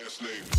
last name.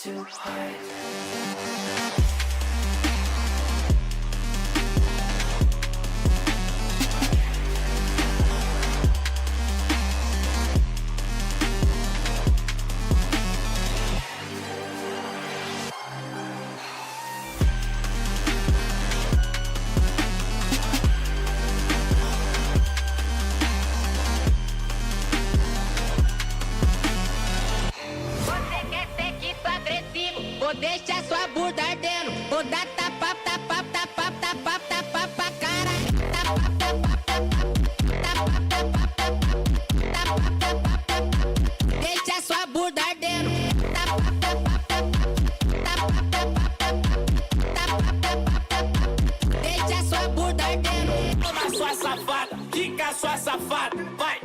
to hide. Deixa sua bunda ardendo, vou dar tapa, tapa, tapa, tapa, tapa pra cara. Deixa sua bunda ardendo. Deixa sua bunda ardendo. Toma sua safada, quica sua safada, vai.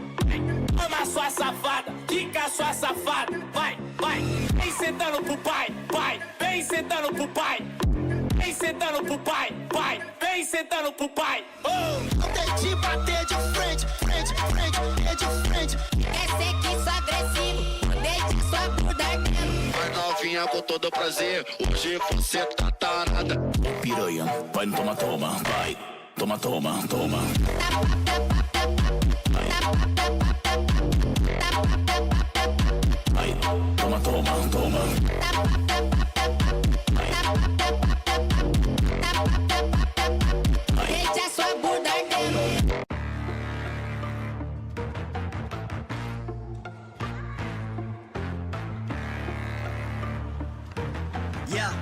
Toma sua safada, quica sua safada, vai, vai. Vem sentando pro pai, pai. Vem sentando pro pai. Vem sentando pro pai, pai. Vem sentando pro pai. Não tem de bater de frente, frente, frente, é de frente. É sexo agressivo, deixa sua bunda ardendo. Vai novinha com todo prazer, hoje você tá tarada. Piranha, vai no toma, toma, vai. Toma, toma, toma. Vai, toma, toma, toma. Deixa sua bunda ardendo. Yeah.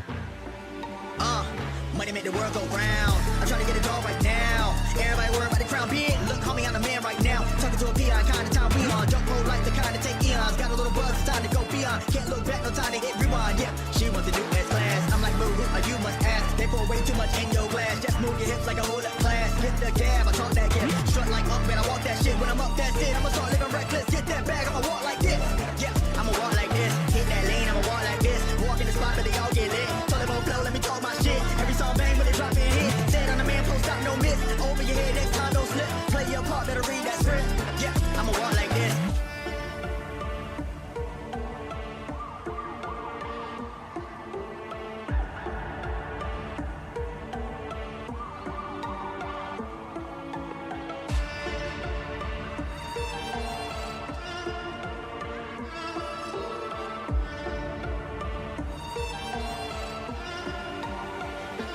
Money make the world go round. I'm trying to get it all right now. Everybody worry about the crown big. Look, homie, I'm the man right now. Talking to a peon, kind of time we on. Jump roll like the kind of take eons. Got a little buzz, it's time to go beyond. Can't look back, no time to hit rewind. Yeah, she wants to do S class. I'm like, boo, you must ask. They pour way too much in your glass. Just move your hips like a hold up class. Hit the gab, I talk that gap. Strut like up, man, I walk that shit. When I'm up, that's it. I'ma start living reckless. Get that bag, I'ma walk like this. Yeah, I'ma walk like this. Hit that lane, I'ma walk like this. Walk in the spot, but they all get lit. Told them on flow, let me talk my shit. Every song bang, but they drop in hit. Said on the man, post stop, no miss. Over your head, next time, don't slip. Play your part, better read that script. Yeah, I'ma walk like this.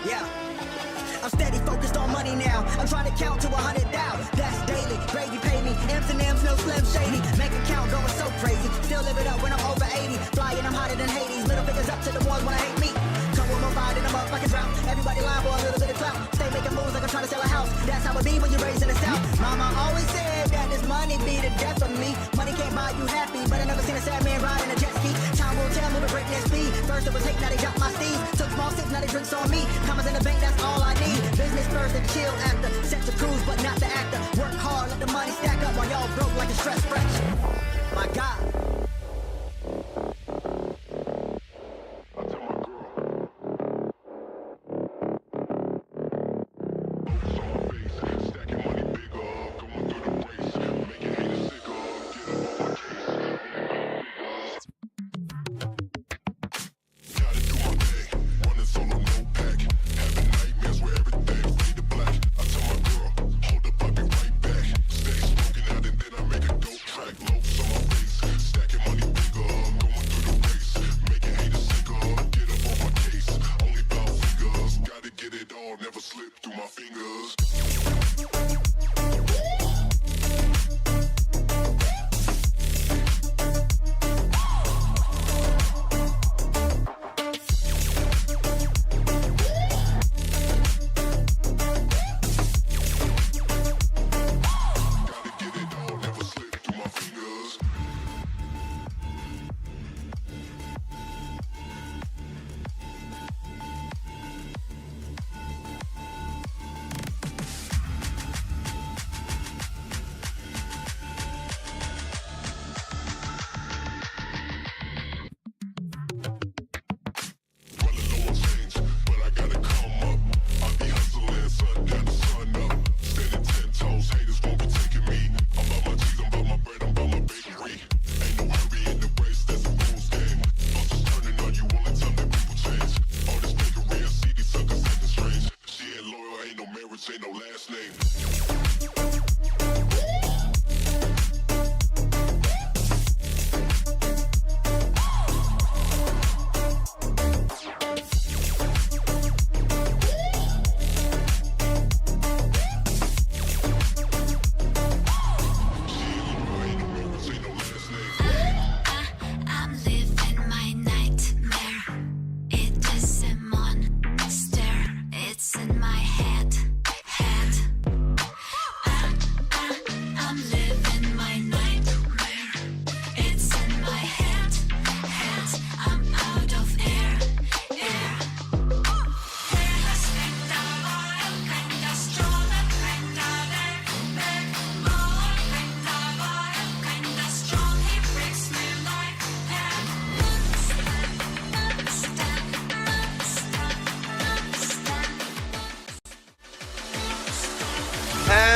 Yeah, I'm steady focused on money now. I'm trying to count to 100,000. That's daily. Gravy pay me. M's and M's, no Slim Shady. Make account going so crazy. Still live it up when I'm over 80. Flying, I'm hotter than Hades. Middle fingers up to the ones when I hate me. Come with my ride and I'm up like a drought. Everybody lying for a little bit of clout. Stay making moves like I'm trying to sell a house. That's how it be when you're raised in the South. Mama always said that this money be the death of me. Money can't buy you happy, but I never seen a sad man riding a jet ski. Time will tell, moving breakneck speed. First it was hate, now they got my steez. Took small sips, now they drinks on me. Commas in the bank, that's all I need. Business first and chill after. Set to cruise, but not the actor. Work hard, let the money stack up while y'all broke like a stress fresh. My God.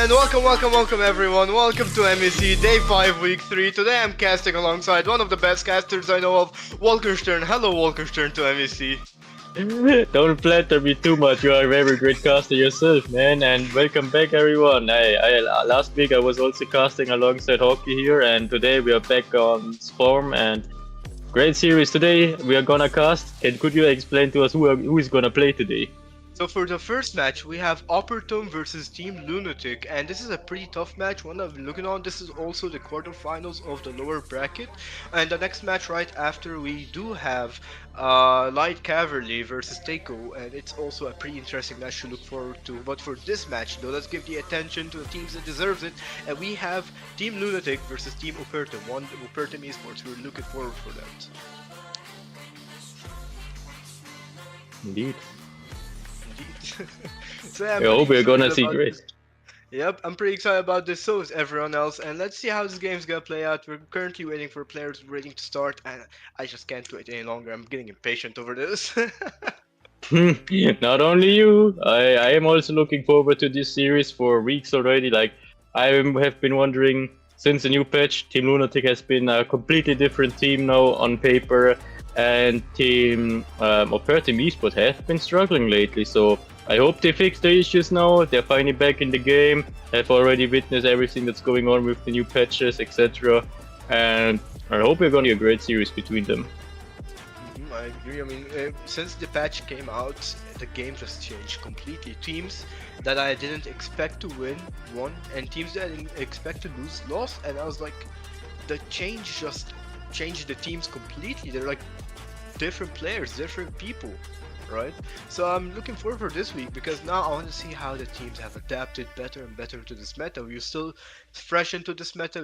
and welcome everyone. Welcome to MEC Day 5 Week 3. Today I'm casting alongside one of the best casters I know of, Wolkenstern. Hello Wolkenstern to MEC. Don't flatter me too much. You are a very great caster yourself, man. And welcome back, everyone. Last week I was also casting alongside Hockey here, and today we are back on Swarm. And great series today. We are gonna cast. Could you explain to us who is gonna play today? So for the first match, we have Opertum versus Team Lunatic, and this is a pretty tough match, one I've been looking on. This is also the quarterfinals of the lower bracket, and the next match right after we do have Light Cavalry versus Teiko, and it's also a pretty interesting match to look forward to. But for this match though, let's give the attention to the teams that deserves it, and we have Team Lunatic versus Team Opertum, one Opertum eSports. We're looking forward for that. Indeed. So yeah, I hope we're gonna see great. Yep, I'm pretty excited about this, so is everyone else, and let's see how this game's gonna play out. We're currently waiting for players waiting to start, and I just can't wait any longer. I'm getting impatient over this. Not only you, I am also looking forward to this series for weeks already. Like, I have been wondering, since the new patch, Team Lunatic has been a completely different team now on paper, and Team Opertum eSports have been struggling lately, so I hope they fix the issues now. They're finally back in the game. I've already witnessed everything that's going on with the new patches, etc. And I hope we're going to be a great series between them. I agree. I mean, since the patch came out, the game just changed completely. Teams that I didn't expect to win won, and teams that I didn't expect to lose lost. And I was like, the change just changed the teams completely. They're like different players, different people. Right, so I'm looking forward for this week because now I want to see how the teams have adapted better and better to this meta. We're still fresh into this meta.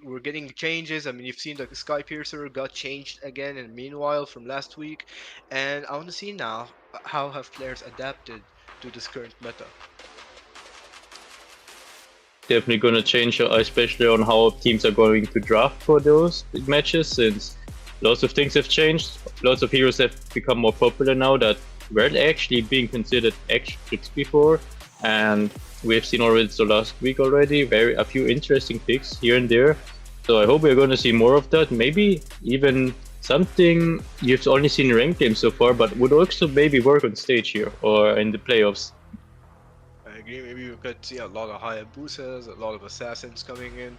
We're getting changes. I mean, you've seen the Sky Piercer got changed again, and meanwhile from last week, and I want to see now how have players adapted to this current meta. Definitely gonna change, especially on how teams are going to draft for those matches, since lots of things have changed. Lots of heroes have become more popular now that weren't actually being considered extra picks before, and we have seen already the last week already a few interesting picks here and there. So I hope we're going to see more of that. Maybe even something you've only seen in ranked games so far, but would also maybe work on stage here or in the playoffs. I agree. Maybe we could see a lot of Hayabusas, a lot of assassins coming in.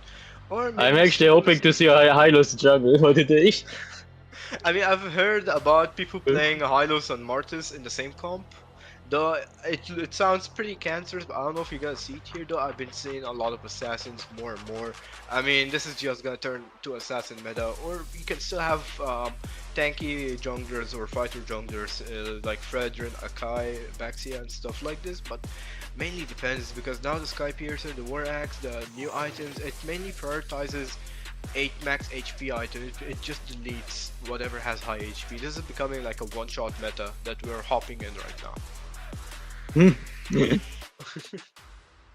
Or maybe I'm actually hoping to see a Hylos jungle for today. I mean, I've heard about people playing Hylos and Martis in the same comp. Though it sounds pretty cancerous, but I don't know if you guys see it here. Though I've been seeing a lot of assassins more and more. I mean, this is just gonna turn to assassin meta, or you can still have tanky junglers or fighter junglers like Fredrin, Akai, Baxia, and stuff like this. But mainly depends, because now the Sky Piercer, the War Axe, the new items, it mainly prioritizes 8 max HP item. It just deletes whatever has high HP. This is becoming like a one-shot meta that we're hopping in right now.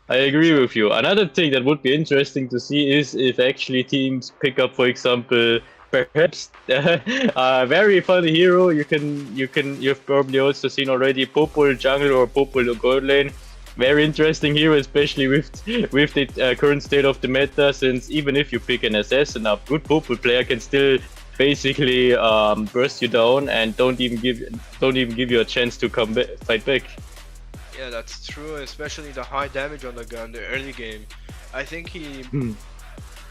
I agree with you. Another thing that would be interesting to see is if actually teams pick up, for example, perhaps a very funny hero. You've probably also seen already Popol jungle or Popol gold lane. Very interesting hero, especially with the current state of the meta, since even if you pick an assassin, a good Popol player can still basically burst you down and don't even give you a chance to fight back. Yeah, that's true, especially the high damage on the gun, the early game. I think he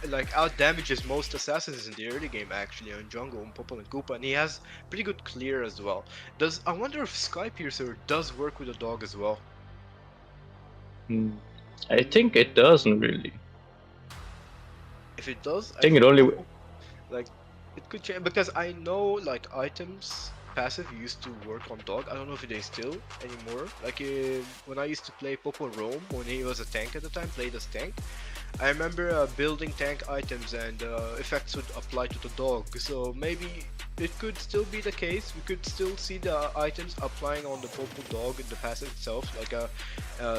like out damages most assassins in the early game actually on jungle, on Popol and Koopa, and he has pretty good clear as well. I wonder if Sky Piercer does work with a dog as well? I think it doesn't really. If it does, I think it only like it could change, because I know like items passive used to work on dog. I don't know if they still anymore. Like when I used to play Popol Rome, when he was a tank at the time, played as tank, I remember building tank items and effects would apply to the dog. So maybe it could still be the case. We could still see the items applying on the Popol dog in the passive itself, like a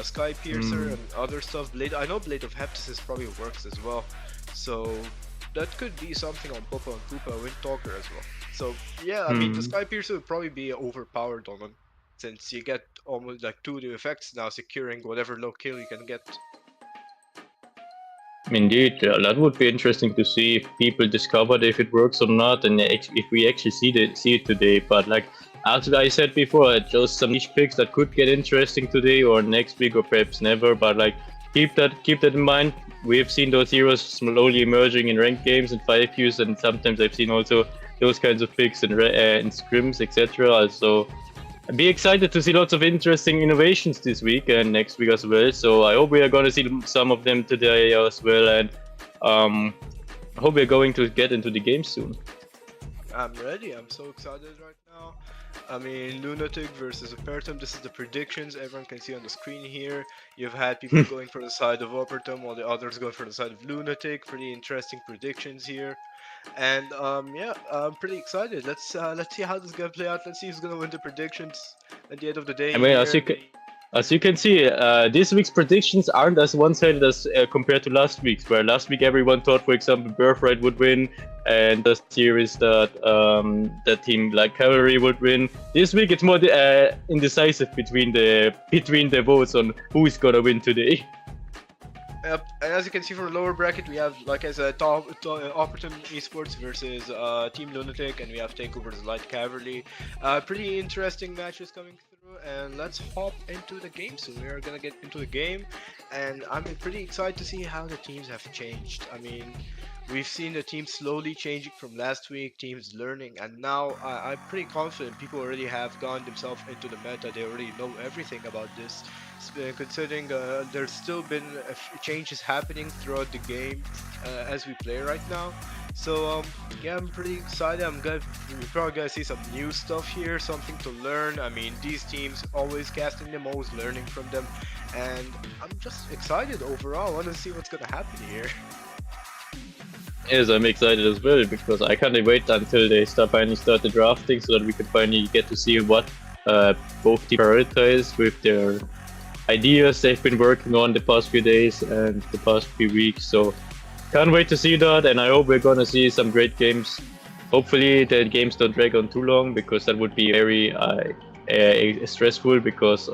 Sky Piercer and other stuff. I know Blade of Heptasis probably works as well. So that could be something on Popol and Koopa, Windtalker as well. So yeah, I mean the Sky Piercer would probably be overpowered on him, since you get almost like 2 effects now, securing whatever low kill you can get. Indeed, that would be interesting to see if people discovered if it works or not, and if we actually see it today. But like as I said before, I chose some niche picks that could get interesting today or next week or perhaps never. But like keep that in mind. We have seen those heroes slowly emerging in ranked games and 5Qs, and sometimes I've seen also those kinds of picks in scrims, etc. Also, be excited to see lots of interesting innovations this week and next week as well. So I hope we are going to see some of them today as well, and I hope we're going to get into the game soon. I'm ready. I'm so excited right now. I mean, Lunatic versus Opertum. This is the predictions everyone can see on the screen here. You've had people going for the side of Opertum, while the others going for the side of Lunatic. Pretty interesting predictions here. And yeah, I'm pretty excited. Let's see how this is gonna play out. Let's see who's gonna win the predictions at the end of the day. I mean, as you can see, this week's predictions aren't as one-sided as compared to last week's, where last week everyone thought, for example, Birthright would win, and the series that that team like Cavalry would win. This week it's more indecisive between the votes on who is gonna win today. Yep, and as you can see from the lower bracket, we have, like I said, Opertum eSports versus Team Lunatic, and we have Teiko versus Light Cavalry. Pretty interesting matches coming through, and let's hop into the game. So we are gonna get into the game, and I'm pretty excited to see how the teams have changed. I mean, we've seen the team slowly changing from last week, teams learning, and now I'm pretty confident people already have gone themselves into the meta. They already know everything about this. Considering there's still been changes happening throughout the game as we play right now. So yeah, I'm pretty excited. We're probably gonna see some new stuff here, something to learn. I mean, these teams always casting them, always learning from them, and I'm just excited overall. I want to see what's gonna happen here. Yes, I'm excited as well because I can't wait until they finally start the drafting so that we can finally get to see what both teams prioritize with their ideas they've been working on the past few days and the past few weeks. So can't wait to see that, and I hope we're gonna see some great games. Hopefully the games don't drag on too long, because that would be very stressful, because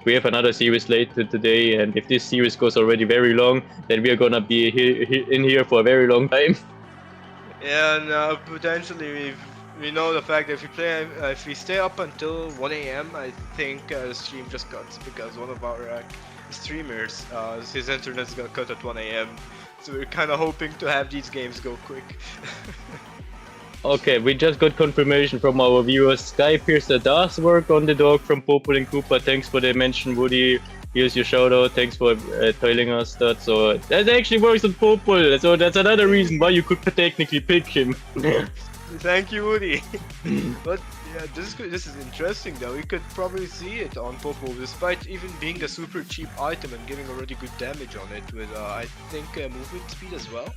we have another series later today, and if this series goes already very long, then we are gonna be in here for a very long time. Yeah, and potentially we know the fact that if we stay up until 1 AM, I think the stream just cuts, because one of our streamers, his internet's gonna cut at 1 AM. So we're kind of hoping to have these games go quick. Okay, we just got confirmation from our viewers. Skypiercer does work on the dog from Popol and Cooper. Thanks for the mention, Woody. Here's your shout out. Thanks for telling us that. So that actually works on Popol. So that's another reason why you could technically pick him. Thank you, Woody. But yeah, this is interesting though. We could probably see it on Popol, despite even being a super cheap item and giving already good damage on it with I think movement speed as well.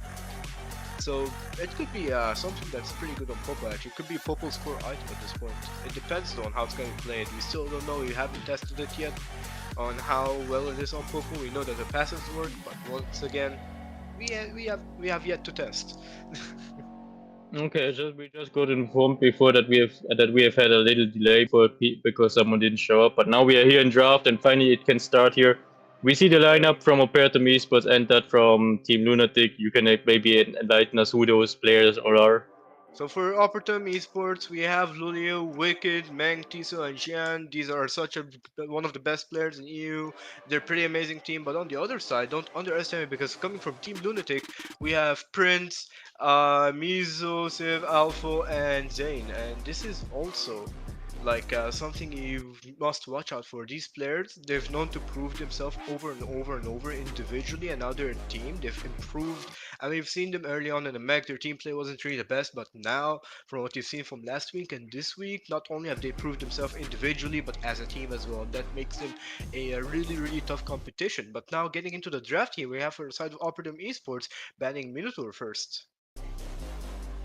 So it could be something that's pretty good on Popol actually. It could be Popol's core item at this point. It depends on how it's going to be played. We still don't know. We haven't tested it yet on how well it is on Popol. We know that the passives work, but once again, we have yet to test. Okay, we just got informed before that we have had a little delay because someone didn't show up, but now we are here in draft and finally it can start here. We see the lineup from Opertum eSports and that from Team Lunatic. You can maybe enlighten us who those players all are. So for Opertum eSports, we have Lulio, Wicked, Meng, Tiso, and Xian. These are one of the best players in EU. They're a pretty amazing team, but on the other side, don't underestimate, because coming from Team Lunatic, we have Prince, Mizo, Civ, Alpha, and Zane. And this is also like something you must watch out for. These players, they've known to prove themselves over and over and over individually, and now they're a team. They've improved, and we've seen them early on in the MEC. Their team play wasn't really the best, but now from what you've seen from last week and this week, not only have they proved themselves individually but as a team as well. That makes them a really tough competition. But now getting into the draft here, we have for the side of Opertum eSports banning Minotaur first.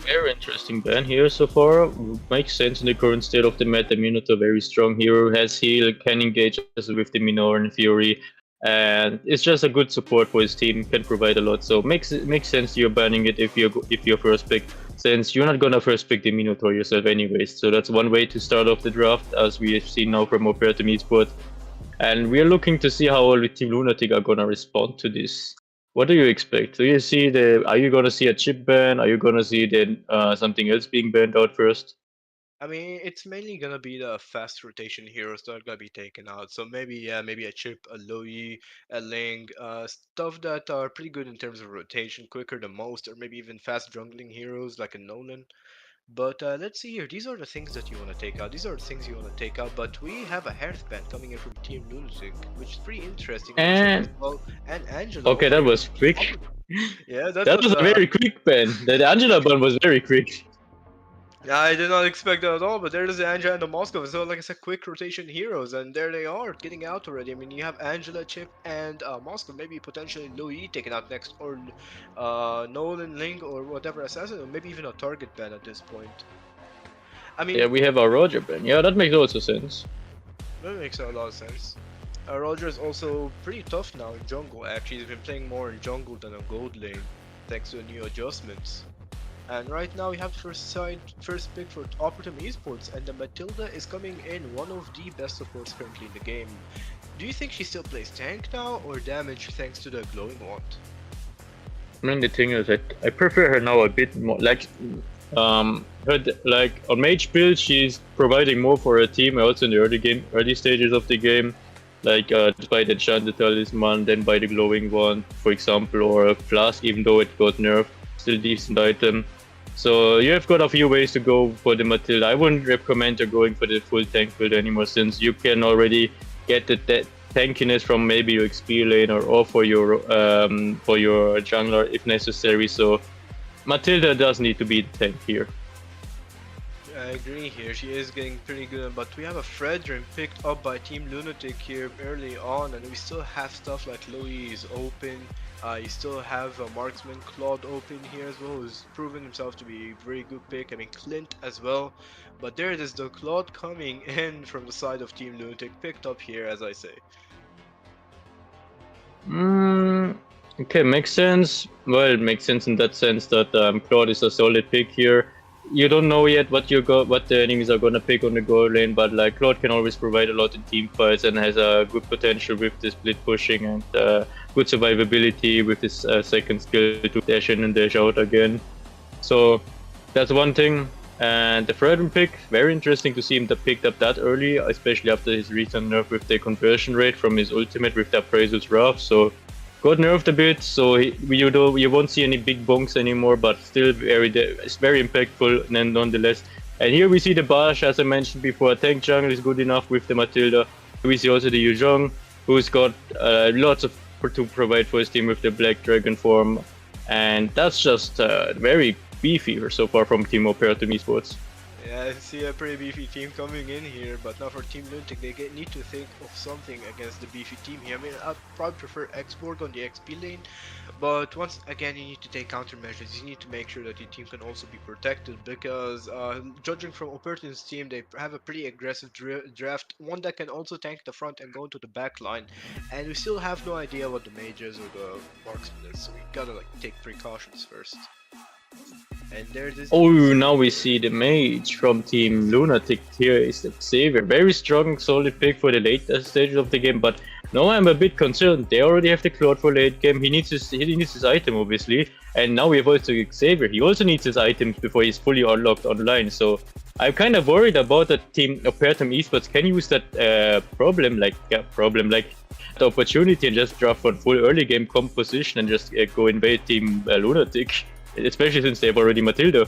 Very interesting ban here so far. Makes sense in the current state of the meta. Minotaur, very strong hero, has heal, can engage with the Minor and Fury, and it's just a good support for his team. Can provide a lot, so makes sense you're banning it if you're first pick, since you're not gonna first pick the Minotaur yourself anyways. So that's one way to start off the draft, as we have seen now from Opertum eSports, and we are looking to see how all the Team Lunatic are gonna respond to this. What do you expect? Do you see are you gonna see a chip ban? Are you gonna see then something else being banned out first? I mean, it's mainly gonna be the fast rotation heroes that are gonna be taken out. So maybe, yeah, maybe a Chip, a Loi, a Ling, stuff that are pretty good in terms of rotation, quicker than most, or maybe even fast jungling heroes like a Nolan. But let's see here. These are the things that you want to take out. These are the things you want to take out. But we have a Hearthband coming in from Team Lunatic, which is pretty interesting. And Chip as And well, and Angela okay, over that here. was quick. Yeah, that That was was a very quick ban. The Angela ban was very quick. I did not expect that at all, but there's Angela and the Moscow. So, like I said, quick rotation heroes, and there they are, getting out already. I mean, you have Angela, Chip, and Moscow, maybe potentially Louis taken out next, or Nolan, Ling, or whatever assassin, or maybe even a target ban at this point. I mean, Yeah, we have our Roger ban. Yeah, that makes also sense. that makes a lot of sense. Roger is also pretty tough now in jungle, actually. He's been playing more in jungle than on gold lane, thanks to the new adjustments. And right now we have the first pick for Opertum eSports, and the Matilda is coming in, one of the best supports currently in the game. Do you think she still plays tank now, or damage thanks to the glowing wand? I mean, the thing is that I prefer her now a bit more. Like, like on mage build, she's providing more for her team. Also in the early stages of the game, like by the enchanted talisman, then by the glowing wand, for example, or a flask. Even though it got nerfed, still decent item. So you have got a few ways to go for the Matilda. I wouldn't recommend her going for the full tank build anymore, since you can already get the tankiness from maybe your XP lane or for your jungler if necessary. So Matilda does need to be the tank here. I agree here, she is getting pretty good, but we have a Fredrin picked up by Team Lunatic here early on, and we still have stuff like Louis is open. You still have Marksman Claude open here as well, who's proven himself to be a very good pick. I mean, Clint as well. But there it is, the Claude coming in from the side of Team Lunatic, picked up here, as I say. Okay, makes sense. Well, it makes sense in that sense that Claude is a solid pick here. You don't know yet what the enemies are gonna pick on the goal lane, but like Claude can always provide a lot in team fights and has a good potential with the split pushing and good survivability with his second skill to dash in and dash out again. So that's one thing. And the Fredrin pick, very interesting to see him picked up that early, especially after his recent nerf with the conversion rate from his ultimate with the Appraisal's Wrath. So got nerfed a bit, so you won't see any big bonks anymore, but still it's very impactful nonetheless. And here we see the Bash, as I mentioned before. Tank jungle is good enough with the Matilda. We see also the Yu Zhong, who's got lots of to provide for his team with the Black Dragon form, and that's just very beefy so far from Team Opertum eSports. Yeah, I see a pretty beefy team coming in here, but now for Team Lunatic, they need to think of something against the beefy team here. I mean, I'd probably prefer Export on the XP lane, but once again, you need to take countermeasures. You need to make sure that your team can also be protected, because judging from Opertum's team, they have a pretty aggressive draft, one that can also tank the front and go into the back line, and we still have no idea what the mages or the marksman is, so we gotta like take precautions first. And there's this. Oh, now we see the mage from Team Lunatic. Here is the Xavier. Very strong, solid pick for the late stages of the game, but now I'm a bit concerned. They already have the Claude for late game. He needs his item, obviously, and now we have also Xavier. He also needs his items before he's fully unlocked online. So I'm kind of worried about the Team Opertum eSports can use that the opportunity and just draft for full early game composition and just go invade Team Lunatic. Especially since they have already Matilda.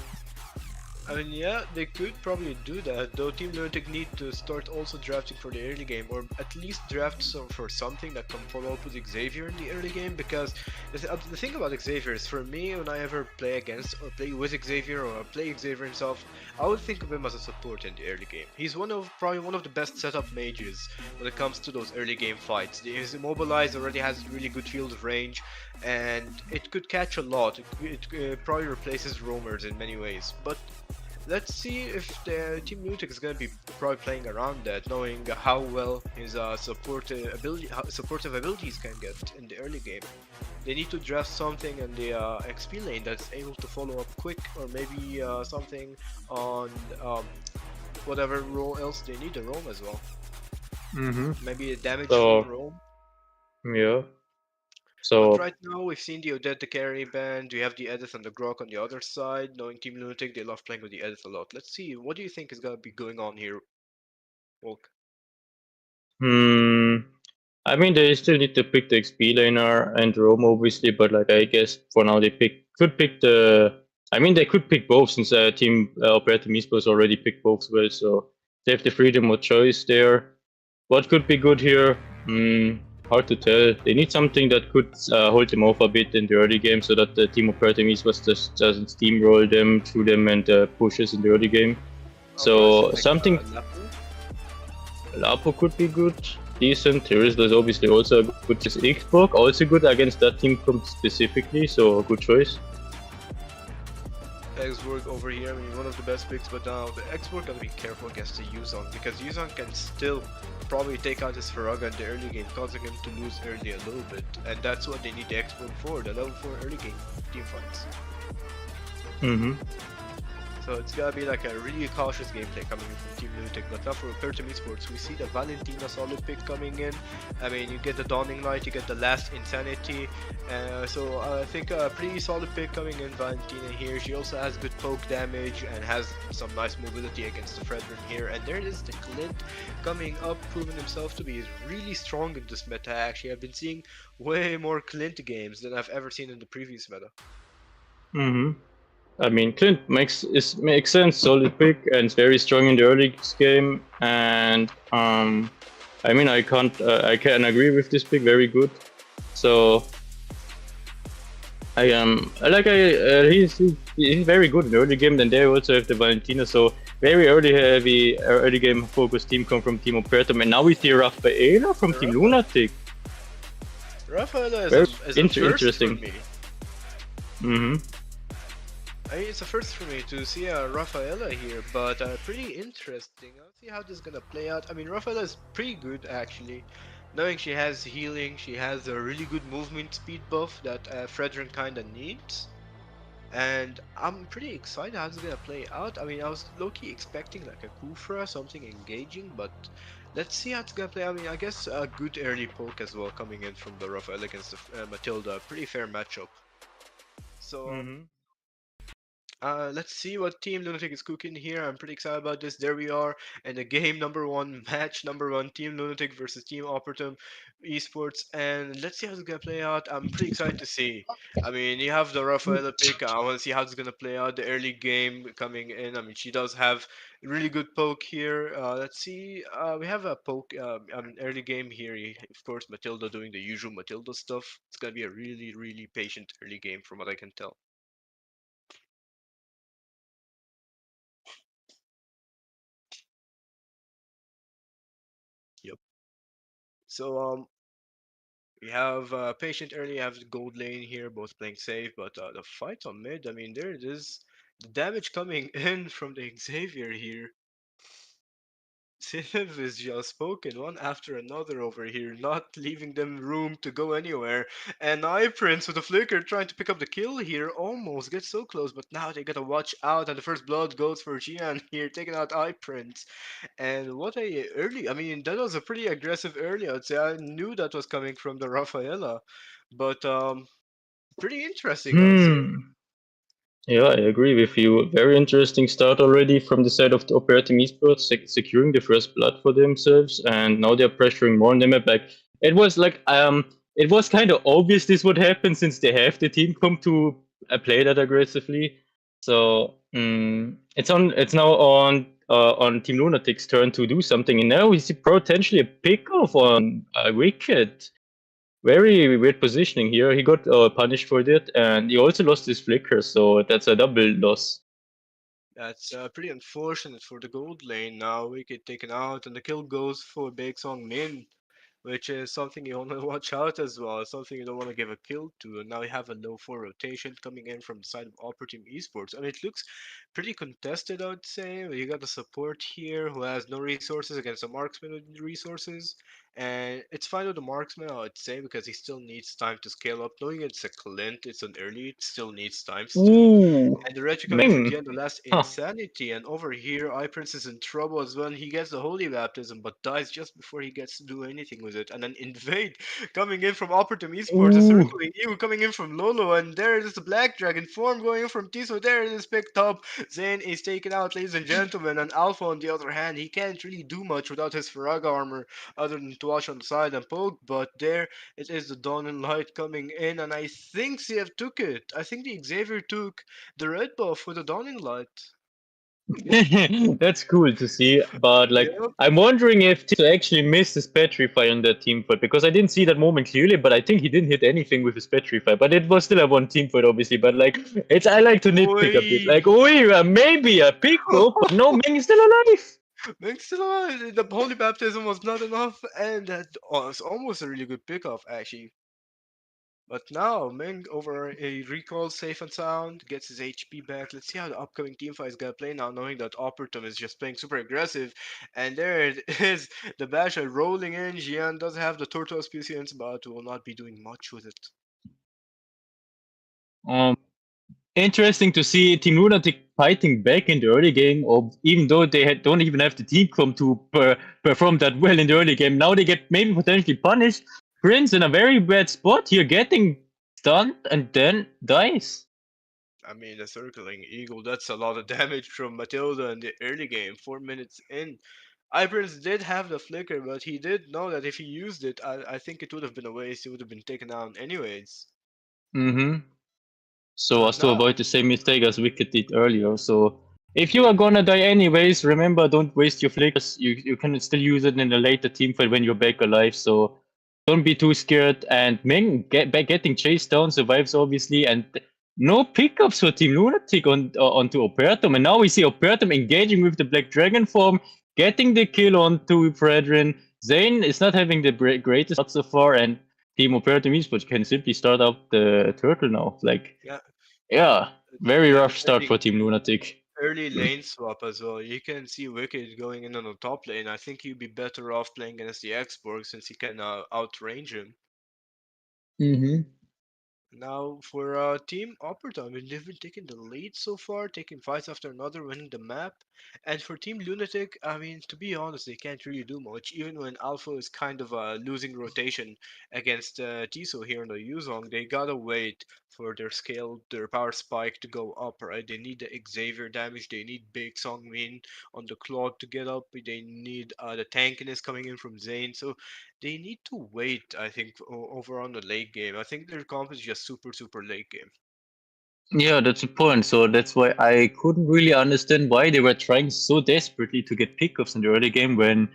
I mean, yeah, they could probably do that, though Team Lunatic need to start also drafting for the early game, or at least draft for something that can follow up with Xavier in the early game, because the thing about Xavier is, for me, when I ever play against or play with Xavier or play Xavier himself, I would think of him as a support in the early game. He's probably one of the best setup mages when it comes to those early game fights. His immobilize already has really good field of range, and it could catch a lot. It probably replaces roamers in many ways, but let's see if the Team Lunatic is going to be probably playing around that, knowing how well his supportive abilities can get in the early game. They need to draft something in the XP lane that's able to follow up quick, or maybe something on whatever role else they need, a roam as well. Maybe a damage roam. Yeah. But So right now, we've seen the Odette the carry band. We have the Edith and the Grok on the other side. Knowing Team Lunatic, they love playing with the Edith a lot. Let's see, what do you think is gonna be going on here, Volk? hmm, I mean they still need to pick the XP laner and Rome obviously, but like I guess for now they could pick the. I mean they could pick both since Team Opertum eSports already picked both well, so they have the freedom of choice there. What could be good here? Hard to tell. They need something that could hold them off a bit in the early game, so that the team of Opertum eSports just doesn't steamroll them through them and pushes in the early game. So something Lapu? Lapo could be good, decent. Terizla is obviously also a good Xbox, also good against that team specifically, so a good choice. Xborg over here, I mean, one of the best picks, but now the Xborg gotta be careful against the Yuzong, because Yuzong can still probably take out his Faraga in the early game, causing him to lose early a little bit, and that's what they need the Xborg for, the level 4 early game team fights. So it's gotta be like a really cautious gameplay coming in from Team Lunatic. But now for Opertum eSports, we see the Valentina solid pick coming in. I mean, you get the Dawning Light, you get the Last Insanity. So I think a pretty solid pick coming in, Valentina here. She also has good poke damage and has some nice mobility against the Fredrin here. And there it is, the Clint coming up, proving himself to be really strong in this meta. Actually, I've been seeing way more Clint games than I've ever seen in the previous meta. I mean, Clint makes sense, solid pick, and it's very strong in the early game. And I mean, I can agree with this pick, very good. So he's very good in the early game. Then they also have the Valentina, so very heavy early game focused team come from Team Opertum, and now we see Rafaela from Team Lunatic. Rafaela Very is a first interesting. for me. I mean, it's a first for me to see a Rafaela here, but pretty interesting. I'll see how this is gonna play out. I mean, Rafaela is pretty good actually. Knowing she has healing, she has a really good movement speed buff that Fredrin kinda needs. And I'm pretty excited how it's gonna play out. I mean, I was low-key expecting like a Kufra, something engaging, but let's see how it's gonna play. I mean, I guess a good early poke as well coming in from the Rafaela against the Matilda. Pretty fair matchup. So let's see what Team Lunatic is cooking here. I'm pretty excited about this. There we are, and the game number one, match number one, Team Lunatic versus Team Opertum eSports, and let's see how it's gonna play out. I'm pretty excited to see. I mean, you have the Rafaela pick. I want to see how it's gonna play out. The early game coming in. I mean, she does have really good poke here. Let's see. We have a poke. Early game here. Of course, Matilda doing the usual Matilda stuff. It's gonna be a really patient early game, from what I can tell. Yep. So we have patient early, have the gold lane here, both playing safe, but the fight on mid, I mean, there it is. The damage coming in from the Xavier here. Civ is just spoken one after another over here, not leaving them room to go anywhere. And Prince with the flicker trying to pick up the kill here, almost gets so close, but now they gotta watch out, and the first blood goes for Gian here, taking out Prince. And what a early, I mean, that was a pretty aggressive early, I'd say. I knew that was coming from the Rafaela, but pretty interesting, I would say. Yeah, I agree with you. Very interesting start already from the side of the Operating Esports, securing the first blood for themselves, and now they're pressuring more on the map. It was kind of obvious this would happen since they have the team come to play that aggressively. So it's now on Team Lunatic's turn to do something, and now we see potentially a pick off on Wicked. Very weird positioning here. He got punished for that, and he also lost his flicker, so that's a double loss. That's pretty unfortunate for the gold lane. Now Wicked taken out, and the kill goes for Big Song Min, which is something you want to watch out as well, something you don't want to give a kill to. And now you have a low 4 rotation coming in from the side of Opertum eSports. I mean, it looks pretty contested, I'd say. You got the support here who has no resources against a marksman with resources. And it's fine with the marksman, I would say, because he still needs time to scale up. Knowing it's a Clint, it's an early, it still needs time still. Ooh, And the Reggie coming from Ming. Gian, the last Huh. insanity. And over here, Prince is in trouble as well. He gets the Holy Baptism, but dies just before he gets to do anything with it. And then Invade coming in from Opertum eSports, a Ooh. circling EU coming in from Lolo. And there it is the Black Dragon form going in from Tiso. There it is picked up. Zane is taken out, ladies and gentlemen. And Alpha, on the other hand, he can't really do much without his Faraga armor other than to watch on the side and poke. But there it is the Dawn and Light coming in. And I think CF took it. I think the Xavier took the red buff with the dawning light. That's cool to see, but like Yep. I'm wondering if Tito actually missed his petrify on that team fight because I didn't see that moment clearly, but I think he didn't hit anything with his petrify. But it was still a one team fight, obviously. But like it's I like to nitpick a bit. Oi. Like, oh, maybe a pick up, but no, Ming is still alive. Thanks to the holy baptism was not enough, and that was almost a really good pickoff actually. But now Ming over a recall safe and sound gets his HP back. Let's see how the upcoming team fight is gonna play now, knowing that Opertum is just playing super aggressive. And there it is, the Basha rolling in. Jian does have the Tortoise PCNs, but will not be doing much with it. Um, Interesting to see Team Lunatic fighting back in the early game, or even though they don't even have the team come to perform that well in the early game. Now they get maybe potentially punished. Prince in a very bad spot here, getting stunned and then dies. I mean, the circling eagle, that's a lot of damage from Matilda in the early game, 4 minutes in. Ibrins did have the flicker, but he did know that if he used it, I think it would have been a waste. He would have been taken down anyways. Mm-hmm. So But as to now, avoid the same mistake as Wicked did earlier. So if you are gonna die anyways, remember don't waste your flickers. You can still use it in a later team fight when you're back alive. So don't be too scared. And Ming getting chased down survives obviously, and no pickups for Team Lunatic onto Opertum. And now we see Opertum engaging with the Black Dragon form, getting the kill onto Fredrin. Zane is not having the greatest start so far, and Team Opertum Esports can simply start up the turtle now. Like, yeah, yeah, very yeah, rough start for Team Lunatic. early lane swap as well. You can see Wicked going in on the top lane. I think he'd be better off playing against the Xborg since he can outrange him. Mm-hmm. Now for Team Opertum, I mean, they've been taking the lead so far, taking fights after another, winning the map. And for Team Lunatic, I mean, to be honest, they can't really do much, even when Alpha is kind of losing rotation against Tiso here in the Yuzong. They gotta wait for their scale, their power spike to go up, right? They need the Xavier damage, they need Big Songmin on the Claude to get up, they need the tankiness coming in from Zane. So they need to wait, I think, over on the late game. I think their comp is just super late game. Yeah, that's the point. So that's why I couldn't really understand why they were trying so desperately to get pickups in the early game when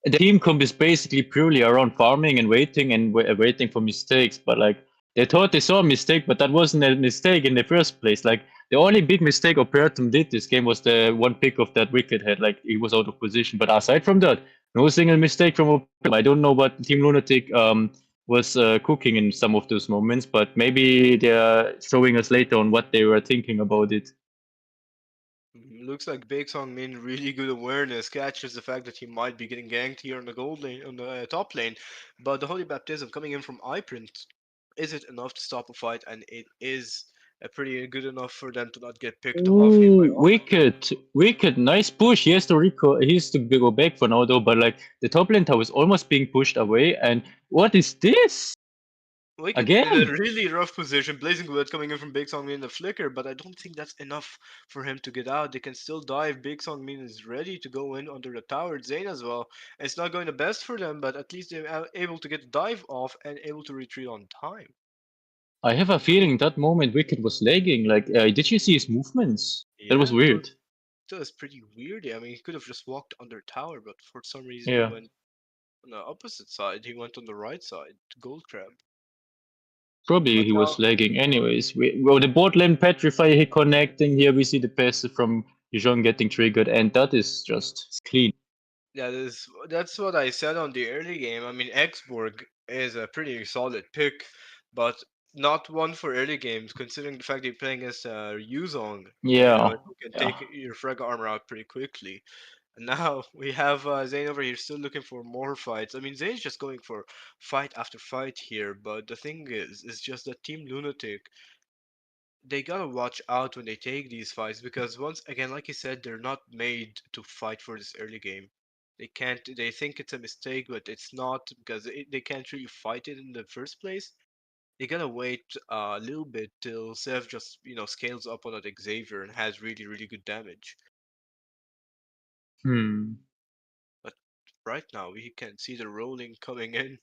the team comp is basically purely around farming and waiting and waiting for mistakes. But like they thought they saw a mistake, but that wasn't a mistake in the first place. Like the only big mistake Opertum did this game was the one pick of that Wicked had. Like he was out of position. But aside from that, no single mistake from Opertum. I don't know what Team Lunatic was cooking in some of those moments, but maybe they are showing us later on what they were thinking about it. Looks like Big Song Min really good awareness catches the fact that he might be getting ganked here on the gold lane, on the top lane, but the Holy Baptism coming in from iPrint, is it enough to stop a fight? And it is pretty good enough for them to not get picked off here by Ooh, all. wicked, nice push. He has to he has to go back for now though, but like the top lane tower is almost being pushed away. And what is this Wicked in a again? really rough position. Blazing Wood coming in from Big Song Min in the flicker, but I don't think that's enough for him to get out. They can still dive. Big Song Min is ready to go in under the tower. Zane as well. It's not going the best for them, but at least they're able to get the dive off and able to retreat on time. I have a feeling that moment Wicked was lagging. Like, did you see his movements? That was Yeah, weird. that was pretty weird. I mean, he could have just walked under tower, but for some reason he Yeah, went on the opposite side. He went on the right side, to Gold Crab. probably But he now, was lagging. Anyways, well, the bot lane petrify he connecting here. We see the passive from Dijon getting triggered, and that is just clean. yeah, that's what I said on the early game. I mean, Xborg is a pretty solid pick, but not one for early games, considering the fact they're playing against Yuzong, Yeah, who can yeah. take your frag armor out pretty quickly. And now we have Zayn over here still looking for more fights. I mean, Zayn's just going for fight after fight here, but the thing is just that Team Lunatic, they gotta watch out when they take these fights because once again, like you said, they're not made to fight for this early game. They can't. They think it's a mistake, but it's not because they can't really fight it in the first place. They gotta wait a little bit till Sev just scales up on that Xavier and has really really good damage. Hmm. But right now we can see the rolling coming in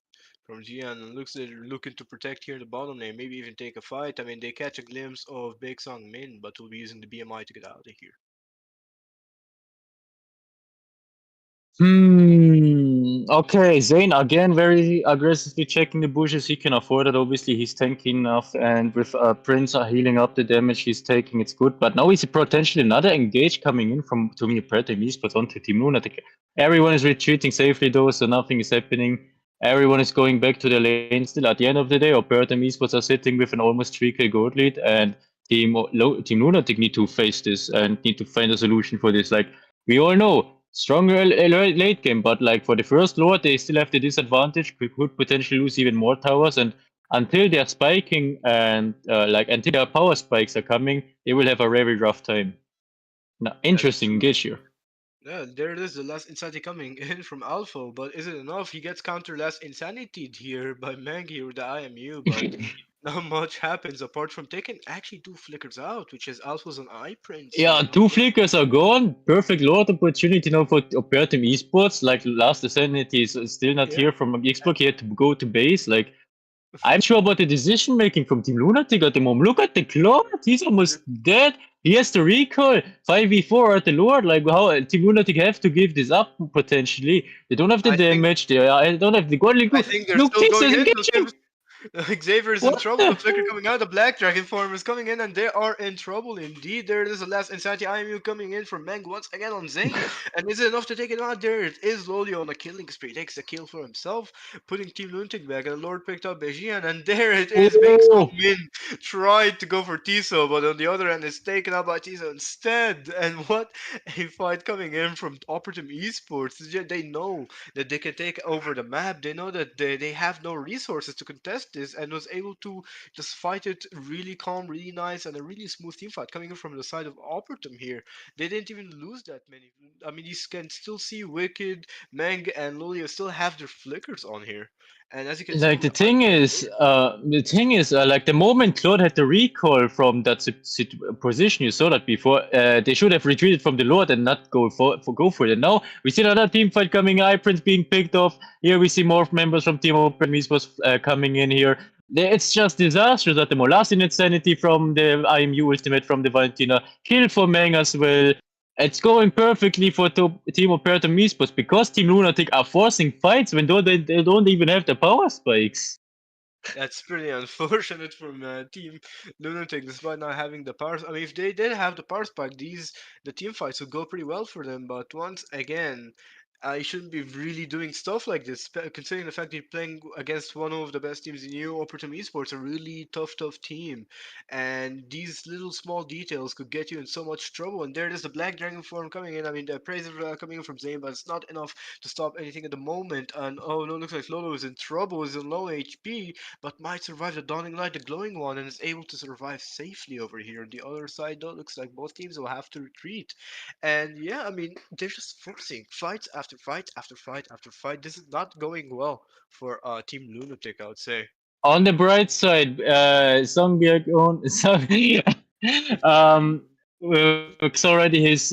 from Gian and looks like they're looking to protect here in the bottom lane, maybe even take a fight. I mean, they catch a glimpse of Big Song Min, but will be using the BMI to get out of here. Okay, Zane again very aggressively checking the bushes. He can afford it. Obviously, he's tanky enough, and with Prince healing up the damage he's taking, it's good. But now we see potentially another engage coming in from to me Opertum eSports onto Team Lunatic. Everyone is retreating safely though, so nothing is happening. Everyone is going back to the lane still. At the end of the day, Opertum eSports are sitting with an almost 3k gold lead, and Team Lunatic need to face this and need to find a solution for this. Like we all know, stronger late game, but like for the first lord, they still have the disadvantage. We could potentially lose even more towers, and until they're spiking and until their power spikes are coming, they will have a very rough time. Now, That's interesting true. engage here. Yeah, there it is, the last insanity coming in from Alpha, but is it enough? He gets counter last insanity here by Mangi with the IMU, but not much happens apart from taking actually two flickers out, which is Alpha's an eye prince Yeah, here. two flickers are gone. Perfect lord opportunity now for Opertum eSports. Like last Ascendancy is still not Yeah. here from Xbox. He had to go to base. Like I'm sure about the decision making from Team Lunatic at the moment. Look at the clock; he's almost dead. He has to recall 5v4 at the Lord. Like how Team Lunatic have to give this up potentially. They don't have the I think damage. They don't have the godly. I think they're Look, still this going is in. engaging. Xavier's in What trouble. the? The flicker coming out. The Black Dragon form is coming in, and they are in trouble indeed. There it is, the last Insanity IMU coming in from Meng once again on Zane. And is it enough to take it out? There it is, Loli on a killing spree. Takes a kill for himself, putting Team Lunatic back. And the Lord picked up Bejian, and there it is. Big Song Oh, Min tried to go for Tiso, but on the other end, it's taken out by Tiso instead. And what a fight coming in from Opertum Esports. They know that they can take over the map. They know that they have no resources to contest this and was able to just fight it really calm, really nice, and a really smooth team fight coming in from the side of Opertum here. They didn't even lose that many. I mean, you can still see Wicked, Meng, and Lulia still have their flickers on here. And as you can see like from the eye like the moment Claude had the recall from that position, you saw that before. They should have retreated from the Lord and not go for it. And now we see another team fight coming. iPrince being picked off. Here we see more members from Team Open was coming in here. It's just disastrous at the moment. Last in Insanity from the IMU ultimate from the Valentina. Kill for Meng as well. It's going perfectly for Team Opertum eSports because Team Lunatic are forcing fights when they don't even have the power spikes. That's pretty unfortunate from Team Lunatic, despite not having the power. I mean, if they did have the power spike, the team fights would go pretty well for them. But once again, you shouldn't be really doing stuff like this, considering the fact that you're playing against one of the best teams in EU. Opertum Esports, a really tough team, and these little small details could get you in so much trouble. And there it is, the Black Dragon form coming in. I mean, the praise of coming in from Zayn, but it's not enough to stop anything at the moment. And oh no, looks like Lolo is in trouble, is in low HP, but might survive the Dawning Light, the glowing one, and is able to survive safely over here. On the other side, though, looks like both teams will have to retreat. And yeah, I mean, they're just forcing fights after fight after fight after fight. This is not going well for Team Lunatic, I would say. On the bright side, Songbjerg on works already his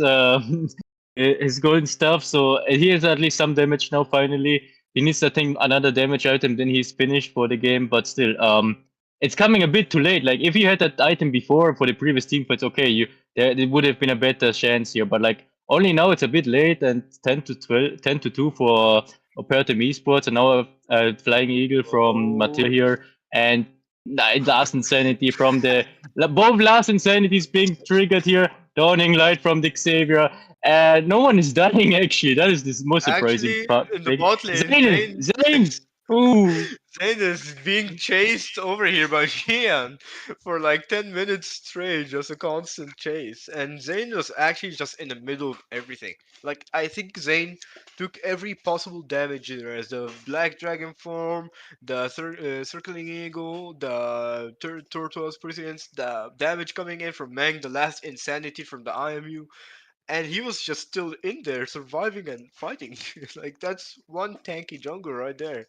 golden stuff, so he has at least some damage now. Finally, he needs I think another damage item, then he's finished for the game. But still, it's coming a bit too late. Like if you had that item before for the previous team fights, okay, there would have been a better chance here. But like only now it's a bit late, and 10 to 2 for Opertum eSports, and now Flying Eagle from Matil here, and last Insanity from the both last Insanities being triggered here. Dawning Light from the Xavier, and no one is dying actually. That is the most surprising Actually, part. in the bot lane, Zane, Ooh. Zayn is being chased over here by Xian for like 10 minutes straight, just a constant chase. And Zayn was actually just in the middle of everything. Like, I think Zayn took every possible damage there as the Black Dragon form, the Circling Eagle, the Turtles Prescience, the damage coming in from Meng, the last Insanity from the IMU. And he was just still in there, surviving and fighting. Like, that's one tanky jungle right there.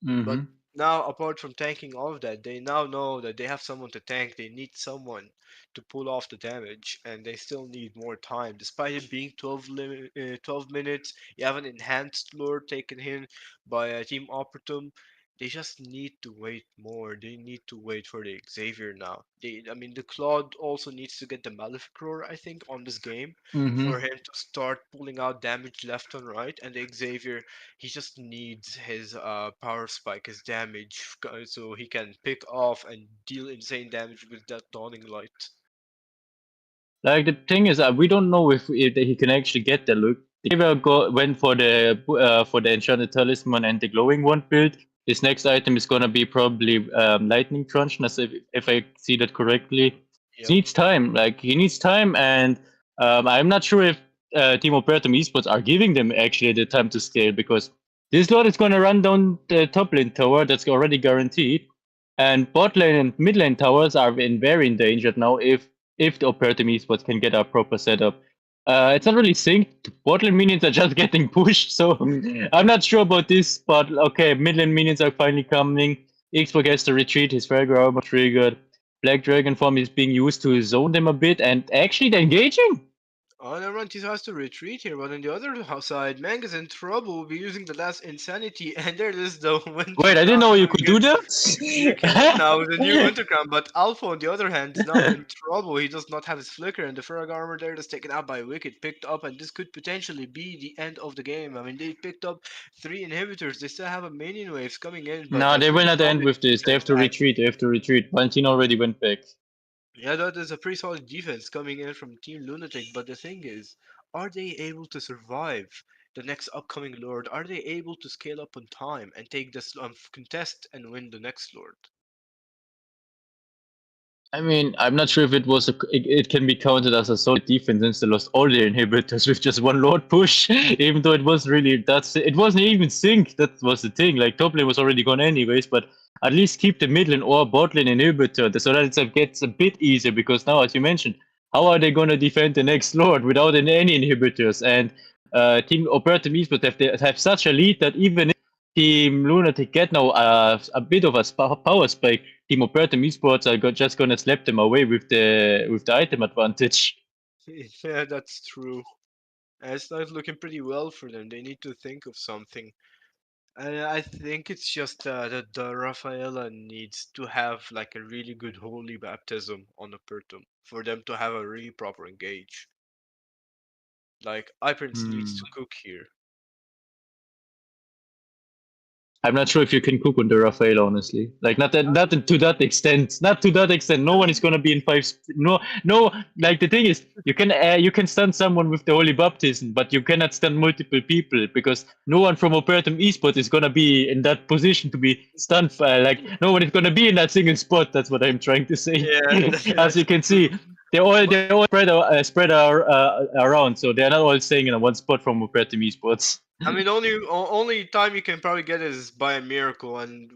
But Mm-hmm. now, apart from tanking all of that, they now know that they have someone to tank. They need someone to pull off the damage, and they still need more time. Despite it being 12 minutes, you have an enhanced lore taken in by Team Opertum. They just need to wait more. They need to wait for the Xavier now. I mean, the Claude also needs to get the Malefic Roar, I think, on this game Mm-hmm. for him to start pulling out damage left and right. And the Xavier, he just needs his power spike, his damage, so he can pick off and deal insane damage with that dawning light. Like the thing is, we don't know if he can actually get the look. The went for the enchanted talisman and the glowing one build. His next item is gonna be probably lightning crunch, if I see that correctly. Yep. He needs time. Like he needs time, and I'm not sure if Team Opertum esports are giving them actually the time to scale, because this lot is gonna run down the top lane tower. That's already guaranteed. And bot lane and mid lane towers are very endangered now if the Opertum esports can get a proper setup. It's not really synced. Bot lane minions are just getting pushed, so I'm not sure about this. But okay, mid lane minions are finally coming. Xbox has to retreat. His Fragor armor triggered. Black Dragon form is being used to zone them a bit, and actually they're engaging. Oh, never mind, Tiso has to retreat here, but on the other side, Mang is in trouble. We'll be using the last Insanity, and there it is, the Winter Wait, I didn't Crown know you coming could in. do You can that. now with the new Winter Crown, but Alpha, on the other hand, is now in trouble. He does not have his Flicker, and the Ferrag armor there is taken out by Wicked, picked up, and this could potentially be the end of the game. I mean, they picked up 3 inhibitors. They still have a minion waves coming in, but No, that's they will pretty not end solid with this. They have defense, to retreat. actually. They have to retreat. Valentin already went back. Yeah, that is a pretty solid defense coming in from Team Lunatic, but the thing is, are they able to survive the next upcoming Lord? Are they able to scale up on time and take this contest and win the next Lord? I mean, I'm not sure if it can be counted as a solid defense since they lost all their inhibitors with just one Lord push. Even though it was really it wasn't even sync. That was the thing. Like top lane was already gone anyways, but at least keep the mid lane or bot lane inhibitor so that it gets a bit easier. Because now, as you mentioned, how are they gonna defend the next Lord without any inhibitors? And Team Opertum esports have such a lead that even if Team Lunatic get now a bit of a power spike, Team Opertum esports are just gonna slap them away with the item advantage. Yeah, that's true. And it's not looking pretty well for them. They need to think of something. And I think it's just that the Rafaela needs to have like a really good holy baptism on the Pertum for them to have a really proper engage. Like, Iprince needs to cook here. I'm not sure if you can cook on the Rafael, honestly. Like not to that extent. Not to that extent. No one is gonna be in no. Like the thing is, you can stun someone with the holy baptism, but you cannot stun multiple people because no one from Opertum esports is gonna be in that position to be stunned. Like no one is gonna be in that single spot. That's what I'm trying to say. Yeah, As you can see, they're all spread around, so they're not all staying in one spot from Opertum esports. I mean, only time you can probably get it is by a miracle, and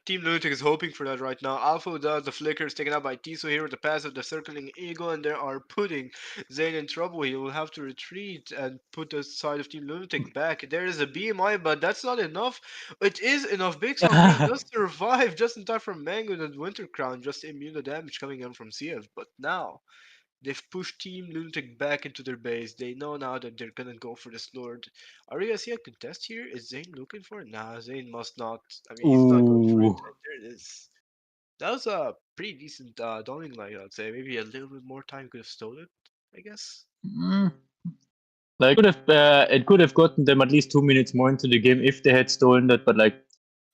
Team Lunatic is hoping for that right now. Alpha does the flicker is taken out by Tiso here with the pass of the circling eagle, and they are putting Zayn in trouble. He will have to retreat and put the side of Team Lunatic back. There is a BMI, but that's not enough. It is enough. Big Song does survive just in time from Mango and Winter Crown, just immune the damage coming in from CF. But now they've pushed Team Lunatic back into their base. They know now that they're gonna go for this Lord. Are we gonna see a contest here? Is Zane looking for it? Nah, Zane must not. I mean, he's not going for it. Ooh. And there it is. That was a pretty decent Dawning Light, I'd say. Maybe a little bit more time could have stolen it, I guess. Mm. Like it could have gotten them at least 2 minutes more into the game if they had stolen that, but like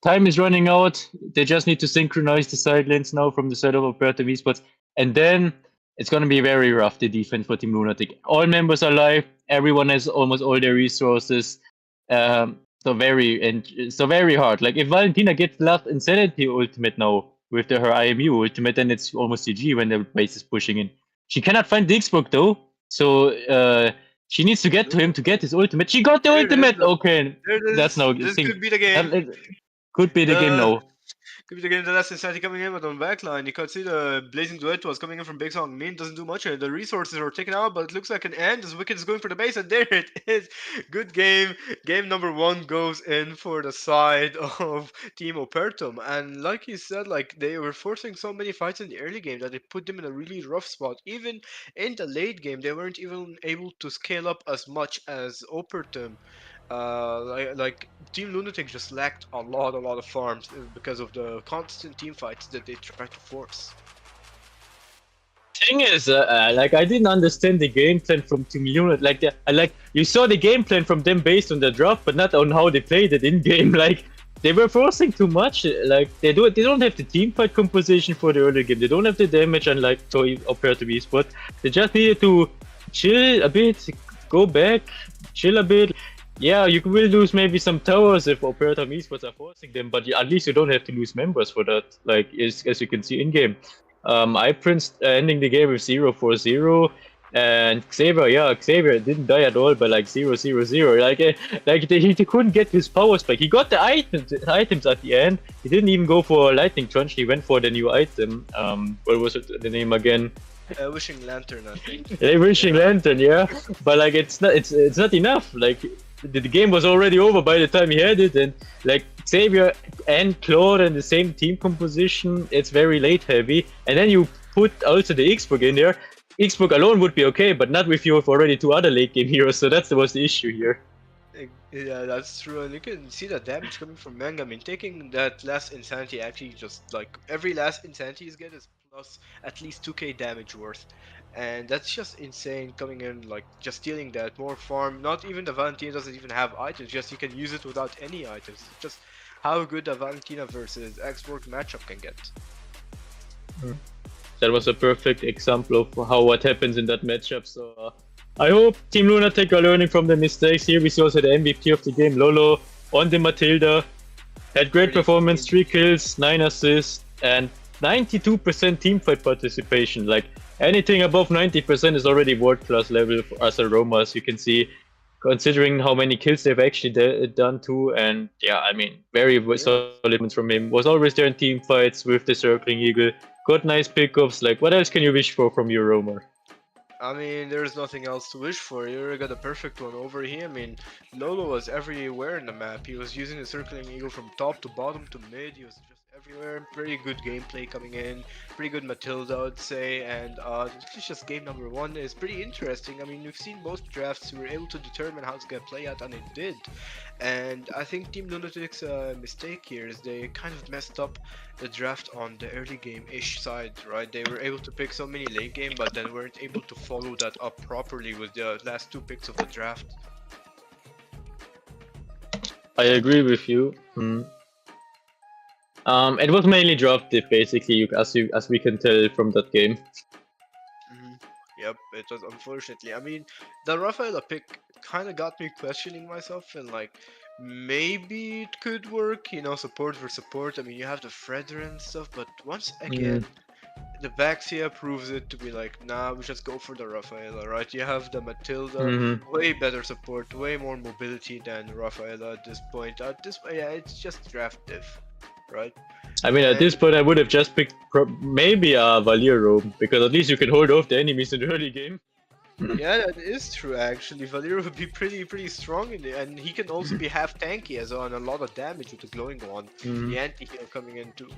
time is running out. They just need to synchronize the side lanes now from the side of Opertum esports, and then it's gonna be very rough, the defense for Team Lunatic. All members are live, everyone has almost all their resources. So very hard. Like if Valentina gets last Insanity ultimate now with her IMU ultimate, then it's almost GG when the base is pushing in. She cannot find the Xbox though, so she needs to get to him to get his ultimate. She got the There it is. ultimate. Okay, There it is. that's now This thing. could be the game. Could be the game now. Could be the game. The last Insanity coming in, but on backline, you could see the Blazing Duet was coming in from Big Song. Mean doesn't do much. The resources are taken out, but it looks like an end. As Wicked is going for the base, and there it is. Good game. Game number 1 goes in for the side of Team Opertum. And like you said, like they were forcing so many fights in the early game that it put them in a really rough spot. Even in the late game, they weren't even able to scale up as much as Opertum. Like Team Lunatic just lacked a lot of farms because of the constant team fights that they tried to force. Thing is, like I didn't understand the game plan from Team Lunatic. Like you saw the game plan from them based on the draft, but not on how they played it in game. Like they were forcing too much. Like they don't have the team fight composition for the early game. They don't have the damage, unlike Opertum eSports. They just needed to chill a bit, go back, chill a bit. Yeah, you will lose maybe some towers if Opertum eSports are forcing them, but at least you don't have to lose members for that. Like as you can see in game. iPrince ending the game with 0-4-0, and Xavier didn't die at all, but like 0-0-0. Like he couldn't get his powers back. He got the items at the end. He didn't even go for Lightning Crunch. He went for the new item. What was the name again? Wishing Lantern, I think. Wishing Lantern, yeah. But like it's not enough. Like the game was already over by the time he had it, and like Xavier and Claude in the same team composition, it's very late heavy. And then you put also the Xbox in there. Xbox alone would be okay, but not with you with already 2 other late game heroes, so that was the issue here. Yeah, that's true, and you can see the damage coming from Manga. I mean, taking that last Insanity, actually just like every last Insanity you get is plus at least 2k damage worth. And that's just insane coming in, like just stealing that more farm. Not even the Valentina doesn't even have items, just you can use it without any items. Just how good the Valentina versus Xbox matchup can get. That was a perfect example of what happens in that matchup. So I hope Team Lunatic are learning from the mistakes here. We see also the MVP of the game, Lolo, on the Matilda. Had great performance, 3 kills, 9 assists, and 92% teamfight participation. Like anything above 90% is already world-class level for us Aroma, as you can see, considering how many kills they've actually done too. And yeah, I mean, very solid from him. Was always there in team fights with the Circling Eagle. Got nice pickups. Like, what else can you wish for from your Roamer? I mean, there's nothing else to wish for. You got a perfect one over here. I mean, Lolo was everywhere in the map. He was using the Circling Eagle from top to bottom to mid. He was just everywhere. Pretty good gameplay coming in. Pretty good Matilda, I'd say. And it's just game number 1 is pretty interesting. I mean, we've seen both drafts. We were able to determine how it's gonna play out, and it did. And I think Team Lunatic's mistake here is they kind of messed up the draft on the early game-ish side, right? They were able to pick so many late game, but then weren't able to follow that up properly with the last 2 picks of the draft. I agree with you. It was mainly draft diff, basically, as we can tell from that game. Yep, it was unfortunately. I mean, the Rafaela pick kind of got me questioning myself, and like, maybe it could work, you know, support for support. I mean, you have the Fredder and stuff, but once again, the Baxia proves it to be like, nah, we just go for the Rafaela, right? You have the Matilda, way better support, way more mobility than Rafaela at this point. Yeah, it's just draft diff, right? I mean, at this point, I would have just picked maybe a Valero, because at least you can hold off the enemies in the early game. Yeah, that is true actually. Valero would be pretty strong in it, and he can also be half tanky as well, and a lot of damage with the glowing one, the anti-heal coming in too.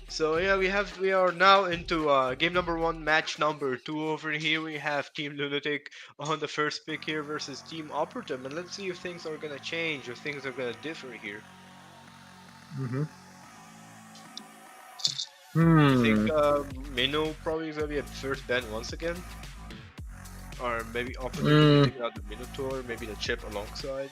So yeah, we are now into game number 1, match number 2 over here. We have Team Lunatic on the first pick here versus Team Opertum, and let's see if things are gonna change, if things are gonna differ here. I think Minnow probably is gonna be a first ban once again. Or maybe Opertum taking out the Minotaur, maybe the chip alongside.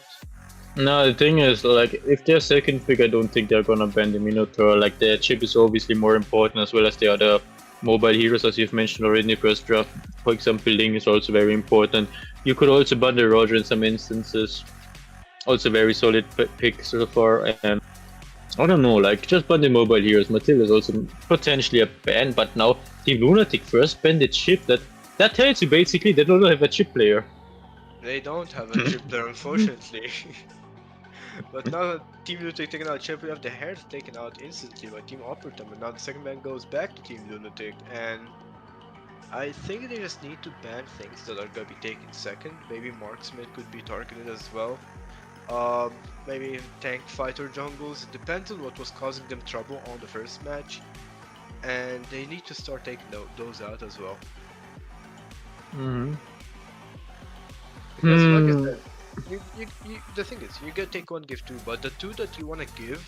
No, the thing is, like, if they're second pick, I don't think they're gonna ban the Minotaur. Like, their chip is obviously more important, as well as the other mobile heroes, as you've mentioned already in the first draft. For example, Ling is also very important. You could also ban the Roger in some instances. Also very solid pick so far, and I don't know, like just banned the mobile heroes. Matilda is also potentially a ban, but now Team Lunatic first banned the chip. That tells you basically they don't have a chip player. They don't have a chip there, unfortunately. But now that Team Lunatic taken out chip, we have the hair taken out instantly by Team Opertum, and now the second ban goes back to Team Lunatic, and I think they just need to ban things that are gonna be taken second. Maybe Marksman could be targeted as well. Maybe tank fighter jungles. It depends on what was causing them trouble on the first match, and they need to start taking those out as well. Because like I said, the thing is, you get take one, give two, but the two that you want to give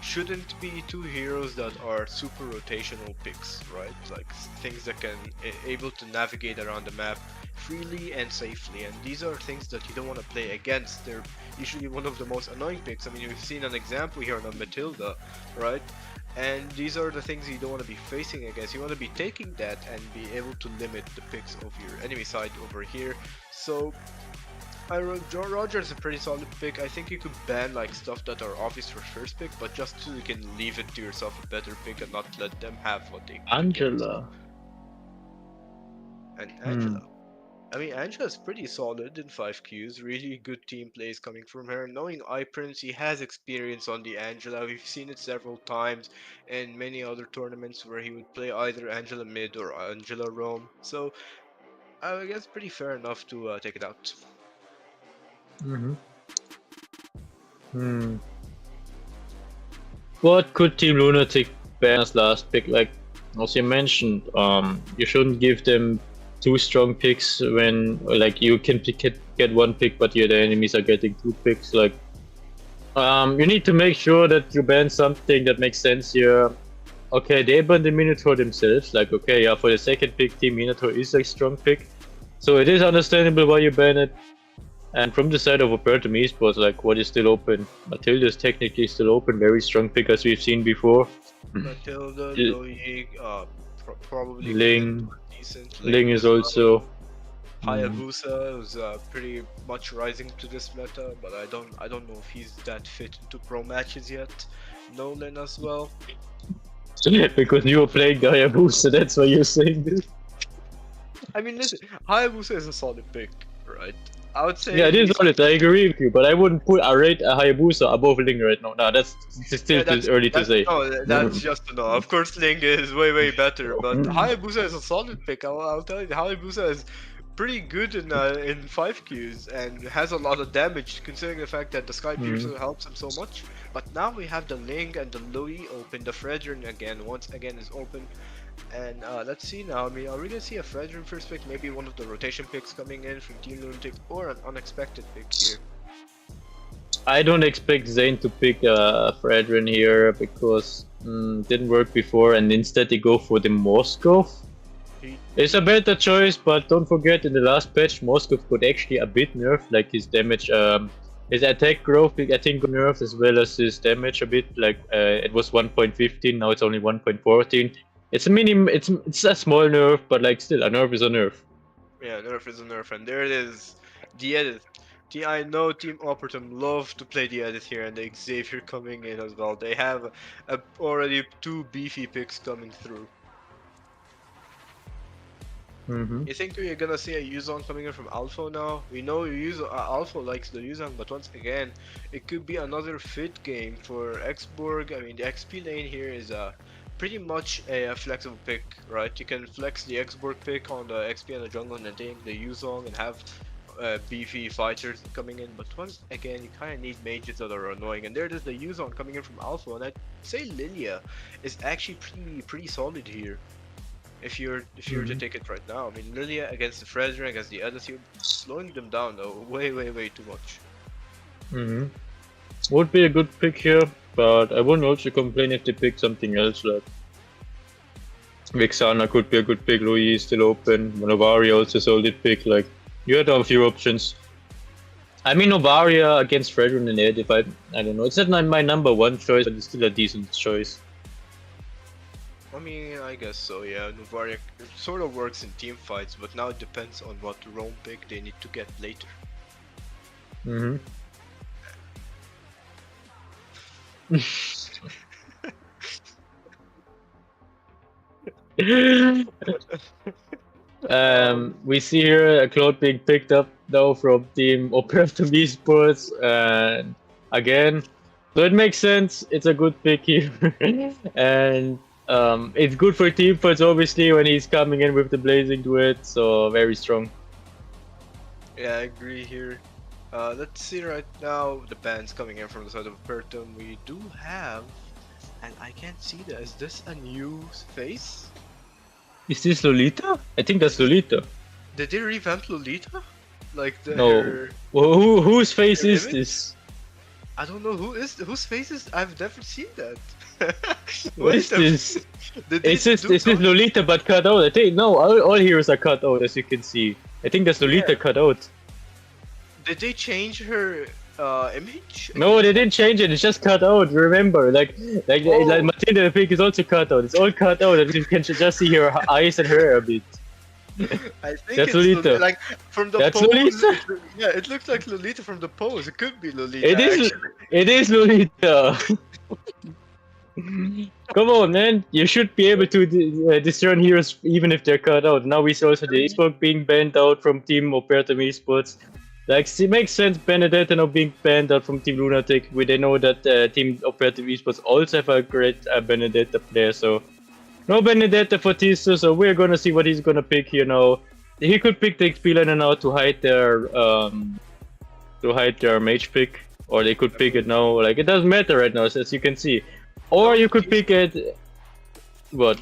shouldn't be two heroes that are super rotational picks, right? Like things that can able to navigate around the map freely and safely, and these are things that you don't want to play against. They're usually one of the most annoying picks. I mean, we've seen an example here on Matilda, right? And these are the things you don't want to be facing against. You want to be taking that and be able to limit the picks of your enemy side over here. So Roger is a pretty solid pick. I think you could ban like stuff that are obvious for first pick, but just so you can leave it to yourself a better pick and not let them have what they Angela. And Angela. I mean, Angela's pretty solid in 5 Qs. Really good team plays coming from her. Knowing iPrince, he has experience on the Angela. We've seen it several times in many other tournaments where he would play either Angela mid or Angela roam. So I guess pretty fair enough to take it out. What could Team Lunatic ban as last pick? Like, as you mentioned, you shouldn't give them two strong picks when, like, you can get one pick, but your enemies are getting two picks. Like, you need to make sure that you ban something that makes sense here. Okay, they ban the Minotaur themselves. Like, okay, yeah, for the second pick, Team Minotaur is a strong pick, so it is understandable why you ban it. And from the side of Opertum eSports, like, what is still open? Matilda is technically still open, very strong pick as we've seen before. Matilda, Loic, probably Ling. decent. Ling is also. Hayabusa is pretty much rising to this meta, but I don't know if he's that fit into pro matches yet. Nolan as well. Because you were playing the Hayabusa, that's why you're saying this. I mean, listen, Hayabusa is a solid pick, right? I would say. Yeah, it is solid. I agree with you, but I wouldn't rate a Hayabusa above Ling right now. No, that's still too early to say. No, that's just no. Of course, Ling is way better, but Hayabusa is a solid pick. I'll tell you, Hayabusa is pretty good in 5 Qs and has a lot of damage, considering the fact that the Sky Piercer helps him so much. But now we have the Ling and the Louis open. The Fredrin once again is open. And let's see now. I mean, are we gonna see a Fredrin first pick? Maybe one of the rotation picks coming in from Team Lunatic, or an unexpected pick here. I don't expect Zane to pick Fredrin here because didn't work before, and instead they go for the Moskov. It's a better choice, but don't forget in the last patch Moskov got actually a bit nerfed, like his damage, his attack growth I think got nerfed, as well as his damage a bit. Like it was 1.15, now it's only 1.14. It's a it's a small nerf, but like still a nerf is a nerf. Yeah, nerf is a nerf, and there it is, the edit. I know Team Opertum love to play the edit here, and the Xavier coming in as well. They have already 2 beefy picks coming through. You think we're gonna see a Yuzong coming in from Alpha now? We know Alpha likes the Yuzong, but once again, it could be another fit game for Xborg. I mean, the XP lane here is pretty much a flexible pick, right? You can flex the Xborg pick on the XP and the jungle and then take the Yuzong and have beefy fighters coming in. But once again, you kind of need mages that are annoying. And there it is, the Yuzong coming in from Alpha, and I'd say Lilia is actually pretty solid here. If you're to take it right now, I mean, Lilia against the Fredrin, against the others, you're slowing them down though, way too much. Would be a good pick here, but I wouldn't also complain if they pick something else. Like Vixana could be a good pick. Louis is still open. Novaria also a solid pick. Like you had a few options. I mean, Novaria against Fredrin and Ed. If I don't know, it's not my number one choice, but it's still a decent choice. I mean, I guess so, yeah. Novaria sort of works in team fights, but now it depends on what roam pick they need to get later. We see here a cloud being picked up now from team Opertum eSports, and again, so it makes sense. It's a good pick here, and it's good for team fights obviously when he's coming in with the blazing duet. So very strong. Yeah, I agree here. Let's see right now the bands coming in from the side of Opertum. We do have, and I can't see that. Is this a new face? Is this Lolita? I think that's Lolita. Did they revamp Lolita? Like the No. Well, whose face her is image? this? I don't know whose face is. I've never seen that. What is the- this? Did they It's just do it's just something? Lolita but cut out. I think no, all heroes are cut out as you can see. I think that's Lolita Yeah. cut out. Did they change her image? No, they didn't change it. It's just cut out. Remember, like Oh. Matilda the pig is also cut out. It's all cut out, and you can just see her eyes and hair a bit. I think That's it's Lolita. Like from the That's pose. Lolita? Yeah, it looks like Lolita from the pose. It could be Lolita. It is. actually. It is Lolita. Come on, man! You should be able to discern heroes even if they're cut out. Now we see also the eSports being banned out from Team Opertum eSports. Like, it makes sense. Benedetta now being banned out from Team Lunatic. They know that Team Opertum eSports also have a great Benedetta player, so no Benedetta for Tiso. So we're gonna see what he's gonna pick here now. He could pick the XP liner now to hide their mage pick, or they could pick it now. Like, it doesn't matter right now, as you can see. Or you could pick it. What?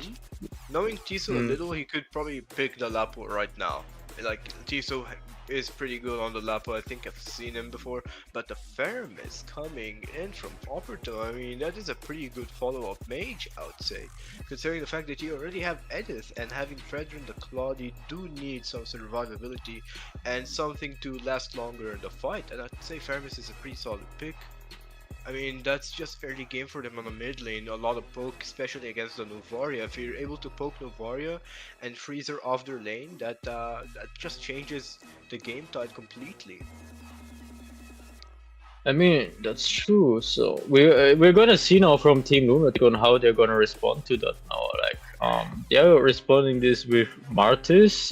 Knowing Tiso a little, he could probably pick the Lapo right now. Like, Tiso is pretty good on the Lapo. I think I've seen him before. But the Ferm is coming in from Opertum. I mean, that is a pretty good follow-up mage, I would say. Considering the fact that you already have Edith and having Fredrin the Claude, you do need some survivability and something to last longer in the fight. And I'd say Fermis is a pretty solid pick. I mean, that's just early game for them on the mid lane. A lot of poke, especially against the Novaria. If you're able to poke Novaria and freeze her off their lane, that just changes the game tide completely. I mean, that's true. So we're gonna see now from Team Lunatic on how they're gonna respond to that now. Like, they're responding this with Martis.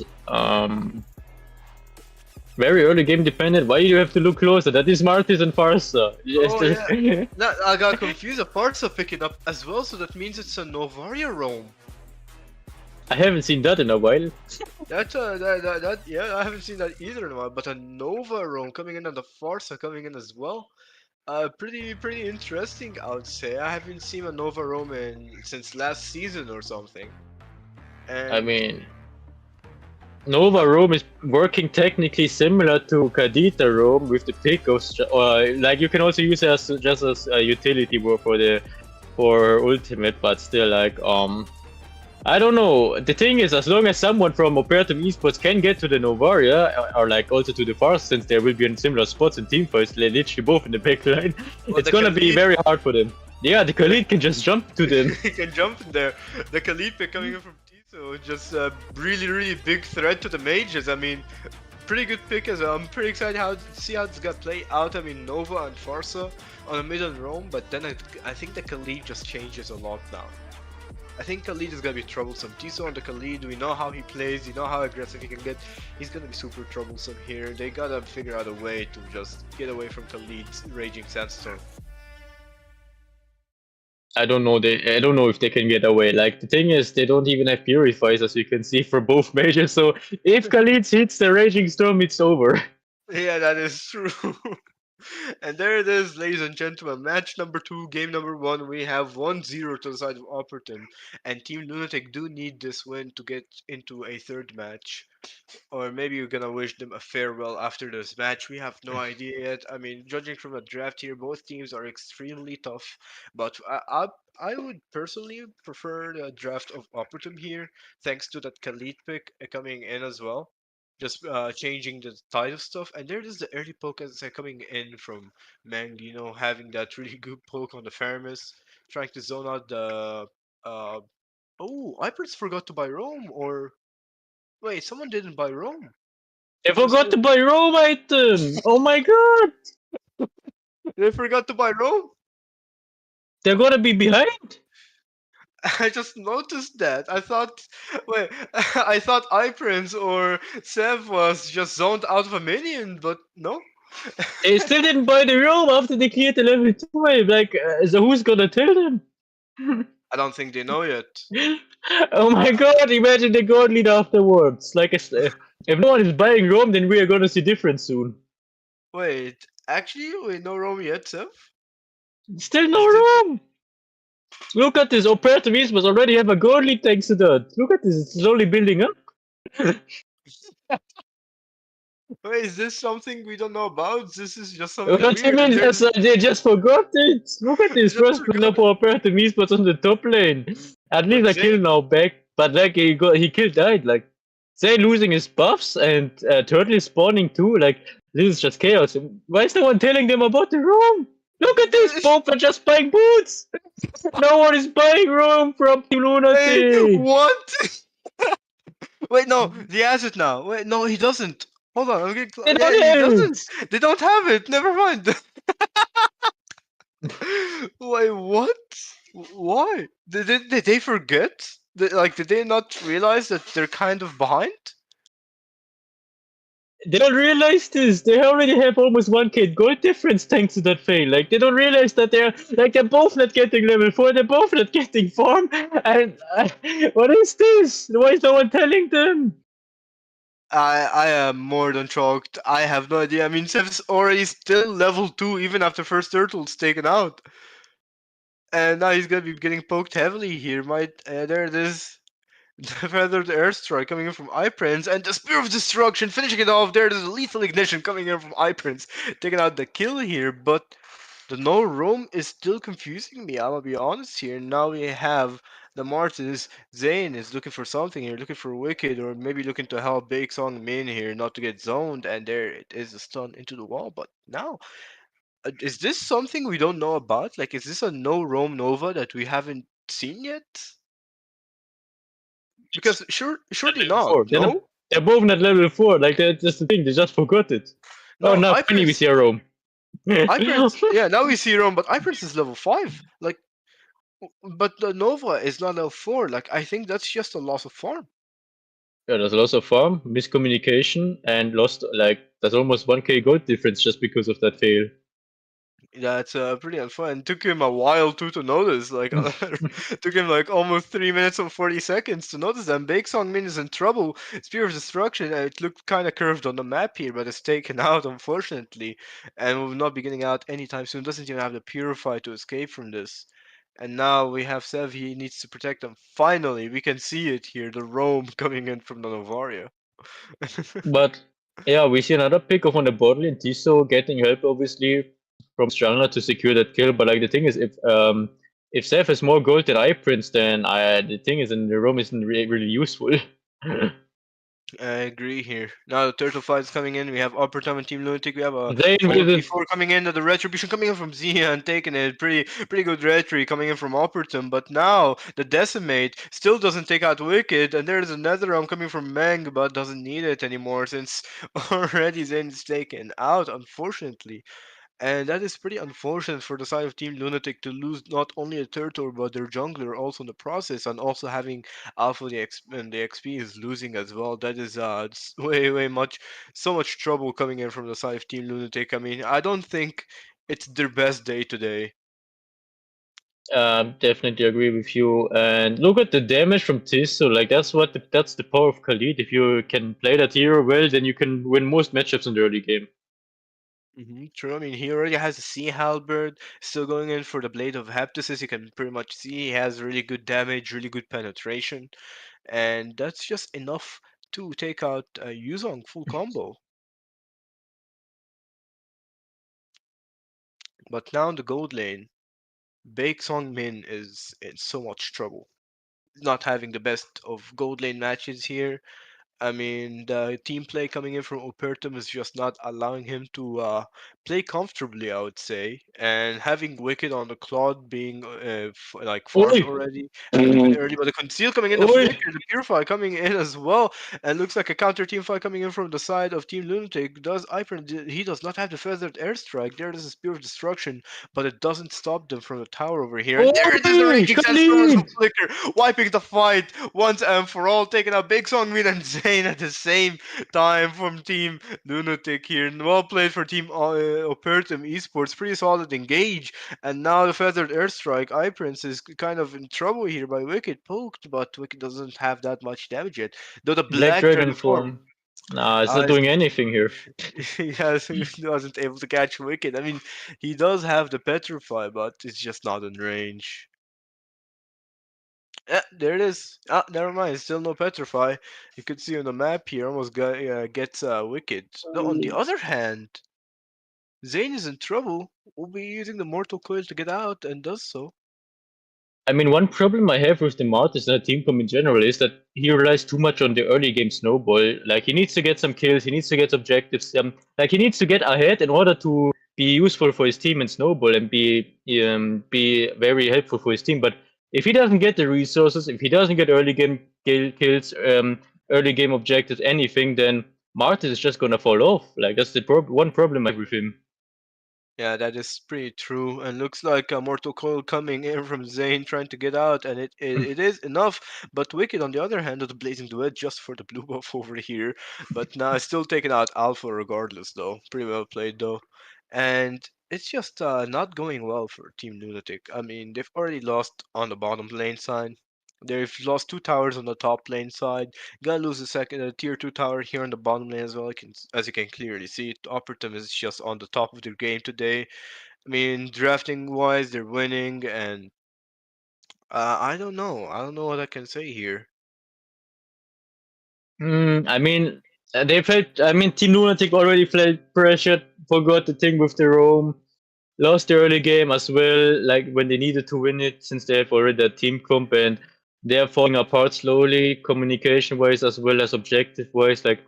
Very early game dependent. Why do you have to look closer? That is Martis and Farsa. Oh, yeah. No, I got confused. Parts picking up as well, so that means it's a Novaria roam. I haven't seen that in a while. Yeah, I haven't seen that either in a while. But a Nova roam coming in and the Farsa coming in as well. Pretty interesting, I would say. I haven't seen a Nova roam since last season or something. And I mean, Nova Rome is working technically similar to Kadita Rome with the Teiko, like you can also use it as just as a utility for ultimate, but still like I don't know. The thing is, as long as someone from Opertum eSports can get to the Novaria or like also to the Fars, since there will be in similar spots in team fights, literally both in the backline, Well, it's the gonna be Khalid- very hard for them. Yeah, the Khalid can just jump to them. he can jump in there. The Khalid pick coming in from Tiso, just a really big threat to the mages. I mean, pretty good pick as well. I'm pretty excited to see how it's gonna play out. I mean, Nova and Farsa on the mid and roam, but then I think the Khalid just changes a lot now. I think Khalid is gonna be troublesome. Tiso on the Khalid, we know how he plays, you know how aggressive he can get. He's gonna be super troublesome here. They gotta figure out a way to just get away from Khalid's Raging Sandstorm. I don't know. I don't know if they can get away. Like, the thing is, they don't even have purifiers, as you can see for both majors. So if Khalid hits the Raging Storm, it's over. Yeah, that is true. And there it is, ladies and gentlemen. Match number 2, game number 1. We have 1-0 to the side of Opertum. And Team Lunatic do need this win to get into a third match. Or maybe you're gonna wish them a farewell after this match. We have no idea yet. I mean, judging from the draft here, both teams are extremely tough. But I would personally prefer the draft of Opertum here, thanks to that Khalid pick coming in as well. Just changing the tide of stuff. And there it is, the early poke as coming in from Meng, you know, having that really good poke on the Faramis, trying to zone out the. Oh, Ipers forgot to buy Rome, or. Wait, someone didn't buy Rome. They forgot to buy Rome item! Oh my god! They forgot to buy Rome? They're gonna be behind. I just noticed that. I thought, wait, I thought iPrince or Sev was just zoned out of a minion, but no. They still didn't buy the room after they cleared the level 2 wave. Like, so who's gonna tell them? I don't think they know yet. Oh my god, imagine the god lead afterwards. Like, if no one is buying Rome, then we are gonna see different soon. Wait, actually, we know Rome yet, Sev? Still no Is it? Rome! Look at this, Opertum eSports already have a god lead thanks to that. Look at this, it's slowly building up. Wait, is this something we don't know about? This is just something What do you weird. mean? They just forgot it. Look at this Just first forgot. build up for Opertum eSports on the top lane. At least But a kill Zane, now back, but like he killed died. Like Zay losing his buffs and Turtle is spawning too. Like this is just chaos. Why is no one telling them about the room? Look at this, both are just buying boots. No one is buying room from Team wait, Lunatic. what? Wait, no, he has it now. Wait, no, he doesn't. Hold on, I'm getting. They Yeah, don't he have doesn't. it. They don't have it. Never mind. Wait, what? Why? Did they forget? Did they not realize that they're kind of behind? They don't realize this. They already have almost 1k gold difference thanks to that fail. Like they don't realize that they're both not getting level 4. They're both not getting farm. And what is this? Why is no one telling them? I am more than shocked. I have no idea. I mean, Sev's already still level 2 even after first turtle's taken out. And now he's gonna be getting poked heavily here. There it is. The feathered airstrike coming in from iPrince, and the Spear of Destruction finishing it off. There it is, a lethal ignition coming in from iPrince, taking out the kill here. But the no roam is still confusing me. I'm gonna be honest here. Now we have the Martins. Zane is looking for something here, looking for Wicked, or maybe looking to help Big Song Min here not to get zoned. And there it is, a stun into the wall. But now, is this something we don't know about? Like, is this a no roam Nova that we haven't seen yet? It's Because surely level not. 4. No. They're both not level 4. Like that's the thing. They just forgot it. Oh, No, now finally we iPrince. see a roam. iPrince. Yeah, now we see Rome, but iPrince is level 5. Like, but the Nova is not level 4. Like, I think that's just a loss of farm. Yeah, there's lots of farm, miscommunication, and lost like there's almost 1k gold difference just because of that fail. That's pretty unfair. And took him a while too to notice. Like, took him like almost 3 minutes and 40 seconds to notice that Bake Song Min is in trouble. Spear of Destruction. It looked kind of curved on the map here, but it's taken out unfortunately, and will not be getting out anytime soon. Doesn't even have the Purify to escape from this. And now we have Sev. He needs to protect them. Finally, we can see it here. The roam coming in from the Novaria. But yeah, we see another pick of on the bot lane. Tiso getting help obviously from Strangler to secure that kill. But like the thing is, if Seth has more gold than iPrince, then the thing is, in the room isn't really useful. I agree here. Now the turtle fight is coming in. We have Opertum and Team Lunatic. We have a They with it. 4v4 coming in. The retribution coming in from Zia and taking it. Pretty good retry coming in from Opertum. But now the decimate still doesn't take out Wicked, and there's another round coming from Meng, but doesn't need it anymore since already Zen is taken out. Unfortunately. And that is pretty unfortunate for the side of Team Lunatic to lose not only a turtle but their jungler also in the process, and also having Alpha and the XP is losing as well. That is way much so much trouble coming in from the side of Team Lunatic. I mean, I don't think it's their best day today. Definitely agree with you. And look at the damage from Tiso. Like that's the power of Khalid. If you can play that hero well, then you can win most matchups in the early game. True. I mean, he already has a Sea Halberd, still going in for the Blade of Heptasis. You can pretty much see he has really good damage, really good penetration, and that's just enough to take out Yuzong full combo. But now in the gold lane, Baek Song Min is in so much trouble. Not having the best of gold lane matches here. I mean, the team play coming in from Opertum is just not allowing him to play comfortably, I would say. And having Wicked on the Claude being like farmed Oi! already a little bit early, but the Conceal coming in, the Oi! Flicker, the Purify coming in as well, and looks like a counter team fight coming in from the side of Team Lunatic. Does Ipern, he does not have the Feathered Airstrike. There is a Spear of Destruction, but it doesn't stop them from the tower over here. And there it is, the Oi! Raging Sandstorm as well, Khalid! Flicker, wiping the fight once and for all, taking out Big Songmin and Zane at the same time from Team Lunatic here. And well played for Team Opertum eSports, pretty solid engage. And now the Feathered Airstrike, iPrince is kind of in trouble here by Wicked, poked, but Wicked doesn't have that much damage yet. Though the Black Black Dragon Dragon form, form. Nah, it's not doing anything here. he wasn't able to catch Wicked. I mean, he does have the Petrify, but it's just not in range. Yeah, there it is. Ah, never mind. Still no Petrify. You could see on the map here, almost gets Wicked. Though on the other hand, Zane is in trouble. Will be using the Mortal Coil to get out, and does so. I mean, one problem I have with the Martis and the team comp in general is that he relies too much on the early game snowball. Like, he needs to get some kills, he needs to get objectives. Like, he needs to get ahead in order to be useful for his team in snowball and be very helpful for his team. But if he doesn't get the resources, if he doesn't get early game kills, early game objectives, anything, then Martis is just gonna fall off. Like, that's the one problem I have with him. Yeah, that is pretty true. And looks like a Mortal Coil coming in from Zane trying to get out, and it is enough. But Wicked, on the other hand, of the Blazing Duet just for the blue buff over here. But now it's still taking out Alpha regardless, though. Pretty well played, though. And it's just not going well for Team Lunatic. I mean, they've already lost on the bottom lane side. They've lost 2 towers on the top lane side. Gonna lose a second, a tier 2 tower here on the bottom lane as well. As you can clearly see, Opertum is just on the top of their game today. I mean, drafting wise, they're winning, and I don't know. I don't know what I can say here. I mean, they felt. I mean, Team Lunatic already felt pressured, forgot the thing with the Rome, lost the early game as well. Like when they needed to win it, since they have already a team comp and they're falling apart slowly, communication-wise as well as objective-wise. Like,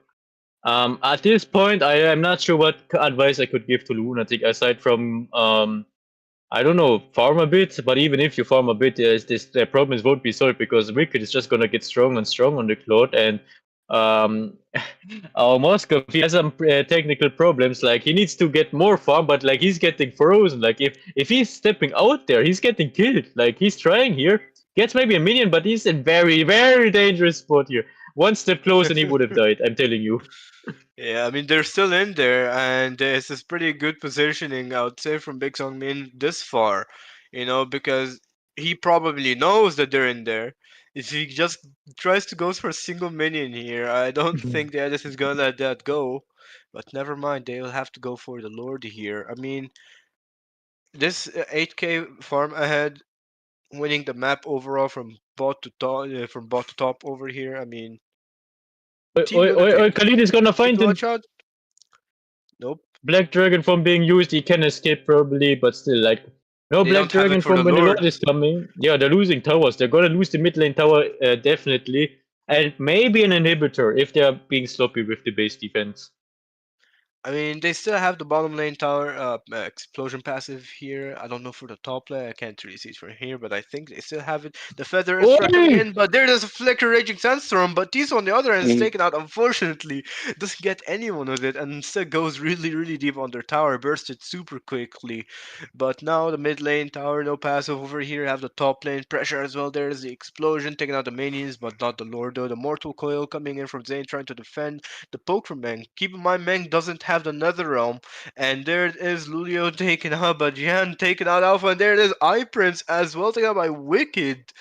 at this point, I am not sure what advice I could give to Lunatic aside from I don't know, farm a bit, but even if you farm a bit, the problems won't be solved because Wicked is just gonna get strong and strong on the Cloud, and our Moscow, he has some technical problems. Like he needs to get more farm, but like he's getting frozen. Like if he's stepping out there, he's getting killed. Like he's trying here, gets maybe a minion, but he's in very very dangerous spot here. One step close and he would have died. I'm telling you. Yeah, I mean they're still in there, and this is pretty good positioning, I would say, from Big Song Min this far. Because he probably knows that they're in there. If he just tries to go for a single minion here, I don't think the Edis is gonna let that go. But never mind, they'll have to go for the Lord here. I mean, this 8k farm ahead, winning the map overall from bot to top over here. I mean, Team Lunatic, Khalid is gonna need find to him. watch out. Nope. Black Dragon from being used, he can escape probably, but still, like, no They Black don't have it Dragon for from the when the Lord. Lord is coming. Yeah, they're losing towers. They're gonna lose the mid lane tower, definitely. And maybe an inhibitor if they're being sloppy with the base defense. I mean, they still have the bottom lane tower explosion passive here. I don't know for the top lane. I can't really see it from here, but I think they still have it. The feather is coming in, but there's a flicker raging sandstorm. But Tiso on the other end is taken out. Unfortunately, doesn't get anyone with it, and instead goes really, really deep on their tower. Bursts it super quickly. But now the mid lane tower, no passive over here. Have the top lane pressure as well. There's the explosion taking out the minions, but not the Lord though. The mortal coil coming in from Zane trying to defend the poke from Meng. Keep in mind, Meng doesn't have the Nether Realm, and there it is, Lulio taken out by Jian, taken out Alpha, and there it is, iPrince as well, taken out by Wicked.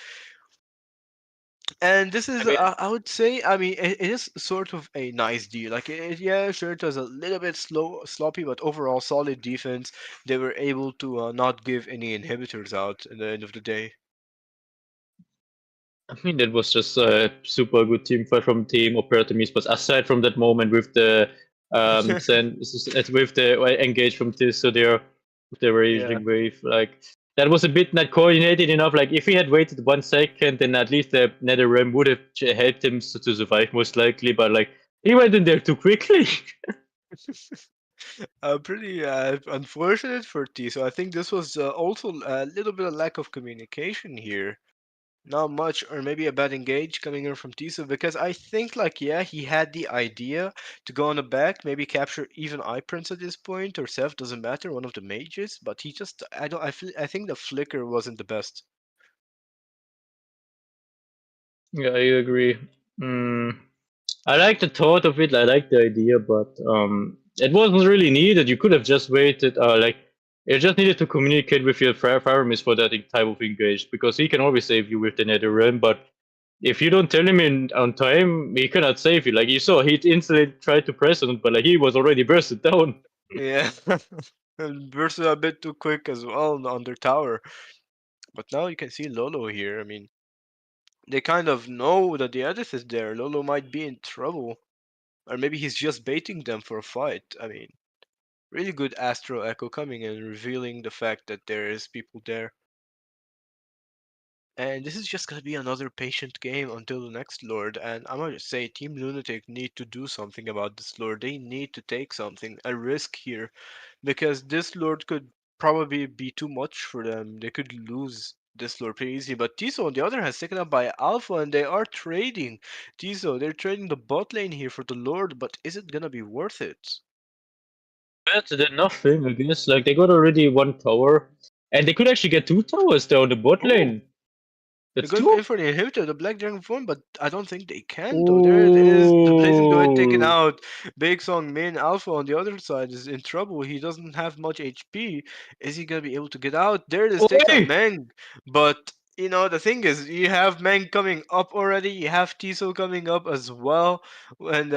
And this is, I would say, I mean, it is sort of a nice deal. Like, yeah, sure, it was a little bit sloppy, but overall solid defense. They were able to not give any inhibitors out at the end of the day. I mean, that was just a super good team fight from Team Opertum but aside from that moment with the with the engage from this, so they're with the raging wave, like that was a bit not coordinated enough. Like if he had waited 1 second, then at least the NetherRealm would have helped him to survive most likely. But like he went in there too quickly. Pretty unfortunate for T. So I think this was also a little bit of lack of communication here. Not much, or maybe a bad engage coming in from Tiso, because I think like yeah, he had the idea to go on the back, maybe capture even Eye Prince at this point, or Seth, doesn't matter, one of the mages, but he just I think the flicker wasn't the best. Yeah, I agree. Mm, I like the thought of it. I like the idea, but it wasn't really needed. You could have just waited. Like you just needed to communicate with your Faramis for that type of engage because he can always save you with the NetherRealm. But if you don't tell him in on time, he cannot save you. Like you saw, he instantly tried to press on, but like he was already bursted down. Yeah. And versus a bit too quick as well on their tower. But now you can see Lolo here. I mean, they kind of know that the Edith is there. Lolo might be in trouble. Or maybe he's just baiting them for a fight. I mean, really good Astro Echo coming and revealing the fact that there is people there. And this is just gonna be another patient game until the next Lord. And I'm gonna say Team Lunatic need to do something about this Lord. They need to take something, a risk here, because this Lord could probably be too much for them. They could lose this Lord pretty easy. But Tiso on the other hand is taken up by Alpha and they are trading. Tiso, they're trading the bot lane here for the Lord, but is it gonna be worth it? Better than nothing, I guess. Like they got already 1 tower, and they could actually get 2 towers down the bot Oh, lane. they're That's going two. in for the inhibitor, the Black Dragon form, but I don't think they can though. There it is, the Blazing Duet taken Ooh. out. Big Song main Alpha on the other side is in trouble. He doesn't have much HP. Is he gonna be able to get out? There it is, takes out Oi! Meng. But you know the thing is, you have Meng coming up already. You have Tiso coming up as well, and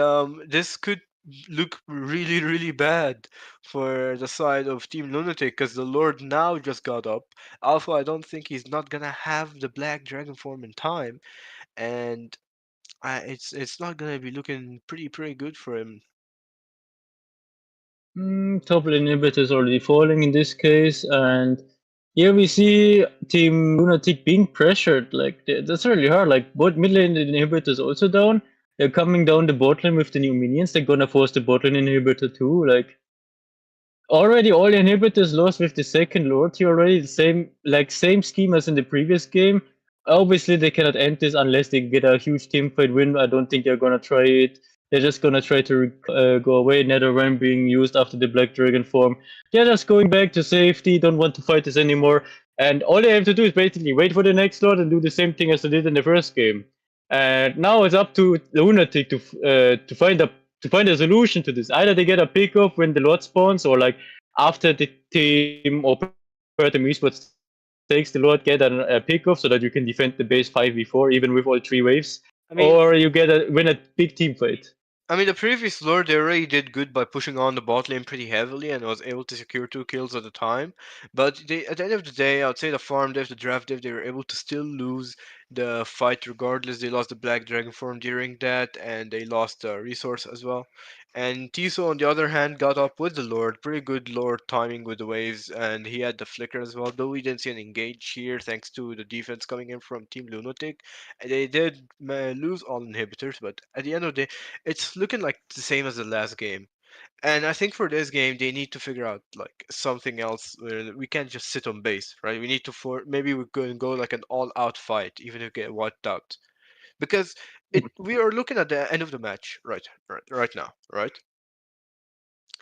this could look really really bad for the side of Team Lunatic because the Lord now just got up. Alpha, I don't think he's not gonna have the Black Dragon form in time, and it's not gonna be looking pretty good for him. Top lane inhibitor is already falling in this case, and here we see Team Lunatic being pressured. Like that's really hard. Like both mid lane inhibitor is also down. They're coming down the bot lane with the new minions. They're gonna force the bot lane inhibitor too. Like already all inhibitors lost with the second lord here already. The same scheme as in the previous game. Obviously they cannot end this unless they get a huge teamfight win. I don't think they're gonna try it. They're just gonna try to go away. NetherRealm being used after the Black Dragon form. They're just going back to safety. Don't want to fight this anymore. And all they have to do is basically wait for the next lord and do the same thing as they did in the first game. And now it's up to Lunatic to find a solution to this. Either they get a pick off when the Lord spawns, or like after the team Opertum eSports takes the Lord, get a pick off so that you can defend the base 5v4 even with all 3 waves, I mean, or you win a big team fight. I mean, the previous Lord, they already did good by pushing on the bot lane pretty heavily and was able to secure 2 kills at a time. But they, at the end of the day, I would say the farm dev, the draft dev, they were able to still lose the fight regardless. They lost the Black Dragon form during that, and they lost the resource as well. And Tiso, on the other hand, got up with the Lord. Pretty good Lord timing with the waves, and he had the flicker as well. Though we didn't see an engage here, thanks to the defense coming in from Team Lunatic. They did lose all inhibitors, but at the end of the day, it's looking like the same as the last game. And I think for this game they need to figure out like something else. We can't just sit on base, right? We need to maybe we can go like an all-out fight, even if we get wiped out. Because we are looking at the end of the match, right now, right?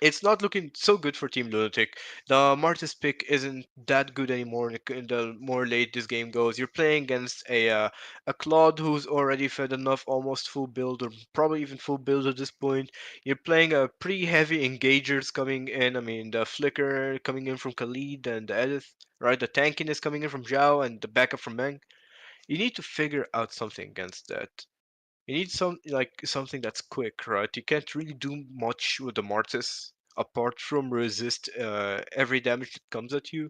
It's not looking so good for Team Lunatic. The Martis pick isn't that good anymore the more late this game goes. You're playing against a Claude who's already fed enough, almost full build, or probably even full build at this point. You're playing a pretty heavy engagers coming in. I mean, the Flicker coming in from Khalid and the Edith, right? The tankiness coming in from Zhao and the backup from Meng. You need to figure out something against that. You need something that's quick, right? You can't really do much with the Martis apart from resist every damage that comes at you.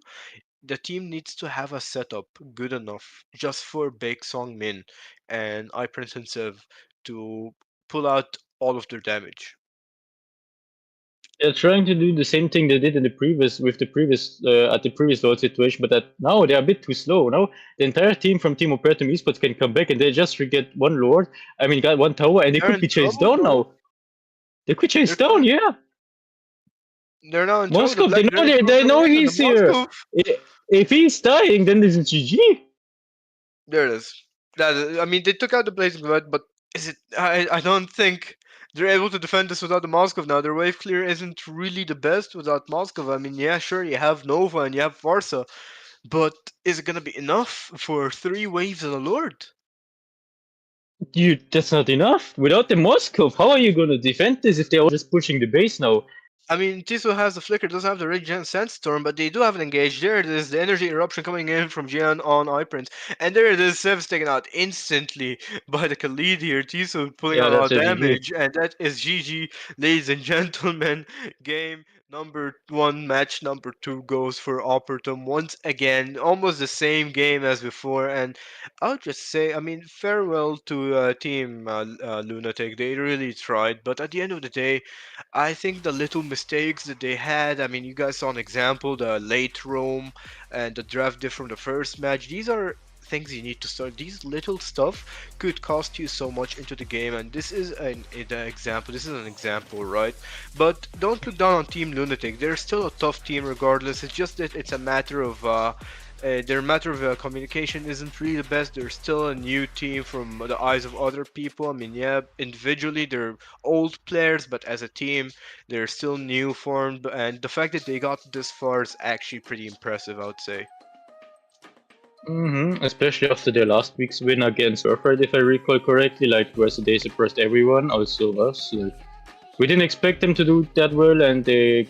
The team needs to have a setup good enough just for Bake Song Min and iPrince and Sev to pull out all of their damage. They're trying to do the same thing they did in the previous at the previous Lord situation, but that now they're a bit too slow. Now the entire team from Team Opertum eSports can come back and they just get one Lord. I mean, got one tower, and they They're could in be chased trouble, down bro. now. They could chase They're down, yeah. They're now in trouble. The Moskov, they Black know Dragons they are know coming in. he's The here. Moskov. If he's dying, then this is GG. There it is. I mean, they took out the Blazing Blood, but is it? I don't think they're able to defend this without the Moskov now. Their wave clear isn't really the best without Moskov. I mean, yeah, sure, you have Nova and you have Varsa, but is it gonna be enough for 3 waves and a Lord? That's not enough. Without the Moskov, how are you gonna defend this if they're all just pushing the base now? I mean, Tiso has the Flicker, doesn't have the Regen Sandstorm, but they do have an engage. There it is, the Energy Eruption coming in from Jian on iPrince. And there it is, Sev's taken out instantly by the Khalid here. Tiso pulling Yeah, out a lot that's of a GG. damage, and that is GG, ladies and gentlemen. Game number 1, match number 2 goes for Opertum once again. Almost the same game as before, and I'll just say, I mean, farewell to Team Lunatic. They really tried, but at the end of the day, I think the little mistakes that they had, I mean, you guys saw an example, the late roam and the draft diff from the first match. These are things you need to start. These little stuff could cost you so much into the game, and this is an example. This is an example, right? But don't look down on Team Lunatic. They're still a tough team regardless. It's just that it's a matter of communication isn't really the best. They're still a new team from the eyes of other people. I mean, yeah, individually they're old players, but as a team, they're still new formed. And the fact that they got this far is actually pretty impressive, I would say. Especially after their last week's win against Surfright, if I recall correctly, like where they surprised everyone, also us. Like, we didn't expect them to do that well, and they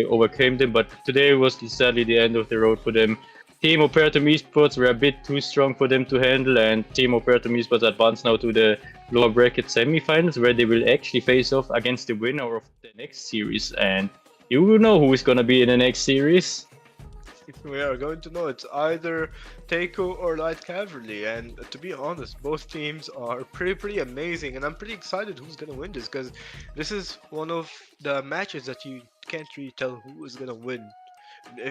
overcame them. But today was sadly the end of the road for them. Team Opertum eSports were a bit too strong for them to handle, and Team Opertum eSports advanced now to the lower bracket semifinals, where they will actually face off against the winner of the next series. And you will know who is gonna be in the next series. We are going to know it's either Teiko or Light Cavalry, and to be honest, both teams are pretty amazing, and I'm pretty excited who's gonna win this, because this is one of the matches that you can't really tell who is gonna win.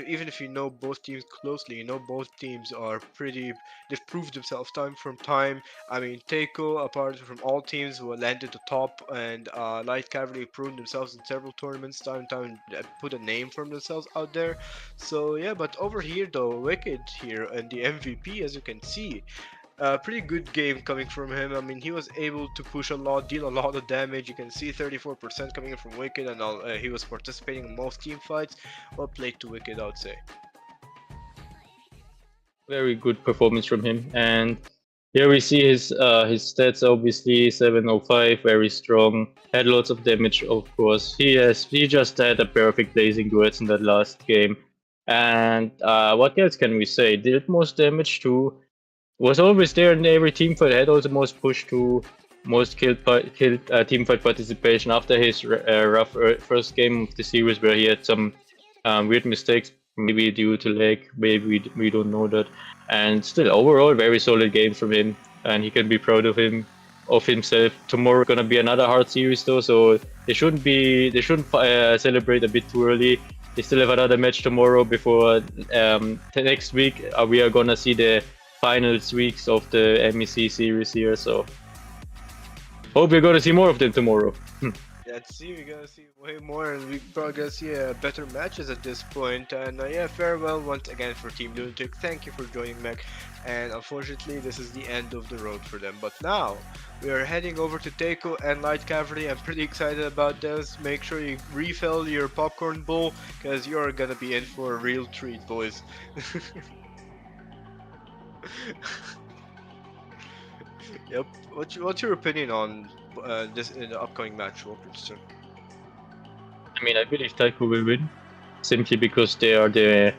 Even if you know both teams closely, you know both teams are they've proved themselves time from time. I mean, Teiko, apart from all teams who landed the top, and Light Cavalry proved themselves in several tournaments time and time, and put a name for themselves out there. So yeah, but over here though, Wicked here and the MVP, as you can see, pretty good game coming from him. I mean, he was able to push a lot, deal a lot of damage. You can see 34% coming in from Wicked, and he was participating in most team fights. Well played to Wicked, I would say. Very good performance from him, and here we see his stats. Obviously, 705, very strong. Had lots of damage, of course. He just had a perfect blazing duets in that last game. And what else can we say? Did most damage too. Was always there in every team fight. Had also most push to most killed team fight participation after his rough first game of the series, where he had some weird mistakes, maybe due to lag, maybe we don't know that. And still, overall, very solid game from him, and he can be proud of himself. Tomorrow gonna be another hard series though, so they shouldn't celebrate a bit too early. They still have another match tomorrow before next week. We are gonna see the finals weeks of the MEC series here, so hope we're gonna see more of them tomorrow. Yeah, we're gonna see way more, and we're probably gonna see better matches at this point. And yeah, farewell once again for Team Lunatic. Thank you for joining MEC, and unfortunately this is the end of the road for them. But now we are heading over to Teiko and Light Cavalry. I'm pretty excited about this. Make sure you refill your popcorn bowl, because you're gonna be in for a real treat, boys. Yep. What's your opinion on this in the upcoming match, Wilkinson? I mean, I believe Teiko will win, simply because they are the.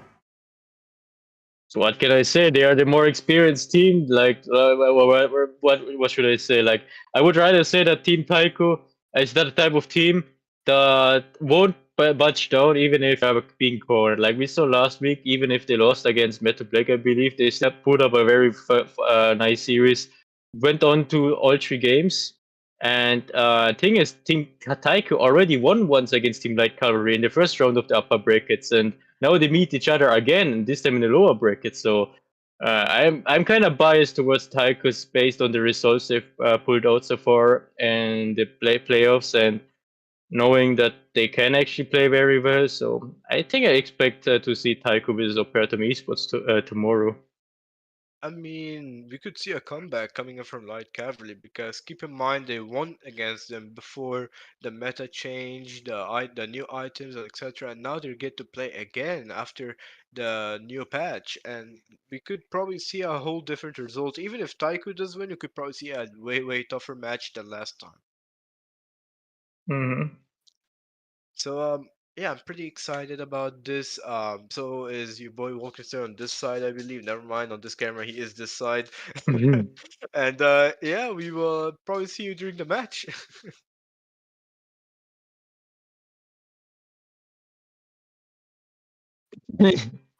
So what can I say? They are the more experienced team. Like, what should I say? Like, I would rather say that Team Teiko is that type of team that won't budge down even if they are being cornered. Like we saw last week, even if they lost against Metal Black, I believe they still put up a very nice series. Went on to all 3 games, And thing is, Team Teiko already won once against Team Light Cavalry in the first round of the upper brackets, and now they meet each other again, this time in the lower brackets. So I'm kind of biased towards Taiko's based on the results they've pulled out so far and the playoffs, and knowing that they can actually play very well. So I think I expect to see Taiko versus Opertum eSports tomorrow. I mean, we could see a comeback coming in from Light Cavalry because keep in mind they won against them before the meta changed, the new items, etc. And now they get to play again after the new patch, and we could probably see a whole different result. Even if Taiko does win, you could probably see a way tougher match than last time. Mm-hmm. So yeah, I'm pretty excited about this. So is your boy Walker on this side, I believe. Never mind, on this camera he is this side. And yeah, we will probably see you during the match.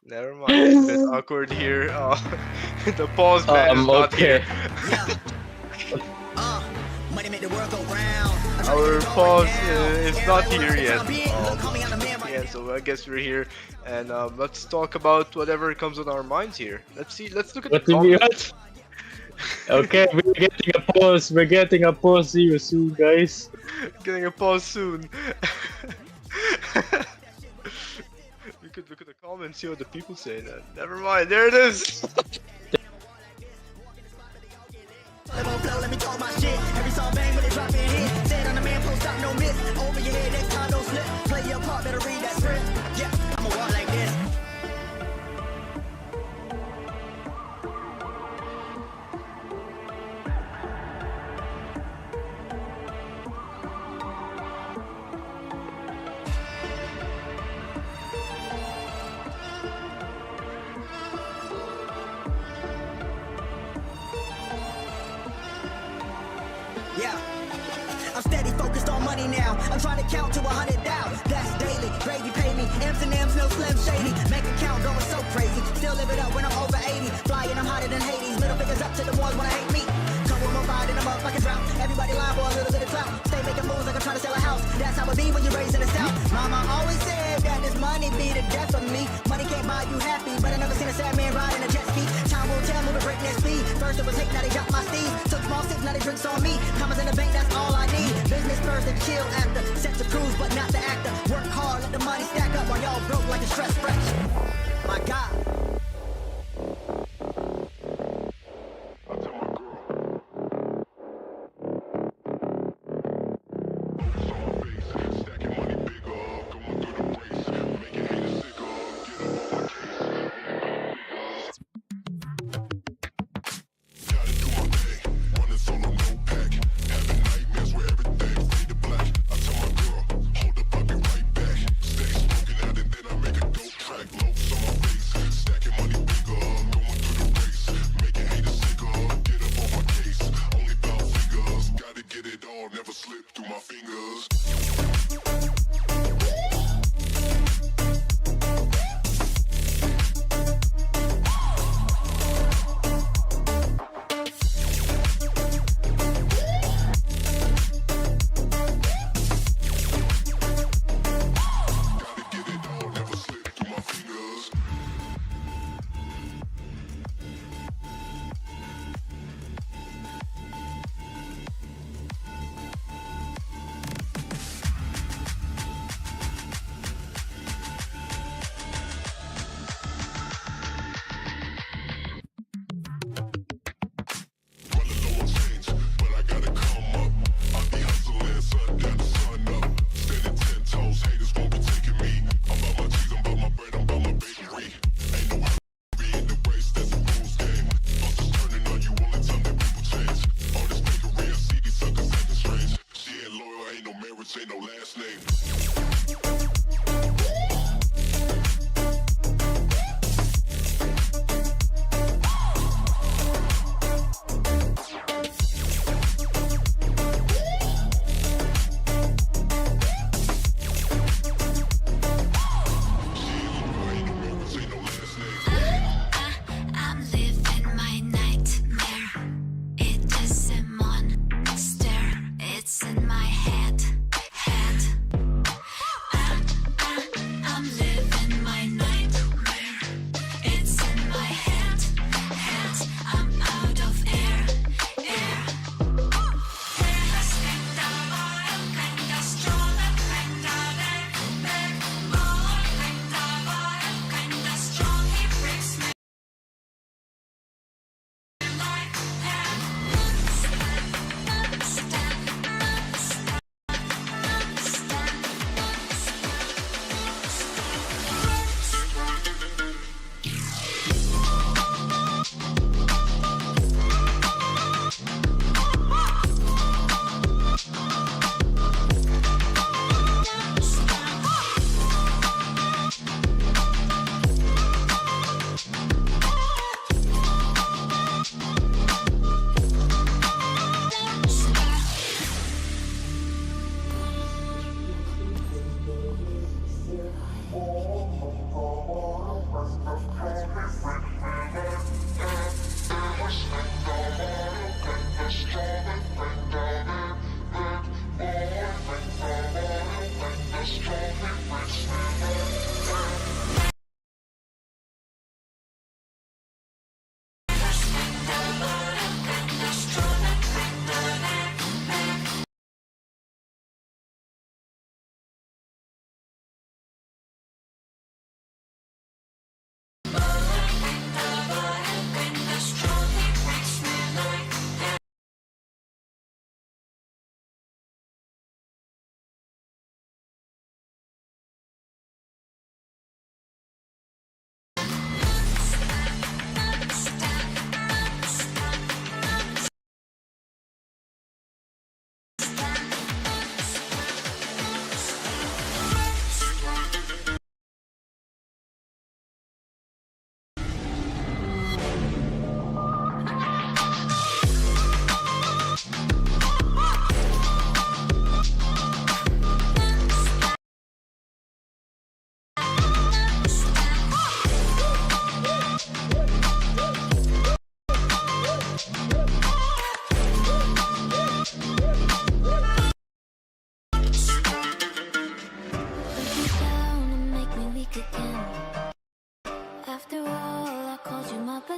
Never mind, it's a bit awkward here. The pause man is not okay. here. Money make the world go round. Our pause is not here yet. Yeah, so I guess we're here, and let's talk about whatever comes on our minds here. Let's look at What the do you comments. Okay, we're getting a pause. We're getting a pause. See you soon, guys. Getting a pause soon. We could look at the comments, see what the people say. Never mind, there it is. Let me talk my shit. Every song bang when they drop in hit. Said on the man post stop no miss. Over your head, that condo slip. Play your part, better read that script. Yeah, I'ma walk like this. Yeah. I'm steady focused on money now. I'm trying to count to 100 down. That's daily. Gravy pay me. M's and M's, no slim shady. Make account going so crazy. Still live it up when I'm over 80. Flying, I'm hotter than Hades. Middle fingers up to the ones when I hate me. Come with my ride in a motherfucking drought. Everybody lying for a little bit of clout. Stay making moves like I'm trying to sell a house. That's how it be when you're raised in the South. Mama always said that this money be the death of me. Money can't buy you happy, but I never seen a sad man ride in a jet ski. Time will tell, moving breakneck speed. First it was hate, now they drop my steed. Took small sips, now they drinks on me. Commas in the bank, that's all I need. Business first and chill after. Set the cruise, but not the actor. Work hard, let the money stack up while y'all broke like a stress fresh. My God. Hold up, I'll be right back. Stay smoking out and then I make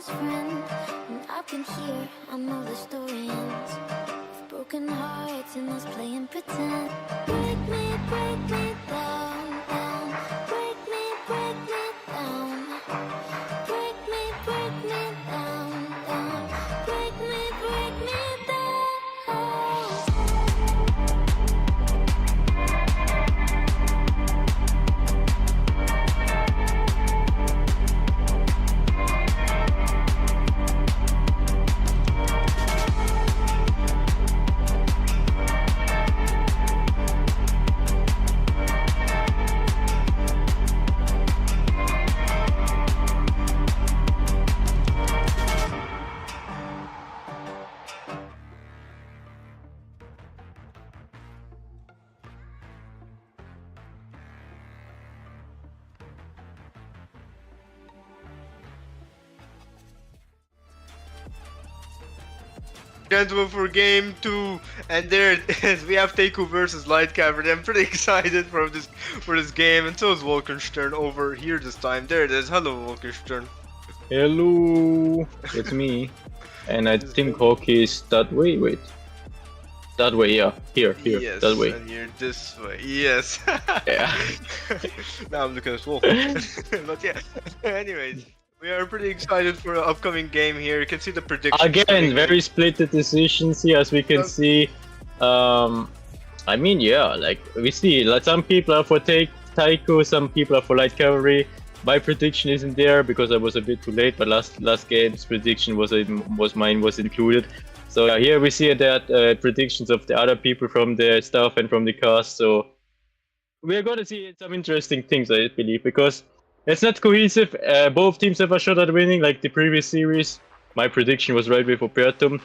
best friend. And I've been here, I know the story ends. With broken hearts and us playing pretend. Break me down, down. Break me down. Break me down, down. Break me down. Gentlemen, for game 2, and there it is. We have Teiko versus Light Cavalry. I'm pretty excited for this game, and so is Wolkenstern over here this time. There it is. Hello, Wolkenstern. Hello, it's me. And I think hockey is that way. Wait, that way, yeah. Here, Yes, that way. and you're this way. Yes. Yeah. Now I'm looking at Wolf. But yeah. Anyways, we are pretty excited for the upcoming game here. You can see the predictions. Again, very split decisions here, as we can see. I mean, yeah, like we see, like some people are for Teiko, some people are for Light Cavalry. My prediction isn't there because I was a bit too late, but last game's prediction was mine was included. So here we see that predictions of the other people from the staff and from the cast. So we're gonna see some interesting things, I believe, because it's not cohesive. Both teams have a shot at winning, like the previous series. My prediction was right with Opertum.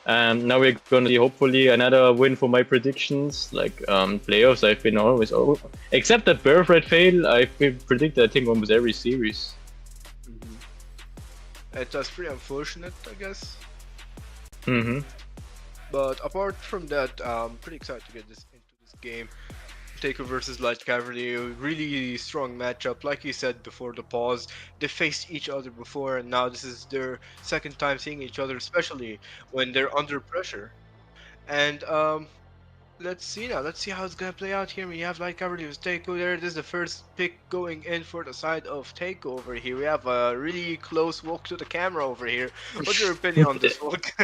Now we're gonna see hopefully another win for my predictions. Like playoffs, I've been always over. Except that birthright fail, I've been predicted I think almost every series. It was pretty unfortunate, I guess. Mm-hmm. But apart from that, I'm pretty excited to get into this game. Teiko versus Light Cavalry, a really strong matchup. Like you said before the pause, they faced each other before, and now this is their second time seeing each other, especially when they're under pressure. And let's see now. Let's see how it's gonna play out here. We have Light Cavalry with Teiko there. This is the first pick going in for the side of Teiko over here. We have a really close walk to the camera over here. What's your opinion on this walk?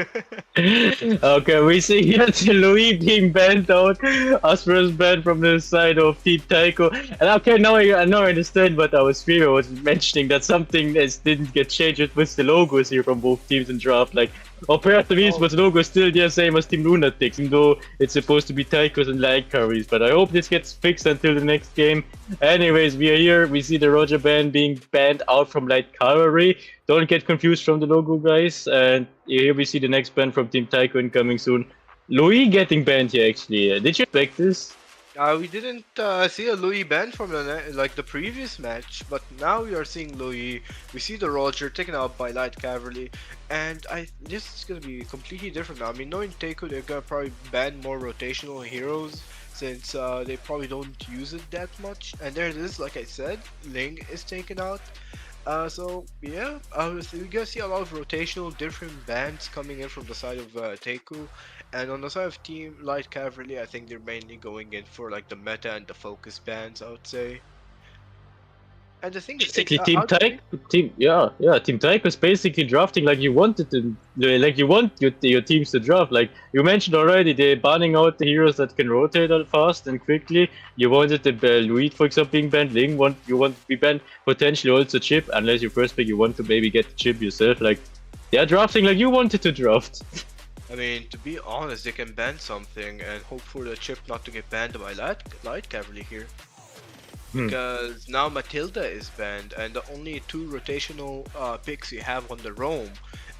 Okay, we see here the Louis being banned out as first ban from the side of Team Teiko. And okay, now I understand what our streamer was mentioning, that something didn't get changed with the logos here from both teams in draft. Like Opertum eSports logo is still the same as Team Lunatic, even though it's supposed to be Teiko's and Light Cavalry's. But I hope this gets fixed until the next game. Anyways, we are here. We see the Roger ban being banned out from Light Cavalry. Don't get confused from the logo, guys. And here we see the next ban from Team Teiko incoming soon. Louis getting banned here, actually. Did you expect this? We didn't see a Louis ban from the previous match, but now we are seeing Louis. We see the Roger taken out by Light Cavalry, and this is gonna be completely different now. I mean, knowing Teiko, they're gonna probably ban more rotational heroes since they probably don't use it that much. And there it is, like I said, Ling is taken out. So yeah, we're gonna see a lot of rotational different bans coming in from the side of Teiko. And on the side of Team Light Cavalry, I think they're mainly going in for like the meta and the focus bans, I would say. And the thing is, basically Team Teiko is basically drafting like you wanted to, like you want your teams to draft. Like you mentioned already, they're banning out the heroes that can rotate fast and quickly. You wanted the Louis, for example, being banned. Ling, you want to be banned. Potentially also Chip, unless your first pick you want to maybe get the Chip yourself. Like they're drafting like you wanted to draft. I mean, to be honest, they can ban something and hope for the Chip not to get banned by Light Cavalry here. Because now Matilda is banned, and the only two rotational picks you have on the roam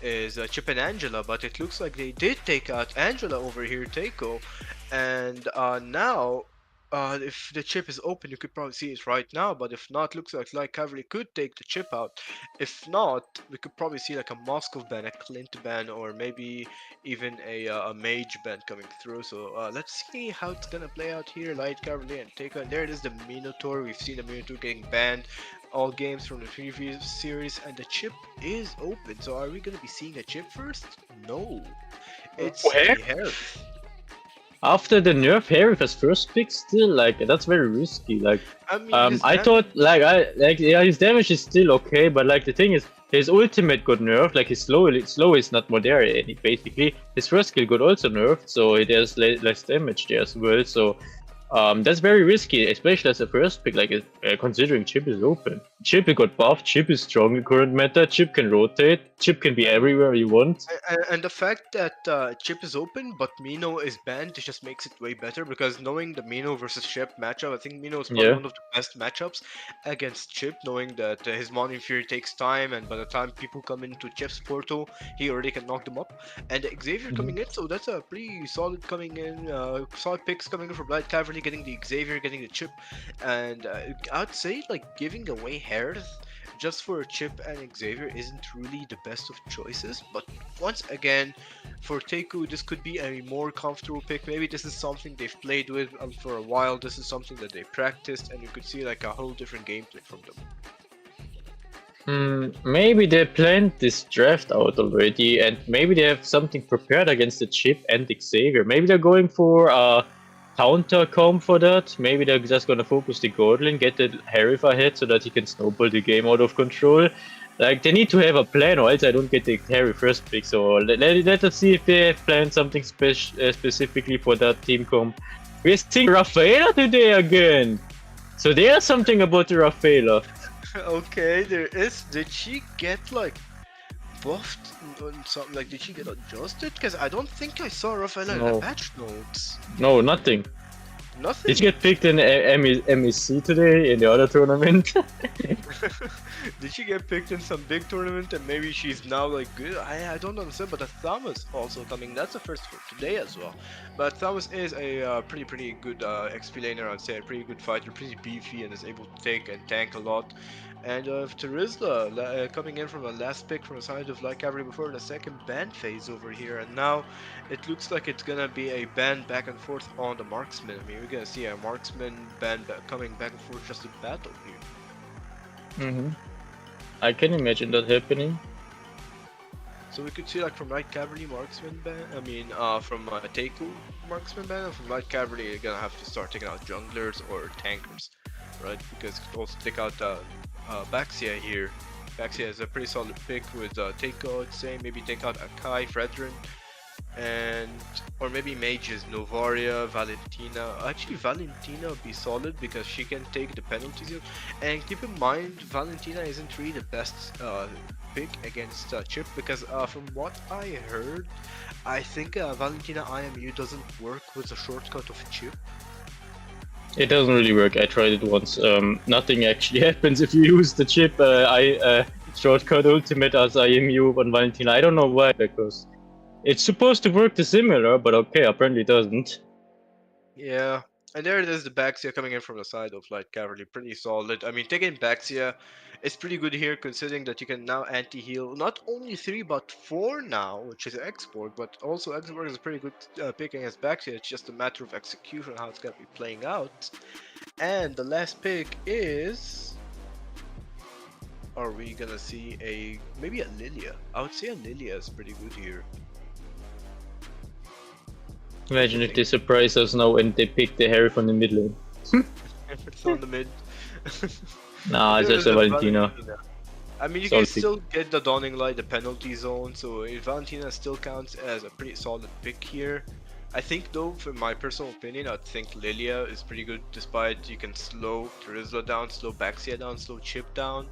is Chip and Angela, but it looks like they did take out Angela over here, Teiko, and now if the chip is open, you could probably see it right now. But if not, looks like Cavalry could take the chip out. If not, we could probably see like a Moscow ban, a Clint ban, or maybe even a Mage ban coming through. So let's see how it's gonna play out here. Light Cavalry and Teiko. And there it is, the Minotaur. We've seen the Minotaur getting banned all games from the previous series, and the chip is open. So are we gonna be seeing a chip first? No, it's Where? a hair. After the nerf Harry as first pick, still like that's very risky. Like I mean, his I ban- thought yeah, his damage is still okay, but like the thing is his ultimate got nerfed. Like his slow is not more there. Basically his first skill got also nerfed, so it has less damage there as well. So that's very risky, especially as a first pick. Like considering Chip is open, Chip got buffed. Chip is strong in current meta. Chip can rotate. Chip can be everywhere you want. And the fact that Chip is open but Mino is banned, it just makes it way better, because knowing the Mino versus Chip matchup, I think Mino is probably Yeah. one of the best matchups against Chip, knowing that his Morning Fury takes time, and by the time people come into Chip's portal, he already can knock them up. And Xavier coming in, so that's a pretty solid coming in, solid picks coming in from Light Cavalry, getting the Xavier, getting the Chip, and I'd say like giving away Herth just for a Chip and Xavier isn't really the best of choices. But once again, for Teiko, this could be a more comfortable pick. Maybe this is something they've played with for a while. This is something that they practiced, and you could see like a whole different gameplay from them. Maybe they planned this draft out already, and maybe they have something prepared against the Chip and Xavier. Maybe they're going for a counter comp for that. Maybe they're just gonna focus the Godlin, get the Harif ahead so that he can snowball the game out of control. Like, they need to have a plan, or else I don't get the Harry first pick. So let us see if they have planned something specifically for that team comp. We're seeing Rafaela today again. So there's something about the Rafaela. Okay, there is. Did she get like buffed on something? Like, did she get adjusted? Because I don't think I saw Rafaela in the No. patch notes. No, nothing. Nothing. Did you get picked in MEC today in the other tournament? Did she get picked in some big tournament and maybe she's now like good? I don't understand. But Thomas also coming. That's the first for today as well. But Thomas is a pretty good XP laner, I'd say. A pretty good fighter, pretty beefy, and is able to take and tank a lot. And Terizla coming in from the last pick from the side of Light Cavalry before the second ban phase over here, and now it looks like it's gonna be a ban back and forth on the marksman. I mean, we're gonna see a marksman ban coming back and forth just in battle here. I can imagine that happening. So we could see like from Light Cavalry marksman ban, I mean from Teiko marksman ban, and from Light Cavalry you're gonna have to start taking out junglers or tankers, right? Because you could also take out Baxia here. Baxia is a pretty solid pick with Teiko, I'd say. Maybe take out Akai, Fredrin, and or maybe mages, Novaria, Valentina. Actually, Valentina would be solid because she can take the penalties here. And keep in mind, Valentina isn't really the best pick against Chip, because from what I heard, I think Valentina IMU doesn't work with the shortcut of Chip. It doesn't really work. I tried it once. Nothing actually happens if you use the Chip shortcut ultimate as IMU on Valentina. I don't know why, because it's supposed to work the similar, but okay, apparently it doesn't. Yeah, and there it is, the Baxia coming in from the side of Light Cavalry, pretty solid. I mean, taking Baxia is pretty good here, considering that you can now anti-heal not only 3 but 4 now, which is export, but also export is a pretty good pick against Baxia. It's just a matter of execution, how it's gonna be playing out. And the last pick is... Are we gonna see maybe a Lilia? I would say a Lilia is pretty good here. Imagine if they surprise us now and they pick the Harry from the mid lane. It's on the mid. Nah, it's just a Valentina. I mean, you Solid can pick. still get the Dawning Light, the penalty zone, so Valentina still counts as a pretty solid pick here. I think though, for my personal opinion, I think Lilia is pretty good, despite you can slow Terizla down, slow Baxia down, slow Chip down.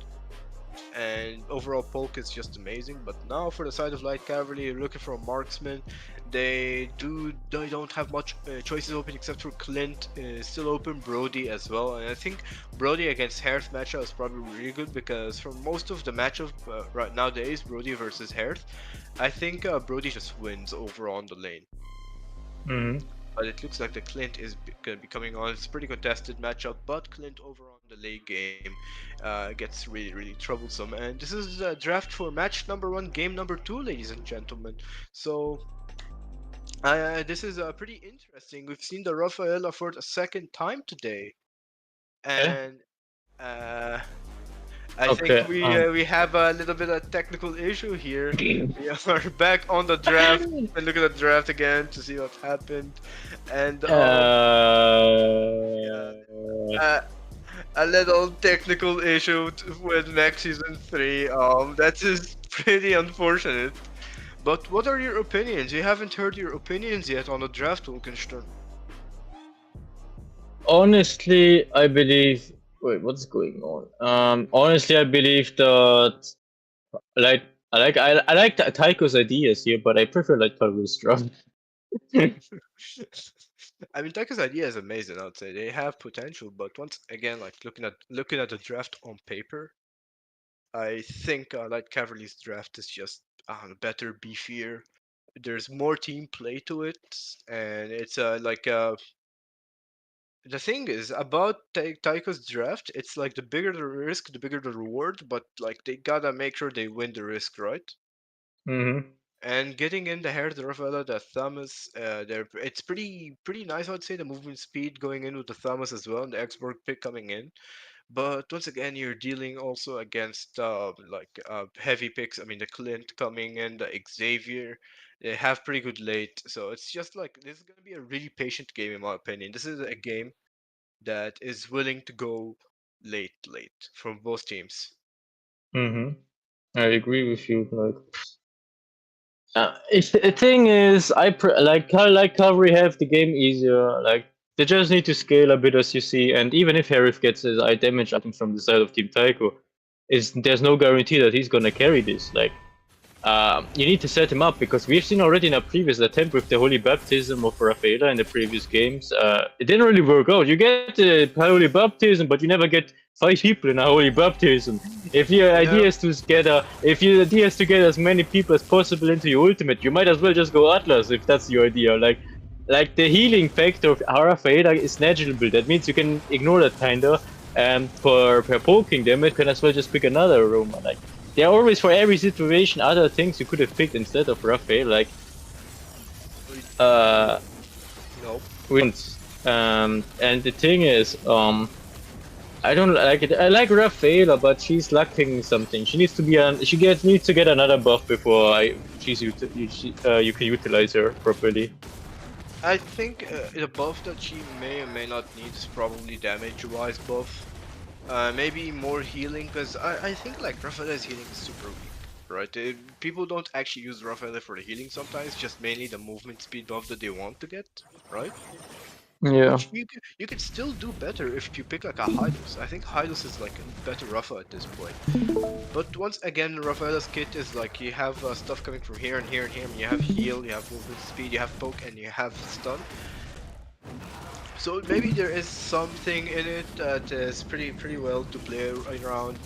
And overall poke is just amazing. But now for the side of Light Cavalry, you're looking for a marksman. They don't have much choices open except for Clint is still open, Brody as well, and I think Brody against Hearth matchup is probably really good, because for most of the matchup right nowadays, Brody versus Hearth, I think Brody just wins overall on the lane. but it looks like the Clint is gonna be coming on. It's a pretty contested matchup, but Clint over on the late game gets really troublesome. And this is a draft for match number 1, game number 2, ladies and gentlemen. So this is pretty interesting. We've seen the Rafaela for the second time today, Yeah. and I Okay. think we have a little bit of technical issue here. We are back on the draft and look at the draft again to see what happened, and a little technical issue with MEC season 3. That is pretty unfortunate. But what are your opinions? You haven't heard your opinions yet on the draft, Wolkenstern. Honestly, I believe. Wait, what's going on? Honestly, I believe that like I like Taiko's ideas here, but I prefer like Cavalry's draft. I mean, Teiko's idea is amazing. I would say they have potential, but once again, like looking at the draft on paper, I think like Cavalry's draft is just better, beefier. There's more team play to it, and it's the thing is about Taiko's draft. It's like the bigger the risk, the bigger the reward. But like they gotta make sure they win the risk, right? Mm-hmm. And getting in the hair, the Rafaela, the Thomas, it's pretty nice. I would say the movement speed going in with the Thomas as well, and the Exborg pick coming in. But once again, you're dealing also against heavy picks. I mean, the Clint coming in, the Xavier. They have pretty good late, so it's just like this is gonna be a really patient game in my opinion. This is a game that is willing to go late from both teams. Mm-hmm. I agree with you. Like, if the thing is, like Cavalry have the game easier. Like they just need to scale a bit, as you see. And even if Harif gets his eye damage items from the side of Team Taiko, there's no guarantee that he's gonna carry this. Like, you need to set him up because we've seen already in a previous attempt with the Holy Baptism of Rafaela in the previous games. It didn't really work out. You get the Holy Baptism, but you never get 5 people in a Holy Baptism. If your idea is to get as many people as possible into your ultimate, you might as well just go Atlas if that's your idea. Like the healing factor of Rafaela is negligible. That means you can ignore that kinda. And for poking them, you can as well just pick another Roma. Like, there are always for every situation other things you could have picked instead of Rafael, like Nope. wins. And the thing is, I don't like it. I like Rafaela, but she's lacking something. She needs to be needs to get another buff before you can utilize her properly. I think the buff that she may or may not need is probably damage-wise buff. Maybe more healing, because I think like Rafaela's healing is super weak, right? People don't actually use Rafaela for the healing sometimes, just mainly the movement speed buff that they want to get, right? Yeah. You could still do better if you pick like a Hylos. I think Hylos is like a better Rafa at this point. But once again, Rafaela's kit is like you have stuff coming from here and here and here. You have heal, you have movement speed, you have poke, and you have stun. So maybe there is something in it that is pretty well to play around.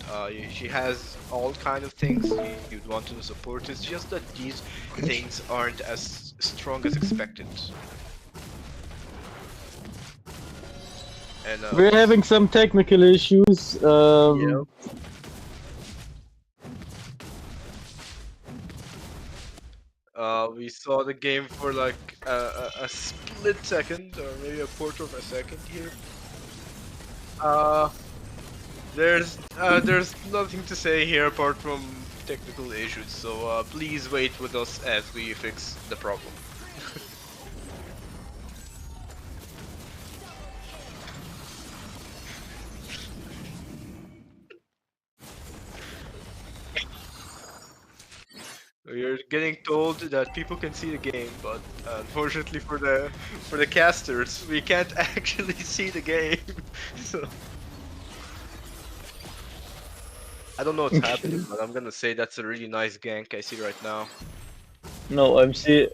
She has all kind of things you'd want to support. It's just that these things aren't as strong as expected. And, we're having some technical issues. Yeah. We saw the game for like a split second, or maybe a quarter of a second here. There's nothing to say here apart from technical issues. So please wait with us as we fix the problem. We're getting told that people can see the game, but unfortunately for the casters, we can't actually see the game. So I don't know what's happening, but I'm gonna say that's a really nice gank I see right now. No, I'm see.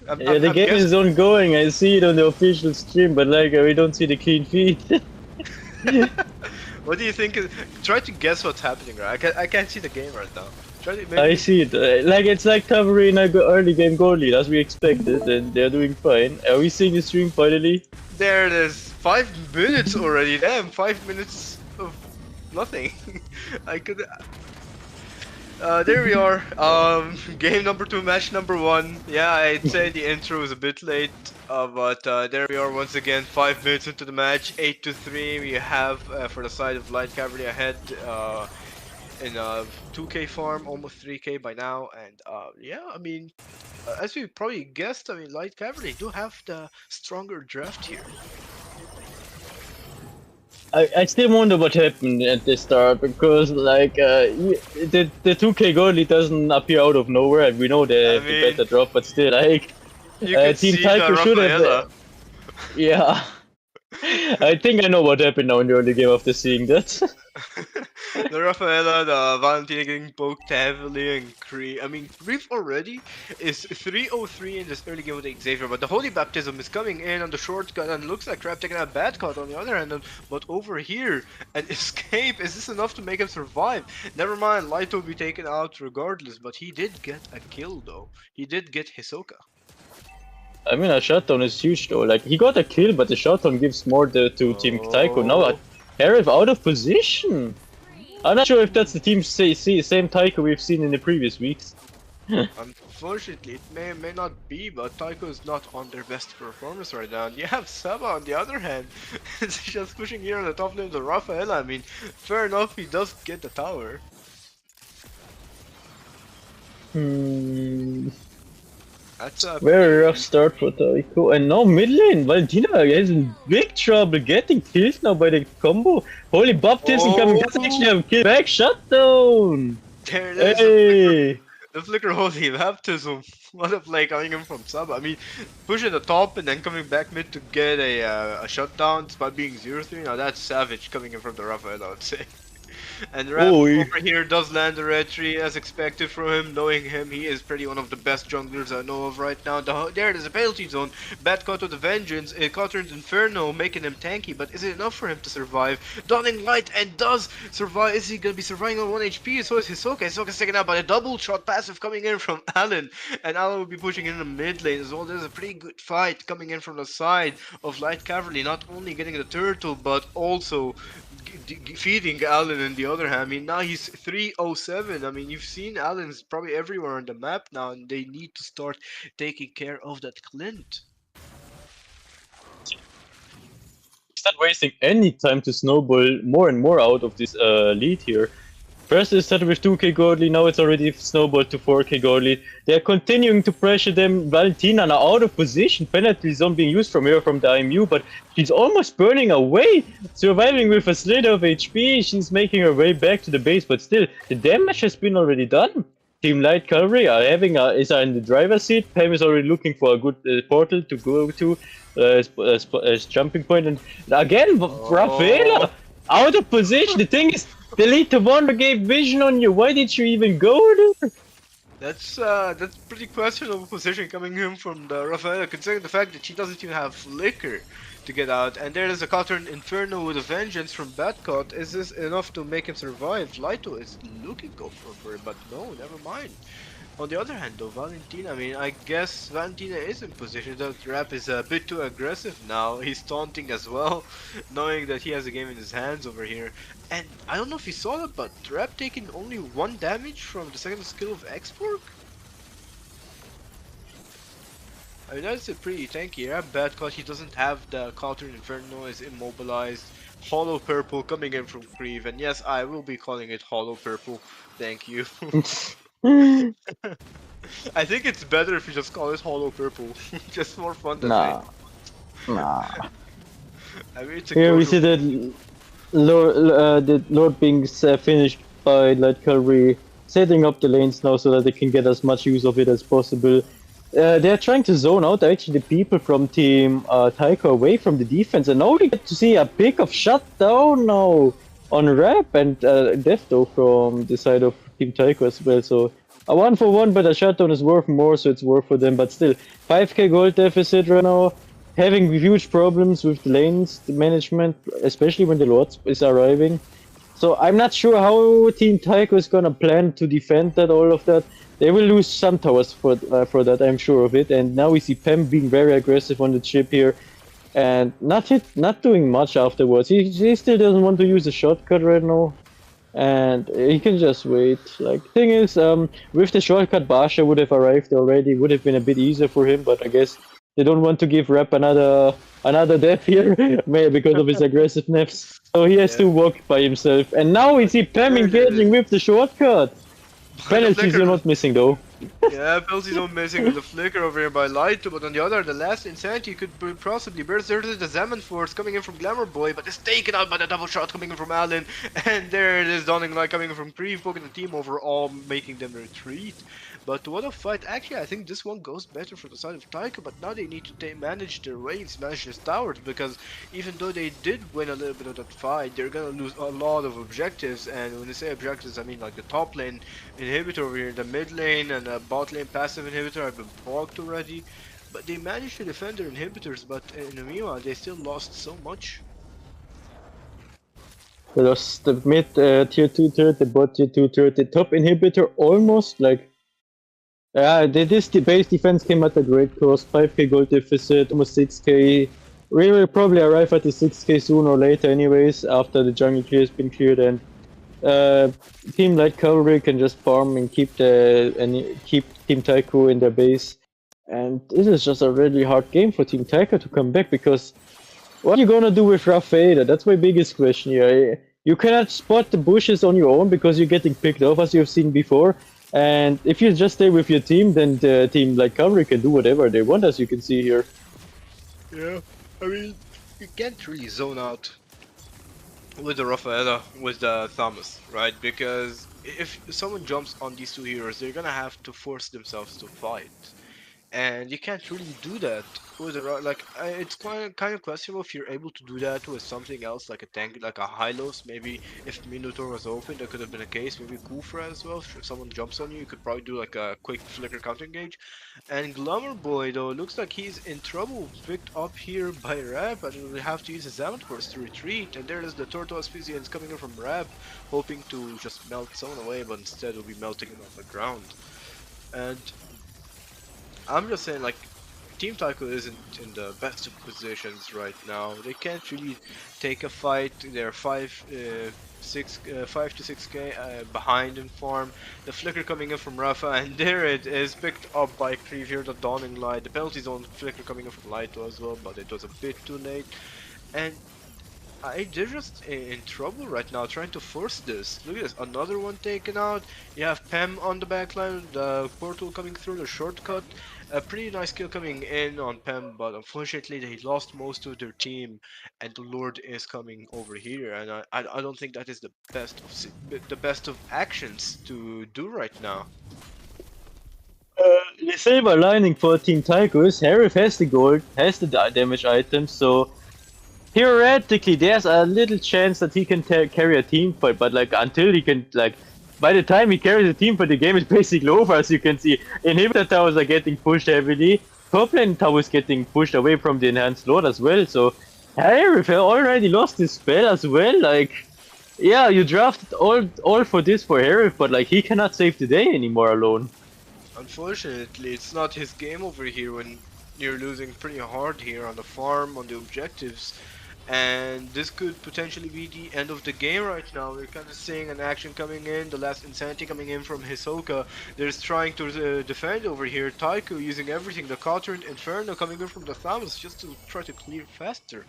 The The game is ongoing. I see it on the official stream, but like we don't see the clean feed. What do you think? Try to guess what's happening, right? I can't see the game right now. Try to I maybe. see it. Like it's like Cavalry in a early game goal lead as we expected, and they're doing fine. Are we seeing the stream finally? There it is. 5 minutes already. Damn, 5 minutes of nothing. I could. There we are. Game number 2, match number 1. Yeah, I'd say the intro was a bit late, but there we are once again. 5 minutes into the match, 8-3. We have for the side of Light Cavalry ahead in 2k farm, almost 3k by now, and yeah, I mean, as we probably guessed, I mean, Light Cavalry do have the stronger draft here. I still wonder what happened at the start because like the 2k goal lead doesn't appear out of nowhere, and we know the better drop, but still like You can Team see Teiko the should Rafaela. have. Yeah. I think I know what happened now in the early game after seeing that. The Rafaela, the Valentina getting poked heavily, and I mean, Grief already is 3-0-3 in this early game with Xavier, but the Holy Baptism is coming in on the shortcut, and looks like Crab taking a bad cut on the other hand, but over here, an escape, is this enough to make him survive? Never mind, Light will be taken out regardless, but he did get a kill though. He did get Hisoka. I mean, a shutdown is huge though. Like, he got a kill, but the shutdown gives more to Team Teiko. Now, Arif out of position. I'm not sure if that's the team same Teiko we've seen in the previous weeks. Unfortunately, it may not be, but Teiko is not on their best performance right now. And you have Saba on the other hand. It's just pushing here on the top lane of the Rafaela. I mean, fair enough, he does get the tower. That's a very rough start for Teiko. And now mid lane, Valentina is in big trouble getting killed now by the combo. Holy Baptism coming, doesn't actually have a kill back, shutdown! There it is. Hey! The flicker Holy Baptism. What a play coming in from Saba. I mean, pushing the top and then coming back mid to get a shutdown despite being 0-3. Now that's savage coming in from the Rafael, I would say. And Ram over here does land the red tree as expected from him. Knowing him, he is pretty one of the best junglers I know of right now. There it is, a penalty zone. Bad cut with the Vengeance. Caught in Inferno, making him tanky. But is it enough for him to survive? Donning Light and does survive. Is he going to be surviving on 1 HP? So is Hisoka. Hisoka's taken out by a double shot passive coming in from Alan. And Alan will be pushing in the mid lane as well. There's a pretty good fight coming in from the side of Light Cavalry. Not only getting the turtle, but also feeding Alan in the other hand. I mean, now he's 3-0-7. I mean, you've seen Alan's probably everywhere on the map now, and they need to start taking care of that Clint. He's not wasting any time to snowball more and more out of this lead here. First it started with 2k gold lead, now it's already snowballed to 4k gold lead. They're continuing to pressure them. Valentina now out of position. Penalty zone being used from her from the IMU, but she's almost burning away. Surviving with a slither of HP. She's making her way back to the base, but still, the damage has been already done. Team Light Cavalry are having is in the driver's seat. Pam is already looking for a good portal to go to as jumping point. And again, Rafaela out of position. The thing is, the lead to Wonder gave vision on you. Why did you even go there? That's pretty questionable position coming in from the Rafaela, considering the fact that she doesn't even have flicker to get out. And there is a Cotton Inferno with a Vengeance from Batcot. Is this enough to make him survive? Lito is looking for it, but no, never mind. On the other hand though, Valentina, I mean, I guess Valentina is in position. The Rap is a bit too aggressive now. He's taunting as well, knowing that he has a game in his hands over here. And I don't know if you saw that, but Rap taking only 1 damage from the second skill of Expork? I mean, that's a pretty tanky Rap. Bad cause he doesn't have the Counter Inferno, is immobilized. Hollow Purple coming in from Creve, and yes, I will be calling it Hollow Purple. Thank you. I think it's better if you just call it Hollow Purple. Just more fun than Nah. I mean, it's a Here we see that the Lord being finished by Light Cavalry, setting up the lanes now so that they can get as much use of it as possible. They're trying to zone out actually the people from Team Teiko away from the defense, and now we get to see a pick of shutdown now on Rap and Death though from the side of Team Teiko as well. So a 1-for-1, but a shutdown is worth more, so it's worth for them. But still, 5k gold deficit right now, having huge problems with the lanes, the management, especially when the Lord is arriving. So I'm not sure how Team Teiko is gonna plan to defend that, all of that. They will lose some towers for that, I'm sure of it. And now we see Pem being very aggressive on the chip here, and not doing much afterwards. He still doesn't want to use a shortcut right now, and he can just wait. Like, thing is, with the shortcut, Basha would have arrived already. Would have been a bit easier for him, but I guess they don't want to give Rap another death here, maybe because of his aggressiveness. So he has to walk by himself. And now we see Pem engaging with the shortcut. Penalties are not missing though. Yeah, penalties not missing with the flicker over here by Light, but on the other, the last Insanity could possibly burst. There's the Zaman Force coming in from Glamour Boy, but it's taken out by the double shot coming in from Allen. And there it is, Dawning Light coming in from Grief, poking the team overall, making them retreat. But what a fight. Actually, I think this one goes better for the side of Teiko, but now they need to manage their waves, manage their towers, because even though they did win a little bit of that fight, they're gonna lose a lot of objectives. And when I say objectives, I mean like the top lane inhibitor over here, the mid lane, and the bot lane passive inhibitor have been progged already. But they managed to defend their inhibitors, but in the meanwhile, they still lost so much. They lost the mid tier 2 turret, the bot tier 2 turret, the top inhibitor almost, like, this base defense came at a great cost. 5k gold deficit, almost 6k. We will probably arrive at the 6k sooner or later anyways, after the jungle clear has been cleared, and Team Light Cavalry can just farm and keep Team Teiko in their base. And this is just a really hard game for Team Teiko to come back, because what are you gonna do with Rafaela? That's my biggest question here. You cannot spot the bushes on your own because you're getting picked off, as you've seen before. And if you just stay with your team, then the team like Cavalry can do whatever they want, as you can see here. Yeah, I mean, you can't really zone out with the Rafaela, with the Thomas, right? Because if someone jumps on these two heroes, they're gonna have to force themselves to fight. And you can't really do that with a like. It's kind of questionable if you're able to do that with something else, like a tank, like a Hylos. Maybe if Minotaur was open, that could have been a case. Maybe Kufra as well. If someone jumps on you, you could probably do like a quick flicker counter engage. And Glamour Boy though looks like he's in trouble, picked up here by Rap, and will have to use his Zaman Force to retreat. And there is the Turtle Asphyxians coming in from Rap, hoping to just melt someone away, but instead will be melting him on the ground. And I'm just saying, like, Team Teiko isn't in the best of positions right now. They can't really take a fight. They're 5 to 6k behind in farm. The flicker coming in from Rafa, and there it is, picked up by Kriv here, the Dawning Light. The penalty zone flicker coming in from Light as well, but it was a bit too late. And they're just in trouble right now, trying to force this. Look at this, another one taken out. You have Pem on the backline, the portal coming through, the shortcut. A pretty nice kill coming in on Pem, but unfortunately they lost most of their team, and the Lord is coming over here. And I don't think that is the best of actions to do right now. The silver lining for Team Teiko is Harif has the gold, has the damage items, so theoretically there's a little chance that he can carry a team fight, but like until he can, like, by the time he carries a team fight, the game is basically over, as you can see. Inhibitor towers are getting pushed heavily, top lane towers getting pushed away from the enhanced lord as well, so Harif already lost his spell as well. Like, yeah, you drafted all for this for Harif, but like he cannot save the day anymore alone. Unfortunately, it's not his game over here when you're losing pretty hard here on the farm, on the objectives. And this could potentially be the end of the game right now. We're kind of seeing an action coming in, the last Insanity coming in from Hisoka. They're trying to defend over here. Teiko using everything, the Quadrant Inferno coming in from the Thamus just to try to clear faster.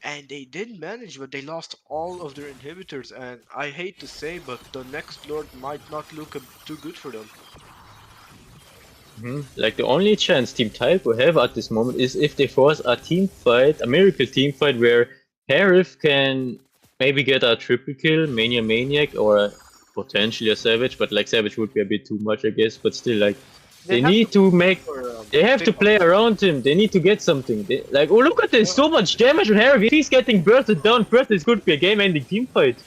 And they did manage, but they lost all of their inhibitors. And I hate to say, but the next Lord might not look too good for them. Like, the only chance Team Teiko have at this moment is if they force a team fight, a miracle team fight, where Harif can maybe get a triple kill, Maniac, or potentially a Savage, but like Savage would be a bit too much, I guess. But still, like, they need to make, they have to play around him. They need to get something. Like, oh, look at this, so much damage on Harif. If he's getting bursted down first, this could be a game-ending team fight.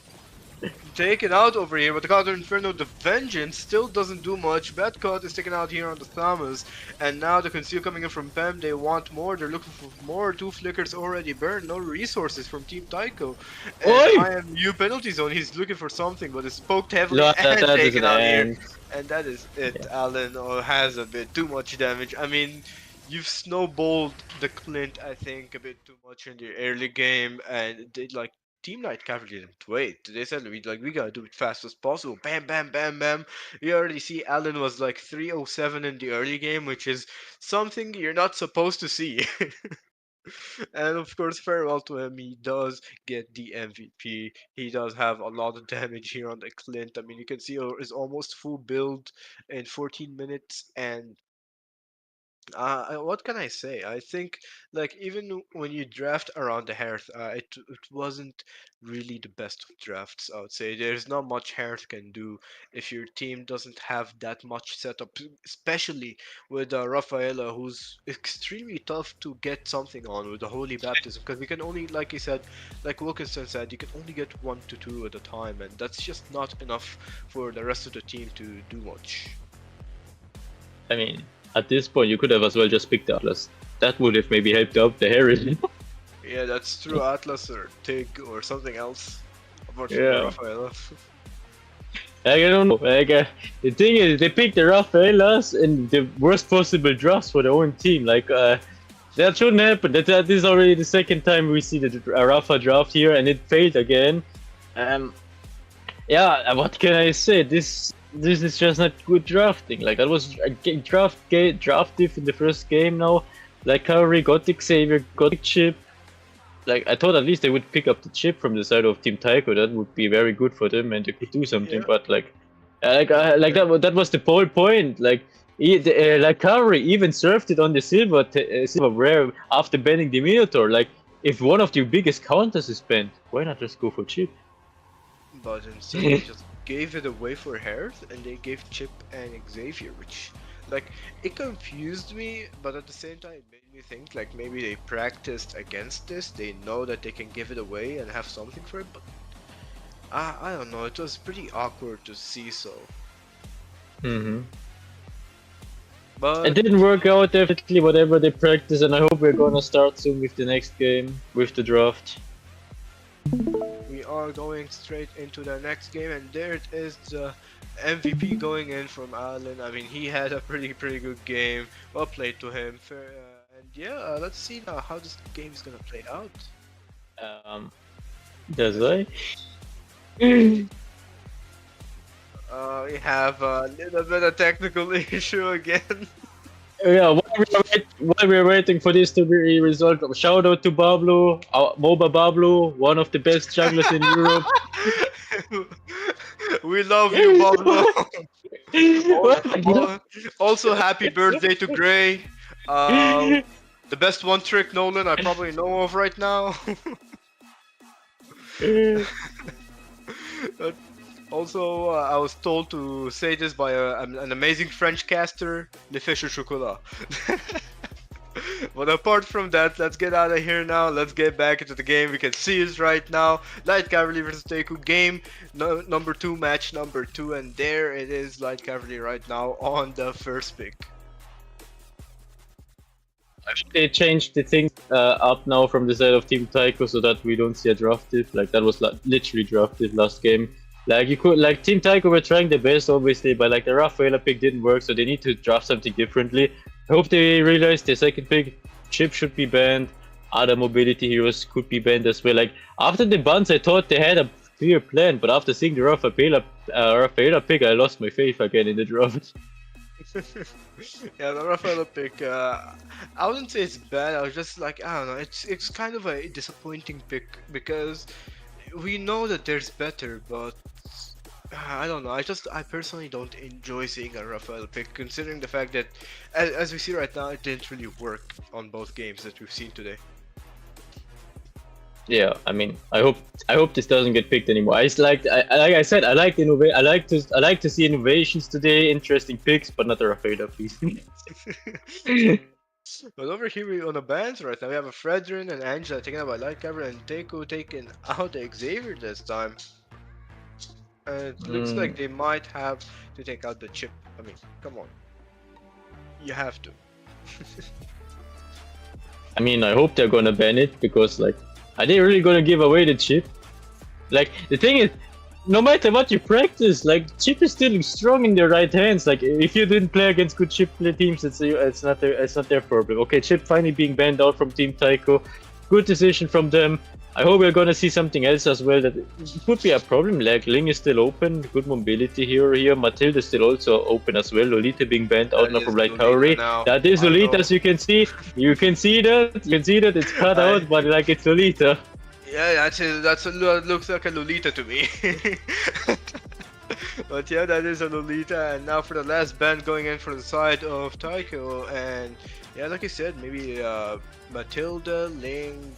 taken out over here, but the Counter Inferno, the Vengeance, still doesn't do much. Bad Cut is taken out here on the Thamus, and now the Conceal coming in from Pem, they want more, they're looking for more. 2 flickers already burned, no resources from Team Teiko. And IMU penalty zone, he's looking for something, but it's poked heavily and taken out here. And that is it. Allen has a bit too much damage. I mean, you've snowballed the Clint, I think, a bit too much in the early game, and they, like, Team Night Cavalry didn't wait. They said we gotta do it fast as possible. Bam, bam, bam, bam. You already see Allen was like 307 in the early game, which is something you're not supposed to see. And of course, farewell to him. He does get the MVP. He does have a lot of damage here on the Clint. I mean, you can see is almost full build in 14 minutes, and what can I say? I think, like, even when you draft around the Hearth, it wasn't really the best of drafts. I would say there's not much Hearth can do if your team doesn't have that much setup, especially with Rafaela, who's extremely tough to get something on with the Holy Baptism, because you can only, like he said, like Wilkinson said, you can only get 1 to 2 at a time, and that's just not enough for the rest of the team to do much. I mean, at this point, you could have as well just picked Atlas. That would have maybe helped out the Harris. Yeah, that's true. Atlas or Tig or something else. Apart from Rafaela. I don't know. The thing is, they picked the Rafaelas in the worst possible drafts for their own team. That shouldn't happen. That is already the second time we see the Rafa draft here, and it failed again. What can I say? This is just not good drafting. Like, that was a draft diff in the first game now. Like, Cavalry got Xavier, got Chip. Like, I thought at least they would pick up the Chip from the side of Team Teiko. That would be very good for them, and they could do something. Yeah. But that was the whole point. Like Cavalry even served it on the silver rare after banning the Minotaur. Like, if one of your biggest counters is banned, why not just go for Chip? But instead they just gave it away for Hearth, and they gave Chip and Xavier, which, like, it confused me, but at the same time it made me think, like, maybe they practiced against this, they know that they can give it away and have something for it, but I don't know, it was pretty awkward to see so. But it didn't work out, definitely, whatever they practiced, and I hope we're gonna start soon with the next game, with the draft. We are going straight into the next game, and there it is, the MVP going in from Allen. I mean, he had a pretty good game. Well played to him. And yeah, let's see now how this game is gonna play out. Does I? We have a little bit of technical issue again. Yeah, while we're waiting for this to be resolved, shout out to Bablu, MOBA Bablu, one of the best junglers in Europe. We love you, Bablu. Also, happy birthday to Gray. The best one trick Nolan I probably know of right now. Also, I was told to say this by an amazing French caster, Le Fish au Chocolat. But apart from that, let's get out of here now. Let's get back into the game. We can see it right now. Light Cavalry versus Teiko, game number 2, match number 2. And there it is, Light Cavalry right now on the first pick. They changed the things up now from the side of Team Teiko so that we don't see a draft diff. Like, that was literally draft diff last game. Like, you could, like, Team Teiko were trying their best, obviously, but like the Rafaela pick didn't work, so they need to draft something differently. I hope they realize the second pick, Chip should be banned, other mobility heroes could be banned as well. Like, after the bans, I thought they had a clear plan, but after seeing the Rafaela pick, I lost my faith again in the draft. Yeah, the Rafaela pick, I wouldn't say it's bad, I was just like, I don't know, it's kind of a disappointing pick, because we know that there's better, but I don't know, I personally don't enjoy seeing a Rafael pick, considering the fact that, as we see right now, it didn't really work on both games that we've seen today. Yeah, I mean, I hope this doesn't get picked anymore. Like I said, I like to see innovations today, interesting picks, but not a Rafaela, please. But over here we on the bans right now, we have a Fredrin and Angela taken out by Light Cavalry, and Teiko taking out Xavier this time. It looks like they might have to take out the chip. I mean, come on. You have to. I mean, I hope they're gonna ban it because, like, are they really gonna give away the chip? Like, the thing is, no matter what you practice, like, chip is still strong in their right hands. Like, if you didn't play against good chip play teams, it's not their problem. Okay, chip finally being banned out from Team Taiko, good decision from them. I hope we're gonna see something else as well. That would be a problem. Like, Ling is still open, good mobility here. Matilda is still also open as well. Lolita being banned out That now is from Light Lolita Cavalry. now. That is I Lolita, know. as you can see. You can see that. It's cut out, but like it's Lolita. Yeah, looks like a Lolita to me. But yeah, that is a Lolita, and now for the last band going in for the side of Teiko, and yeah, like I said, maybe Matilda, Ling,